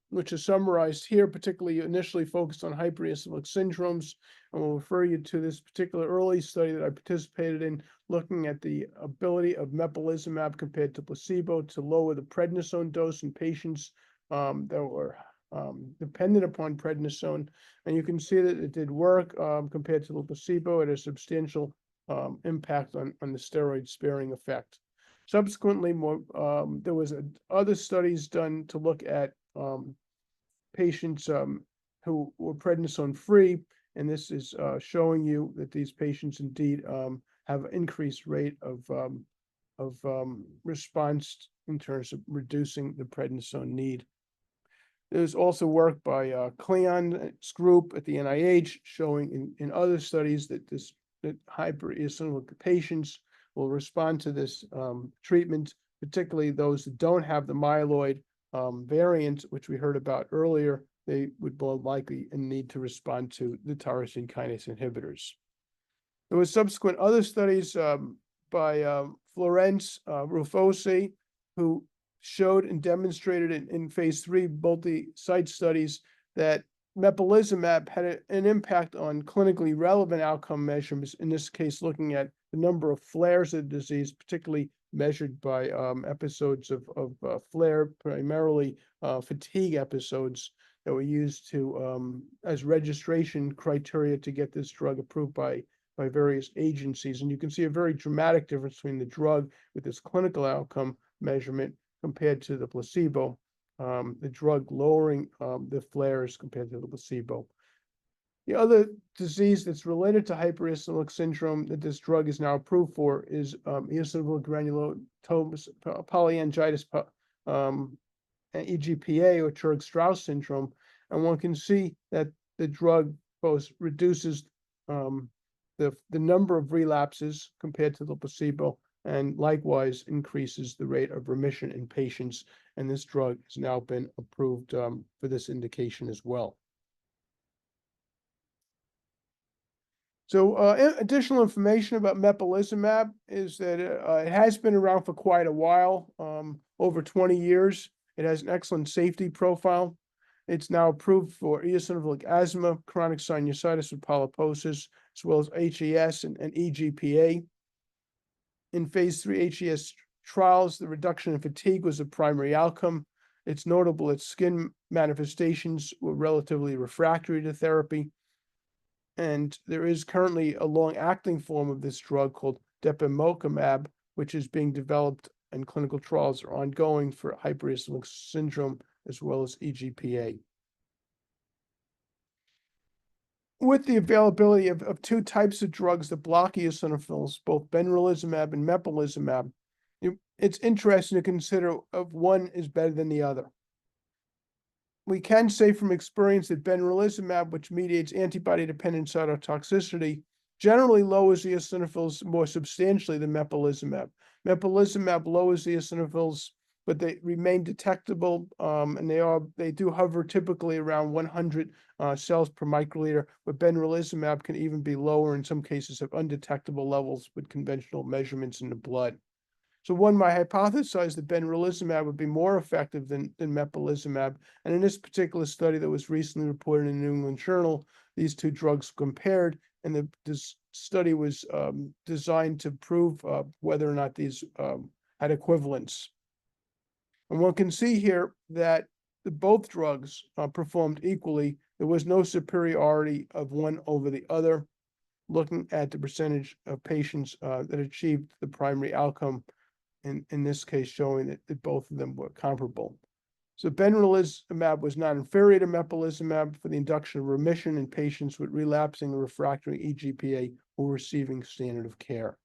which are summarized here, particularly initially focused on hypereosinophilic syndromes. And we'll refer you to this particular early study that I participated in, looking at the ability of mepolizumab compared to placebo to lower the prednisone dose in patients that were dependent upon prednisone. And you can see that it did work compared to the placebo. It had a substantial impact on the steroid sparing effect. Subsequently, there was other studies done to look at patients who were prednisone free, and this is showing you that these patients indeed have an increased rate of response in terms of reducing the prednisone need. There's also work by Klion's group at the NIH showing in other studies that hypereosinophilic patients will respond to this treatment, particularly those that don't have the myeloid variant, which we heard about earlier. They would more likely need to respond to the tyrosine kinase inhibitors. There was subsequent other studies by Florence Rufosi, who showed and demonstrated in phase 3 multi-site studies that mepolizumab had an impact on clinically relevant outcome measurements, in this case looking at the number of flares of the disease, particularly measured by episodes of flare, primarily fatigue episodes that were used to as registration criteria to get this drug approved by various agencies. And you can see a very dramatic difference between the drug with this clinical outcome measurement compared to the placebo. The drug lowering the flares compared to the placebo. The other disease that's related to hypereosinophilic syndrome that this drug is now approved for is eosinophilic granulomatous polyangiitis, EGPA, or Churg-Strauss syndrome. And one can see that the drug both reduces the number of relapses compared to the placebo, and likewise increases the rate of remission in patients. And this drug has now been approved for this indication as well. So additional information about mepolizumab is that it has been around for quite a while, over 20 years. It has an excellent safety profile. It's now approved for eosinophilic asthma, chronic sinusitis with polyposis, as well as HES and EGPA. In phase 3 HES trials, the reduction in fatigue was a primary outcome. It's notable that skin manifestations were relatively refractory to therapy. And there is currently a long-acting form of this drug called depemokimab, which is being developed, and clinical trials are ongoing for hypereosinophilic syndrome as well as EGPA. With the availability of two types of drugs that block eosinophils, both benralizumab and mepolizumab, it's interesting to consider if one is better than the other. We can say from experience that benralizumab, which mediates antibody-dependent cytotoxicity, generally lowers eosinophils more substantially than mepolizumab. Mepolizumab lowers eosinophils, but they remain detectable, and they do hover typically around 100 cells per microliter, but benralizumab can even be lower, in some cases have undetectable levels with conventional measurements in the blood. So one might hypothesize that benralizumab would be more effective than mepolizumab. And in this particular study that was recently reported in the New England Journal, these two drugs compared, and this study was designed to prove whether or not these had equivalence. And one can see here that both drugs performed equally. There was no superiority of one over the other, looking at the percentage of patients that achieved the primary outcome, in this case showing that both of them were comparable. So benralizumab was not inferior to mepolizumab for the induction of remission in patients with relapsing or refractory EGPA who were receiving standard of care.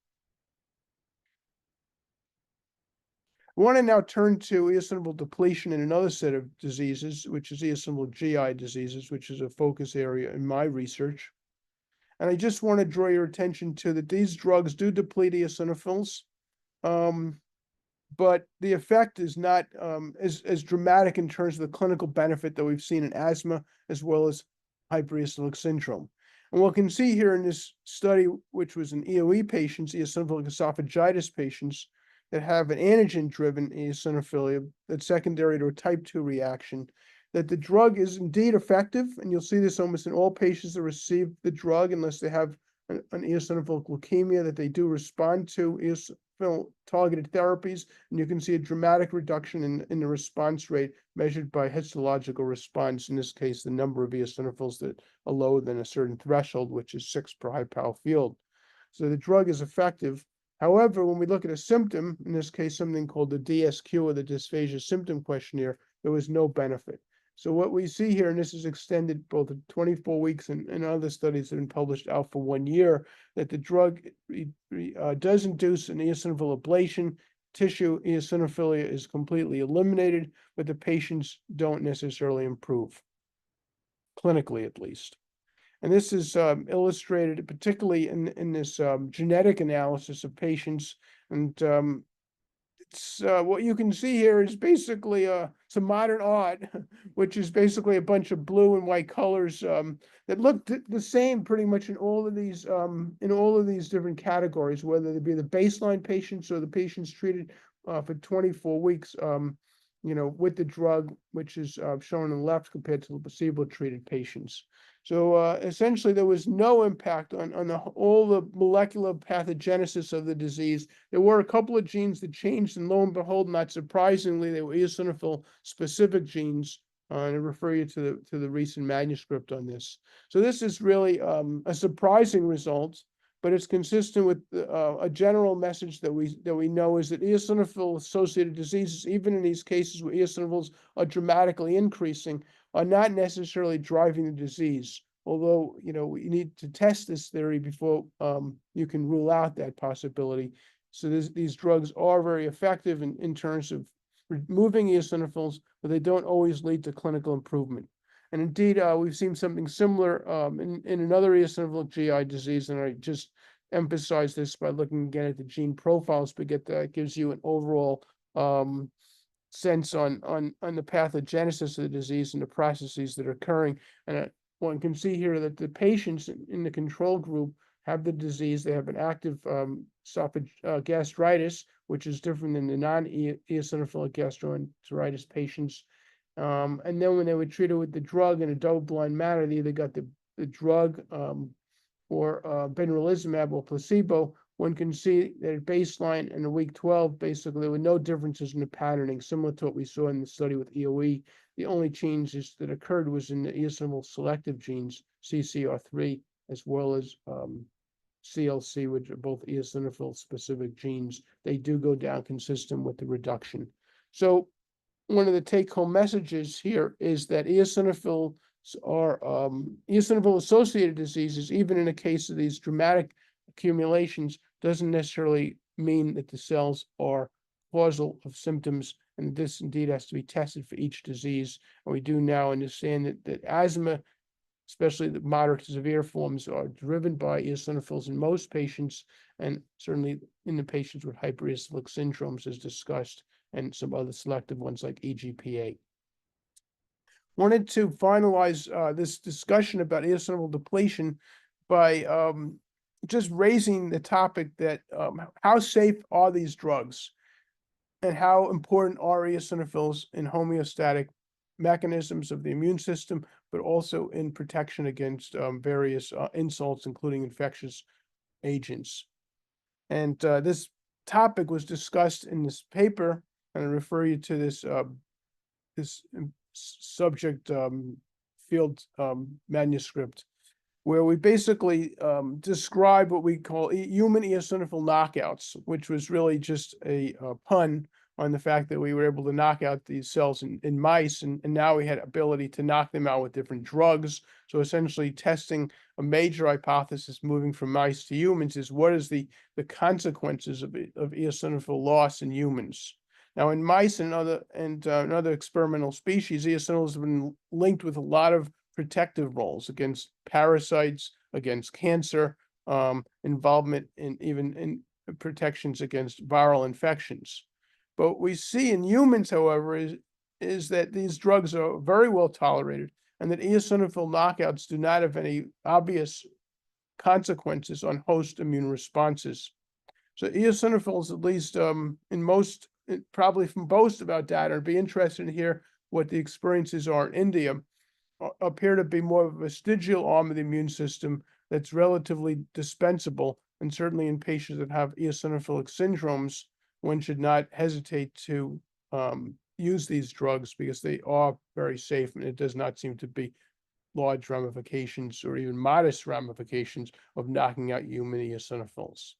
I want to now turn to eosinophil depletion in another set of diseases, which is eosinophil GI diseases, which is a focus area in my research. And I just want to draw your attention to that these drugs do deplete eosinophils. but the effect is not as dramatic in terms of the clinical benefit that we've seen in asthma as well as hypereosinophilic syndrome. And what we can see here in this study, which was in EoE patients, eosinophilic esophagitis patients that have an antigen-driven eosinophilia that's secondary to a type 2 reaction, that the drug is indeed effective, and you'll see this almost in all patients that receive the drug, unless they have an eosinophilic leukemia, that they do respond to targeted therapies, and you can see a dramatic reduction in the response rate measured by histological response, in this case, the number of eosinophils that are lower than a certain threshold, which is 6 per high power field. So the drug is effective. However, when we look at a symptom, in this case, something called the DSQ, or the Dysphagia Symptom Questionnaire, there was no benefit. So what we see here, and this is extended both at 24 weeks and other studies that have been published out for 1 year, that the drug does induce an eosinophil ablation. Tissue eosinophilia is completely eliminated, but the patients don't necessarily improve, clinically at least. And this is illustrated particularly in this genetic analysis of patients. And it's what you can see here is basically some modern art, which is basically a bunch of blue and white colors that look the same pretty much in all of these different categories, whether they be the baseline patients or the patients treated for 24 weeks, with the drug, which is shown on the left compared to the placebo-treated patients. So essentially, there was no impact on all the molecular pathogenesis of the disease. There were a couple of genes that changed, and lo and behold, not surprisingly, they were eosinophil-specific genes. And I refer you to the recent manuscript on this. So this is really a surprising result, but it's consistent with a general message that we know is that eosinophil-associated diseases, even in these cases where eosinophils are dramatically increasing, are not necessarily driving the disease. Although, we need to test this theory before you can rule out that possibility. So these drugs are very effective in terms of removing eosinophils, but they don't always lead to clinical improvement. And indeed, we've seen something similar in another eosinophilic GI disease, and I just emphasize this by looking again at the gene profiles, but that gives you an overall sense on the pathogenesis of the disease and the processes that are occurring. And one can see here that the patients in the control group have the disease. They have an active gastritis, which is different than the non-eosinophilic gastroenteritis patients. And then when they were treated with the drug in a double-blind manner, they either got the drug or benralizumab or placebo. One can see that at baseline and at week 12, basically, there were no differences in the patterning, similar to what we saw in the study with EoE. The only changes that occurred was in the eosinophil selective genes, CCR3, as well as CLC, which are both eosinophil-specific genes. They do go down consistent with the reduction. So one of the take-home messages here is that eosinophils are eosinophil-associated diseases, even in the case of these dramatic accumulations, doesn't necessarily mean that the cells are causal of symptoms, and this indeed has to be tested for each disease. And we do now understand that asthma, especially the moderate to severe forms, are driven by eosinophils in most patients, and certainly in the patients with hypereosinophilic syndromes, as discussed, and some other selective ones like EGPA. Wanted to finalize this discussion about eosinophil depletion by just raising the topic that how safe are these drugs, and how important are eosinophils in homeostatic mechanisms of the immune system, but also in protection against various insults, including infectious agents. And this topic was discussed in this paper, and I refer you to this subject field manuscript, where we basically describe what we call human eosinophil knockouts, which was really just a pun on the fact that we were able to knock out these cells in mice, and now we had ability to knock them out with different drugs. So essentially testing a major hypothesis moving from mice to humans is what is the consequences of eosinophil loss in humans. Now, in mice and other experimental species, eosinophils have been linked with a lot of protective roles against parasites, against cancer, involvement in even in protections against viral infections. But what we see in humans, however, is that these drugs are very well tolerated and that eosinophil knockouts do not have any obvious consequences on host immune responses. So eosinophils, at least probably from most of our data, and be interested to hear what the experiences are in India, appear to be more of a vestigial arm of the immune system that's relatively dispensable, and certainly in patients that have eosinophilic syndromes, one should not hesitate to use these drugs because they are very safe and it does not seem to be large ramifications or even modest ramifications of knocking out human eosinophils.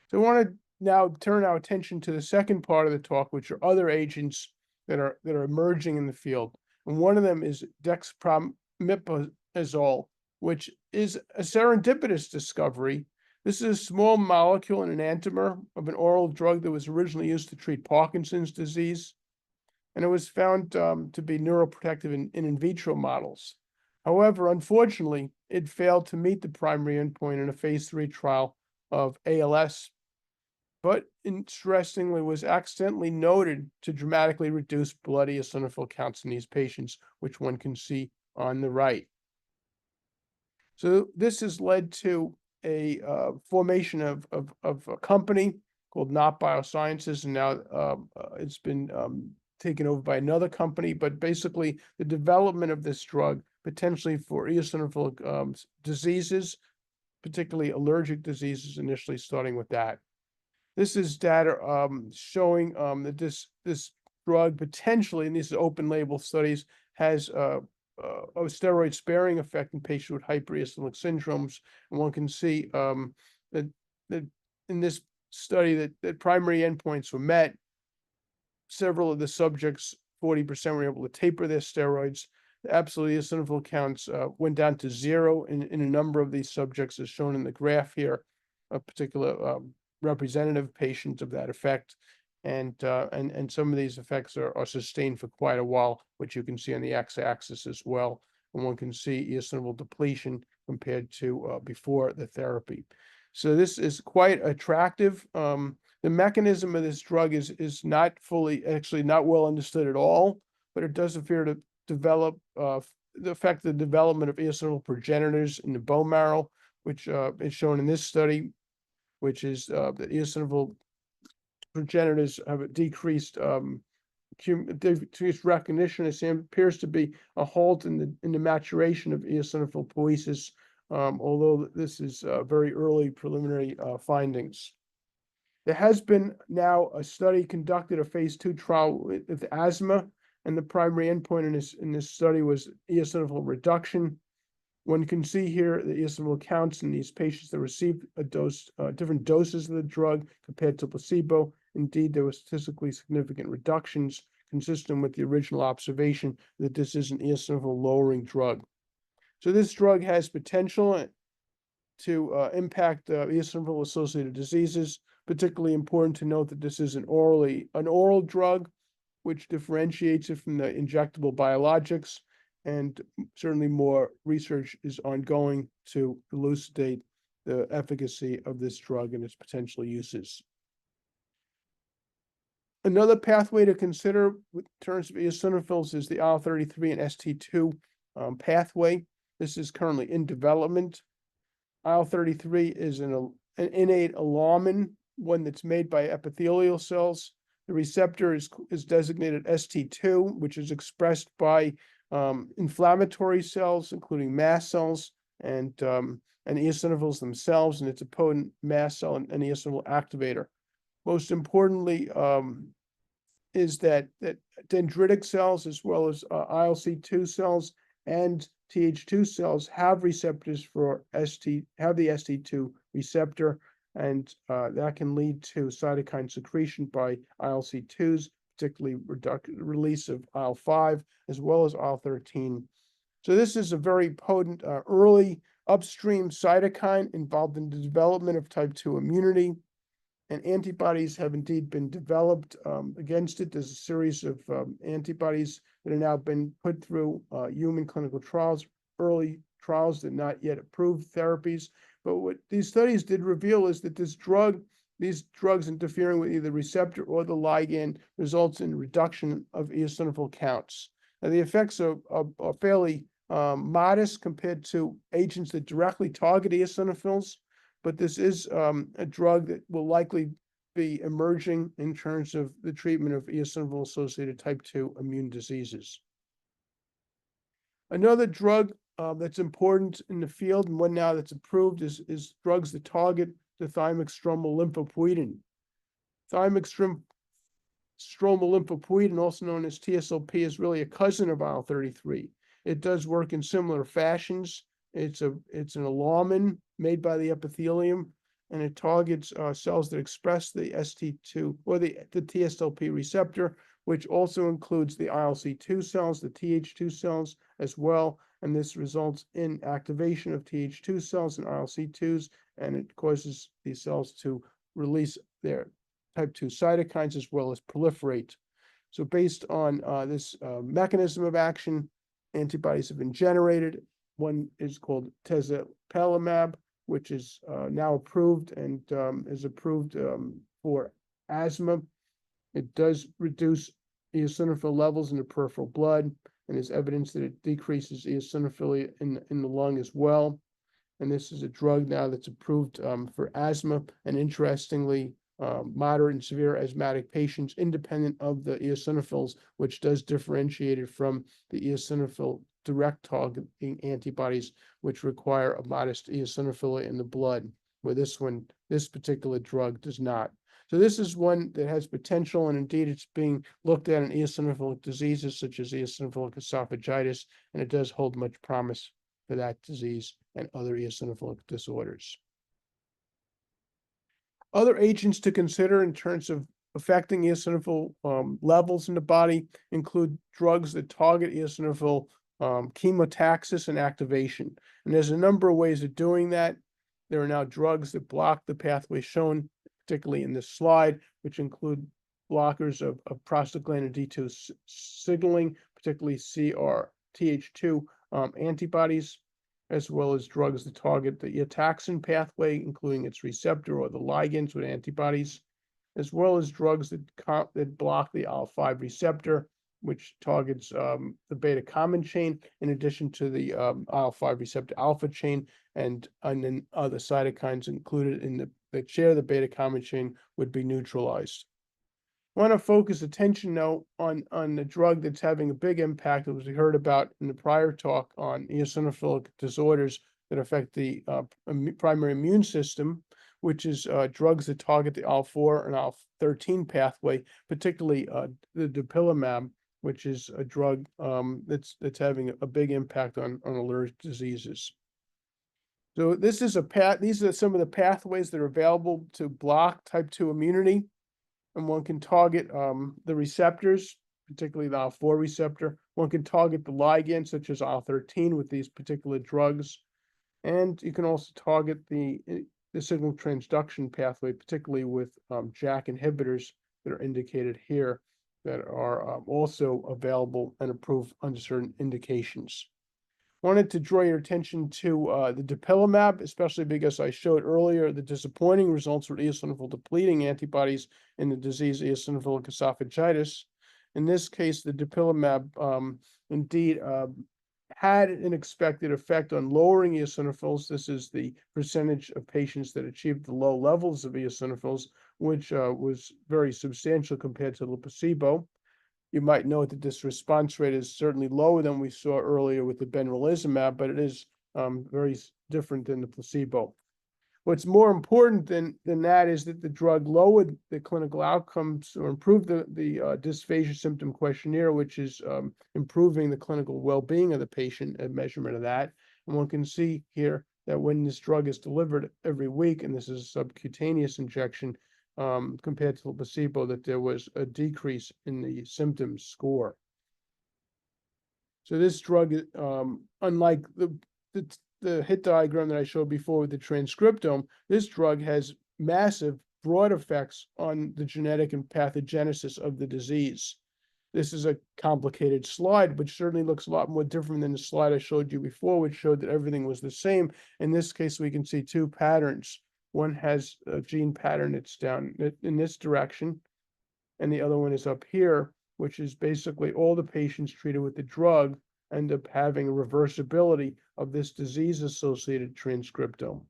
So I want to now turn our attention to the second part of the talk, which are other agents that are emerging in the field. And one of them is dexpramiprazole, which is a serendipitous discovery. This is a small molecule in an enantiomer of an oral drug that was originally used to treat Parkinson's disease, and it was found to be neuroprotective in vitro models. However, unfortunately, it failed to meet the primary endpoint in a phase 3 trial of ALS, but interestingly was accidentally noted to dramatically reduce blood eosinophil counts in these patients, which one can see on the right. So this has led to a formation of a company called Not Biosciences, and now it's been taken over by another company. But basically, the development of this drug potentially for eosinophilic diseases, particularly allergic diseases, initially starting with that. This is data showing that this drug potentially, and these are open label studies, has a steroid sparing effect in patients with hypereosinophilic syndromes. And one can see that in this study that primary endpoints were met. Several of the subjects, 40%, were able to taper their steroids. The absolute eosinophil counts went down to 0 in a number of these subjects, as shown in the graph here, a particular representative patient of that effect. And some of these effects are sustained for quite a while, which you can see on the x-axis as well. And one can see eosinophil depletion compared to before the therapy. So this is quite attractive. The mechanism of this drug is not well understood at all, but it does appear to develop affect the development of eosinophil progenitors in the bone marrow, which is shown in this study, which is that eosinophil progenitors have a decreased recognition. It appears to be a halt in the maturation of eosinophil poiesis, although this is very early preliminary findings. There has been now a study conducted, a phase 2 trial with asthma, and the primary endpoint in this study was eosinophil reduction. One can see here the eosinophil counts in these patients that received different doses of the drug compared to placebo. Indeed, there were statistically significant reductions consistent with the original observation that this is an eosinophil lowering drug. So this drug has potential to impact eosinophil associated diseases. Particularly important to note that this is an oral drug, which differentiates it from the injectable biologics, and certainly more research is ongoing to elucidate the efficacy of this drug and its potential uses. Another pathway to consider in terms of eosinophils is the IL-33 and ST2 pathway. This is currently in development. IL-33 is an innate alarmin, one that's made by epithelial cells. The receptor is designated ST2, which is expressed by inflammatory cells, including mast cells and eosinophils themselves, and it's a potent mast cell and eosinophil activator. Most importantly, is that dendritic cells, as well as ILC2 cells and Th2 cells, have receptors for the ST2 receptor, and that can lead to cytokine secretion by ILC2s, particularly release of IL-5, as well as IL-13. So this is a very potent early upstream cytokine involved in the development of type 2 immunity, and antibodies have indeed been developed against it. There's a series of antibodies that have now been put through human clinical trials, early trials that not yet approved therapies. But what these studies did reveal is that this drug these drugs interfering with either the receptor or the ligand results in reduction of eosinophil counts. Now, the effects are fairly modest compared to agents that directly target eosinophils, but this is a drug that will likely be emerging in terms of the treatment of eosinophil-associated type 2 immune diseases. Another drug that's important in the field and one now that's approved is drugs that target the thymic stromal lymphopoietin. Thymic stromal lymphopoietin, also known as TSLP, is really a cousin of IL-33. It does work in similar fashions. It's an alarmin made by the epithelium, and it targets cells that express the ST2 or the TSLP receptor, which also includes the ILC2 cells, the Th2 cells as well. And this results in activation of Th2 cells and ILC2s, and it causes these cells to release their type 2 cytokines as well as proliferate. So based on this mechanism of action, antibodies have been generated. One is called tezepelumab, which is now approved and is approved for asthma. It does reduce eosinophil levels in the peripheral blood, and there's evidence that it decreases eosinophilia in the lung as well. And this is a drug now that's approved for asthma, and interestingly, moderate and severe asthmatic patients, independent of the eosinophils, which does differentiate it from the eosinophil direct targeting antibodies, which require a modest eosinophilia in the blood, where this particular drug does not. So this is one that has potential, and indeed it's being looked at in eosinophilic diseases such as eosinophilic esophagitis, and it does hold much promise for that disease and other eosinophilic disorders. Other agents to consider in terms of affecting eosinophil levels in the body include drugs that target eosinophil chemotaxis and activation. And there's a number of ways of doing that. There are now drugs that block the pathway shown, particularly in this slide, which include blockers of prostaglandin D2 signaling, particularly CRTH2 antibodies, as well as drugs that target the eotaxin pathway, including its receptor or the ligands with antibodies, as well as drugs that block the IL-5 receptor, which targets the beta common chain, in addition to the IL-5 receptor alpha chain, and then other cytokines included in that share the beta common chain would be neutralized. I want to focus attention now on the drug that's having a big impact, as we heard about in the prior talk, on eosinophilic disorders that affect the primary immune system, which is drugs that target the IL-4 and IL-13 pathway, particularly the dupilumab, which is a drug that's having a big impact on allergic diseases. So this is these are some of the pathways that are available to block type 2 immunity. And one can target the receptors, particularly the IL-4 receptor. One can target the ligand, such as IL-13, with these particular drugs. And you can also target the signal transduction pathway, particularly with JAK inhibitors that are indicated here, that are also available and approved under certain indications. Wanted to draw your attention to the dupilumab, especially because I showed earlier the disappointing results with eosinophil depleting antibodies in the disease eosinophilic esophagitis. In this case, the dupilumab indeed had an expected effect on lowering eosinophils. This is the percentage of patients that achieved the low levels of eosinophils, which was very substantial compared to the placebo. You might note that this response rate is certainly lower than we saw earlier with the benralizumab, but it is very different than the placebo. What's more important than that is that the drug lowered the clinical outcomes or improved the dysphagia symptom questionnaire, which is improving the clinical well-being of the patient, a measurement of that. And one can see here that when this drug is delivered every week, and this is a subcutaneous injection, compared to the placebo, that there was a decrease in the symptom score. So this drug, unlike the hit diagram that I showed before with the transcriptome, this drug has massive, broad effects on the genetic and pathogenesis of the disease. This is a complicated slide, which certainly looks a lot more different than the slide I showed you before, which showed that everything was the same. In this case, we can see two patterns. One has a gene pattern that's down in this direction, and the other one is up here, which is basically all the patients treated with the drug end up having a reversibility of this disease-associated transcriptome.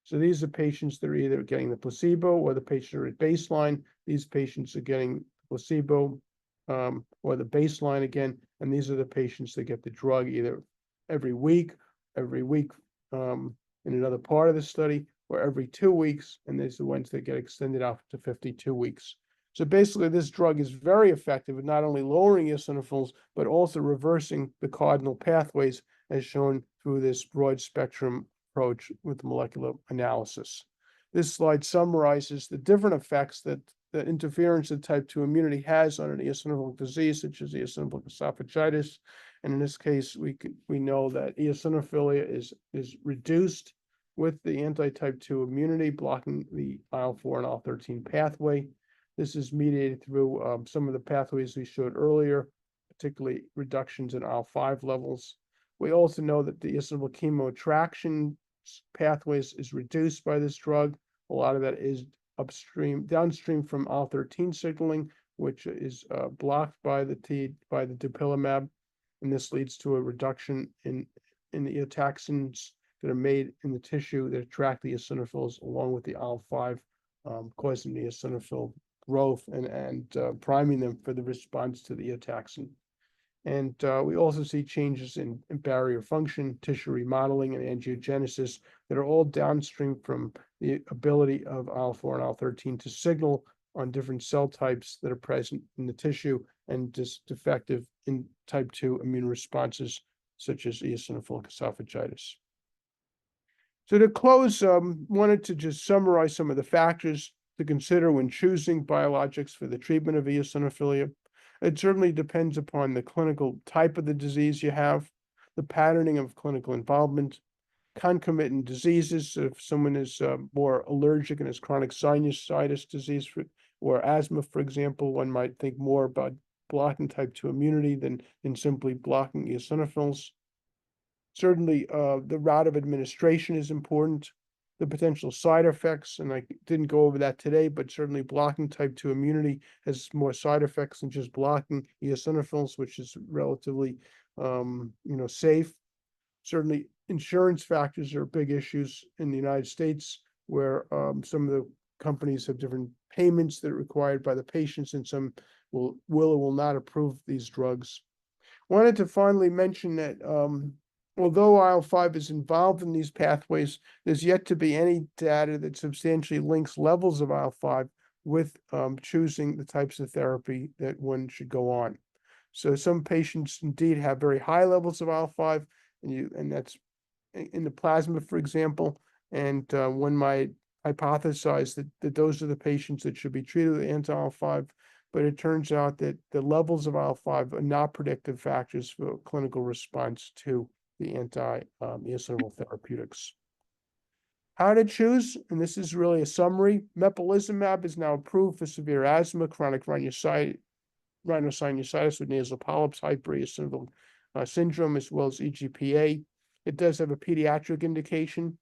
So these are patients that are either getting the placebo or the patients are at baseline. These patients are getting placebo or the baseline again, and these are the patients that get the drug either every week in another part of the study, or every 2 weeks, and these are the ones that get extended out to 52 weeks. So basically, this drug is very effective at not only lowering eosinophils, but also reversing the cardinal pathways as shown through this broad spectrum approach with molecular analysis. This slide summarizes the different effects that the interference of type 2 immunity has on an eosinophilic disease, such as eosinophilic esophagitis. And in this case, we know that eosinophilia is reduced with the anti-type 2 immunity, blocking the IL-4 and IL-13 pathway. This is mediated through some of the pathways we showed earlier, particularly reductions in IL-5 levels. We also know that the eosinophil chemoattraction pathways is reduced by this drug. A lot of that is downstream from IL-13 signaling, which is blocked by the dupilumab, and this leads to a reduction in the eotaxins that are made in the tissue that attract the eosinophils, along with the IL-5, causing the eosinophil growth and priming them for the response to the eotaxin. And we also see changes in barrier function, tissue remodeling, and angiogenesis that are all downstream from the ability of IL-4 and IL-13 to signal on different cell types that are present in the tissue and just defective in type 2 immune responses, such as eosinophilic esophagitis. So to close, wanted to just summarize some of the factors to consider when choosing biologics for the treatment of eosinophilia. It certainly depends upon the clinical type of the disease you have, the patterning of clinical involvement, concomitant diseases. If someone is more allergic and has chronic sinusitis disease or asthma, for example, one might think more about blocking type 2 immunity than simply blocking eosinophils. Certainly, the route of administration is important. The potential side effects, and I didn't go over that today, but certainly blocking type 2 immunity has more side effects than just blocking eosinophils, which is relatively, safe. Certainly, insurance factors are big issues in the United States, where some of the companies have different payments that are required by the patients, and some will or will not approve these drugs. Wanted to finally mention that although IL-5 is involved in these pathways, there's yet to be any data that substantially links levels of IL-5 with choosing the types of therapy that one should go on. So some patients indeed have very high levels of IL-5, and that's in the plasma, for example, and one might hypothesize that those are the patients that should be treated with anti-IL-5, but it turns out that the levels of IL-5 are not predictive factors for clinical response to the anti-eosinophil therapeutics. How to choose, and this is really a summary. Mepolizumab is now approved for severe asthma, chronic rhinosinusitis with nasal polyps, hypereosinophilic syndrome, as well as EGPA. It does have a pediatric indication.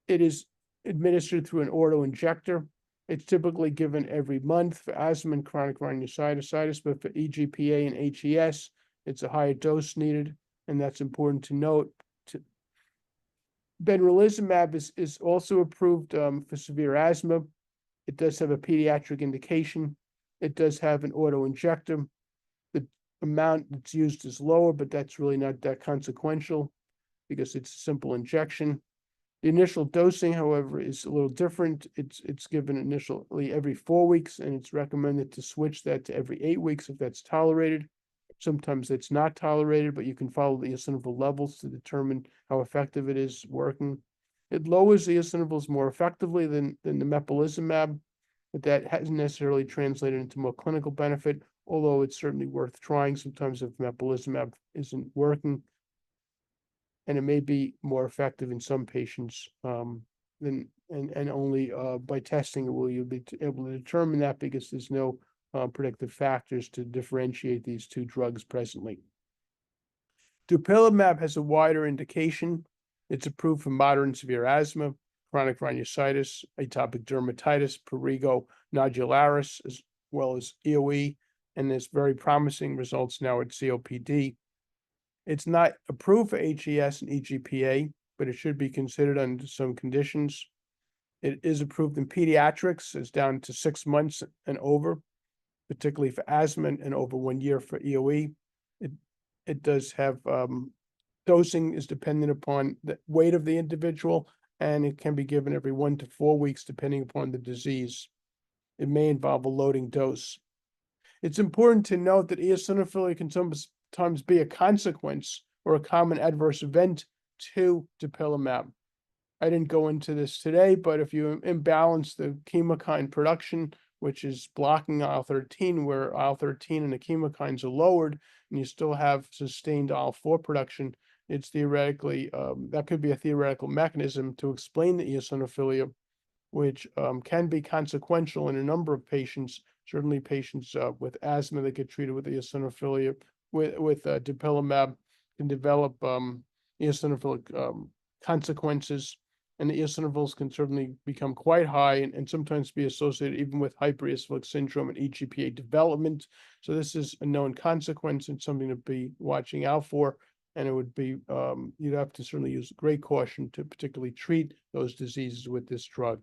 It is administered through an auto-injector. It's typically given every month for asthma and chronic rhinosinusitis, but for EGPA and HES, it's a higher dose needed, and that's important to note. Benralizumab is also approved for severe asthma. It does have a pediatric indication. It does have an auto-injector. The amount that's used is lower, but that's really not that consequential because it's a simple injection. The initial dosing, however, is a little different. It's given initially every 4 weeks, and it's recommended to switch that to every 8 weeks if that's tolerated. Sometimes it's not tolerated, but you can follow the eosinophil levels to determine how effective it is working. It lowers the eosinophils more effectively than the mepolizumab, but that hasn't necessarily translated into more clinical benefit, although it's certainly worth trying sometimes if mepolizumab isn't working. And it may be more effective in some patients and only by testing it will you be able to determine that, because there's no predictive factors to differentiate these two drugs presently. Dupilumab has a wider indication. It's approved for moderate and severe asthma, chronic rhinosinusitis, atopic dermatitis, prurigo nodularis, as well as EoE, and there's very promising results now at COPD. It's not approved for HES and EGPA, but it should be considered under some conditions. It is approved in pediatrics, it's down to 6 months and over, particularly for asthma, and over 1 year for EoE. It does have dosing is dependent upon the weight of the individual, and it can be given every 1 to 4 weeks, depending upon the disease. It may involve a loading dose. It's important to note that eosinophilia can sometimes be a consequence or a common adverse event to dupilumab. I didn't go into this today, but if you imbalance the chemokine production, which is blocking IL-13, where IL-13 and the chemokines are lowered, and you still have sustained IL-4 production, it's theoretically, that could be a theoretical mechanism to explain the eosinophilia, which can be consequential in a number of patients, certainly patients with asthma that get treated with eosinophilia, with dupilumab can develop eosinophilic consequences, and the eosinophils can certainly become quite high and sometimes be associated even with hypereosinophilic syndrome and EGPA development. So this is a known consequence and something to be watching out for. And it would be, you'd have to certainly use great caution to particularly treat those diseases with this drug.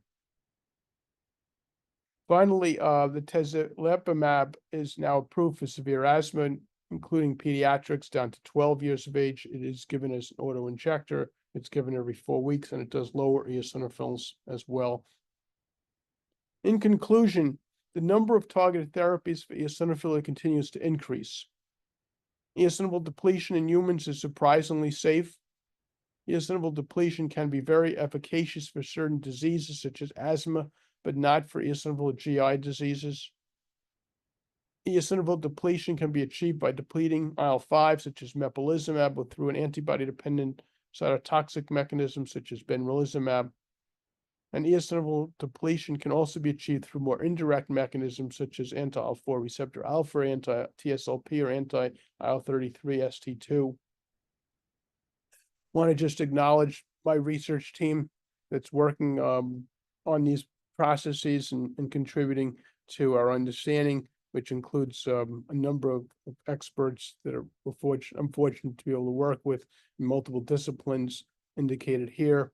Finally, the tezepelumab is now approved for severe asthma, including pediatrics down to 12 years of age. It is given as an auto-injector. It's given every 4 weeks, and it does lower eosinophils as well. In conclusion, the number of targeted therapies for eosinophilia continues to increase. Eosinophil depletion in humans is surprisingly safe. Eosinophil depletion can be very efficacious for certain diseases such as asthma, but not for eosinophil GI diseases. Eosinophil depletion can be achieved by depleting IL-5, such as mepolizumab, or through an antibody-dependent cytotoxic mechanism, such as benralizumab. And eosinophil depletion can also be achieved through more indirect mechanisms, such as anti-IL-4 receptor alpha, anti-TSLP, or anti-IL-33 ST2. Want to just acknowledge my research team that's working on these processes and contributing to our understanding, which includes a number of experts that I'm fortunate to be able to work with in multiple disciplines indicated here,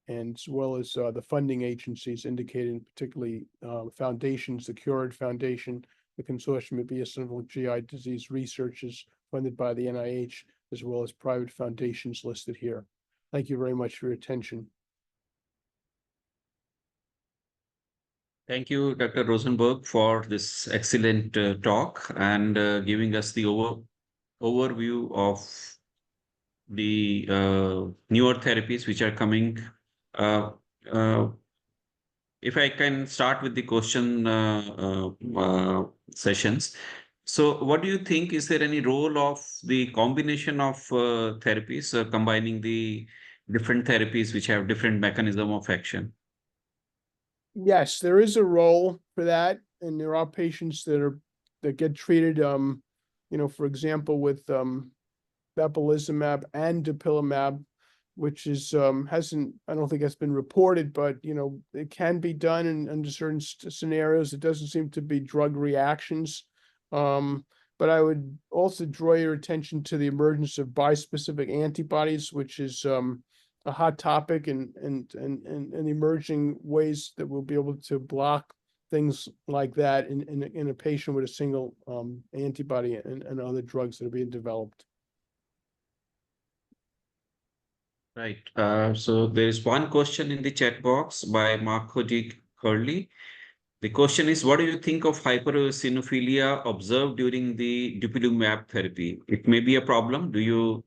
and as well as the funding agencies indicated, particularly foundations, the Cured Foundation, the Consortium of Eosinophilic GI Disease Research is funded by the NIH, as well as private foundations listed here. Thank you very much for your attention. Thank you, Dr. Rothenberg, for this excellent talk and giving us the overview of the newer therapies which are coming. If I can start with the question sessions. So what do you think, is there any role of the combination of therapies, combining the different therapies which have different mechanism of action? Yes, there is a role for that, and there are patients that get treated, for example, with mepolizumab and dupilumab, which is I don't think that's been reported, but it can be done under certain scenarios. It doesn't seem to be drug reactions. But I would also draw your attention to the emergence of bispecific antibodies, which is a hot topic, and emerging ways that we'll be able to block things like that in a patient with a single antibody and other drugs that are being developed. Right. So there is one question in the chat box by Marc Curley. The question is, what do you think of hypereosinophilia observed during the dupilumab therapy? It may be a problem. Do you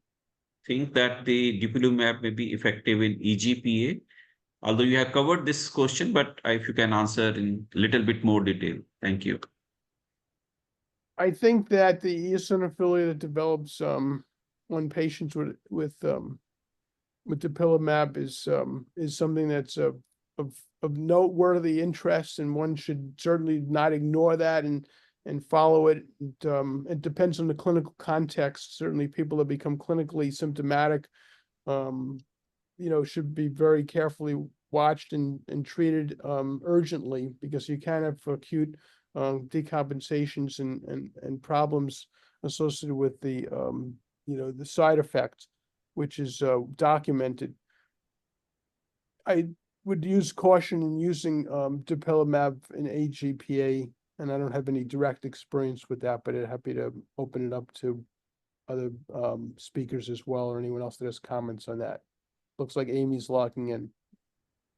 think that the dupilumab may be effective in EGPA? Although you have covered this question, but if you can answer in a little bit more detail. Thank you. I think that the eosinophilia that develops when patients with dupilumab is something that's of noteworthy interest, and one should certainly not ignore that and follow it. It depends on the clinical context. Certainly, people that become clinically symptomatic, should be very carefully watched and treated urgently, because you can have acute decompensations and problems associated with the the side effects, which is documented. I would use caution in using dupilumab in AGPA, and I don't have any direct experience with that, but I'm happy to open it up to other speakers as well, or anyone else that has comments on that. Looks like Amy's locking in.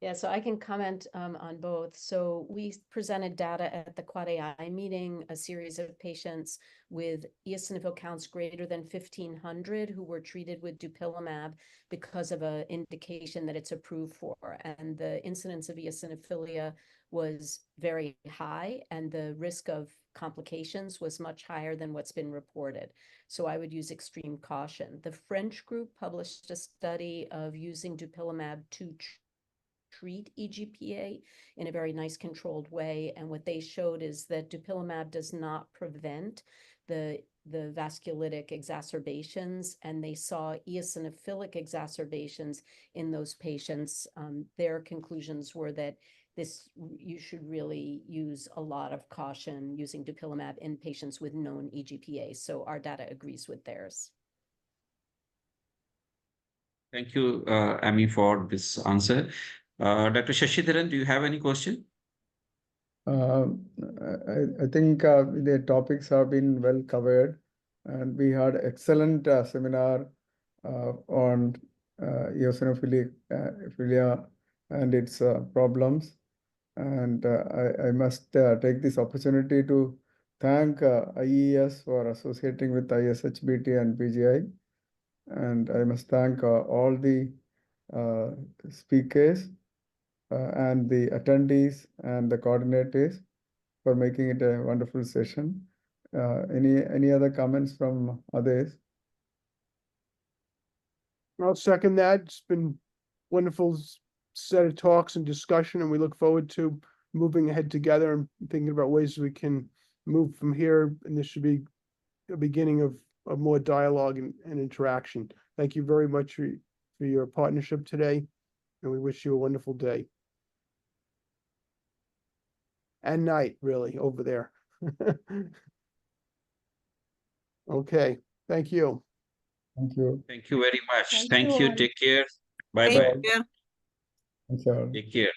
Yeah, so I can comment on both. So we presented data at the Quad AI meeting, a series of patients with eosinophil counts greater than 1,500 who were treated with dupilumab because of an indication that it's approved for. And the incidence of eosinophilia was very high, and the risk of complications was much higher than what's been reported. So I would use extreme caution. The French group published a study of using dupilumab to treat EGPA in a very nice controlled way. And what they showed is that dupilumab does not prevent the vasculitic exacerbations, and they saw eosinophilic exacerbations in those patients. Their conclusions were that you should really use a lot of caution using dupilumab in patients with known EGPA. So our data agrees with theirs. Thank you, Amy, for this answer. Dr. Sasidharan, do you have any question? I think the topics have been well covered, and we had excellent seminar on eosinophilia and its problems. And I must take this opportunity to thank IES for associating with ISHBT and PGI. And I must thank all the speakers and the attendees and the coordinators for making it a wonderful session. Any other comments from others? I'll second that. It's been wonderful set of talks and discussion, and we look forward to moving ahead together and thinking about ways we can move from here. And this should be a beginning of more dialogue and interaction. Thank you very much for your partnership today, and we wish you a wonderful day. And night, really, over there. Okay, thank you. Thank you. Thank you very much. Thank Thank you you. all. Take care. Thank Bye-bye. you. Thanks all. Take care.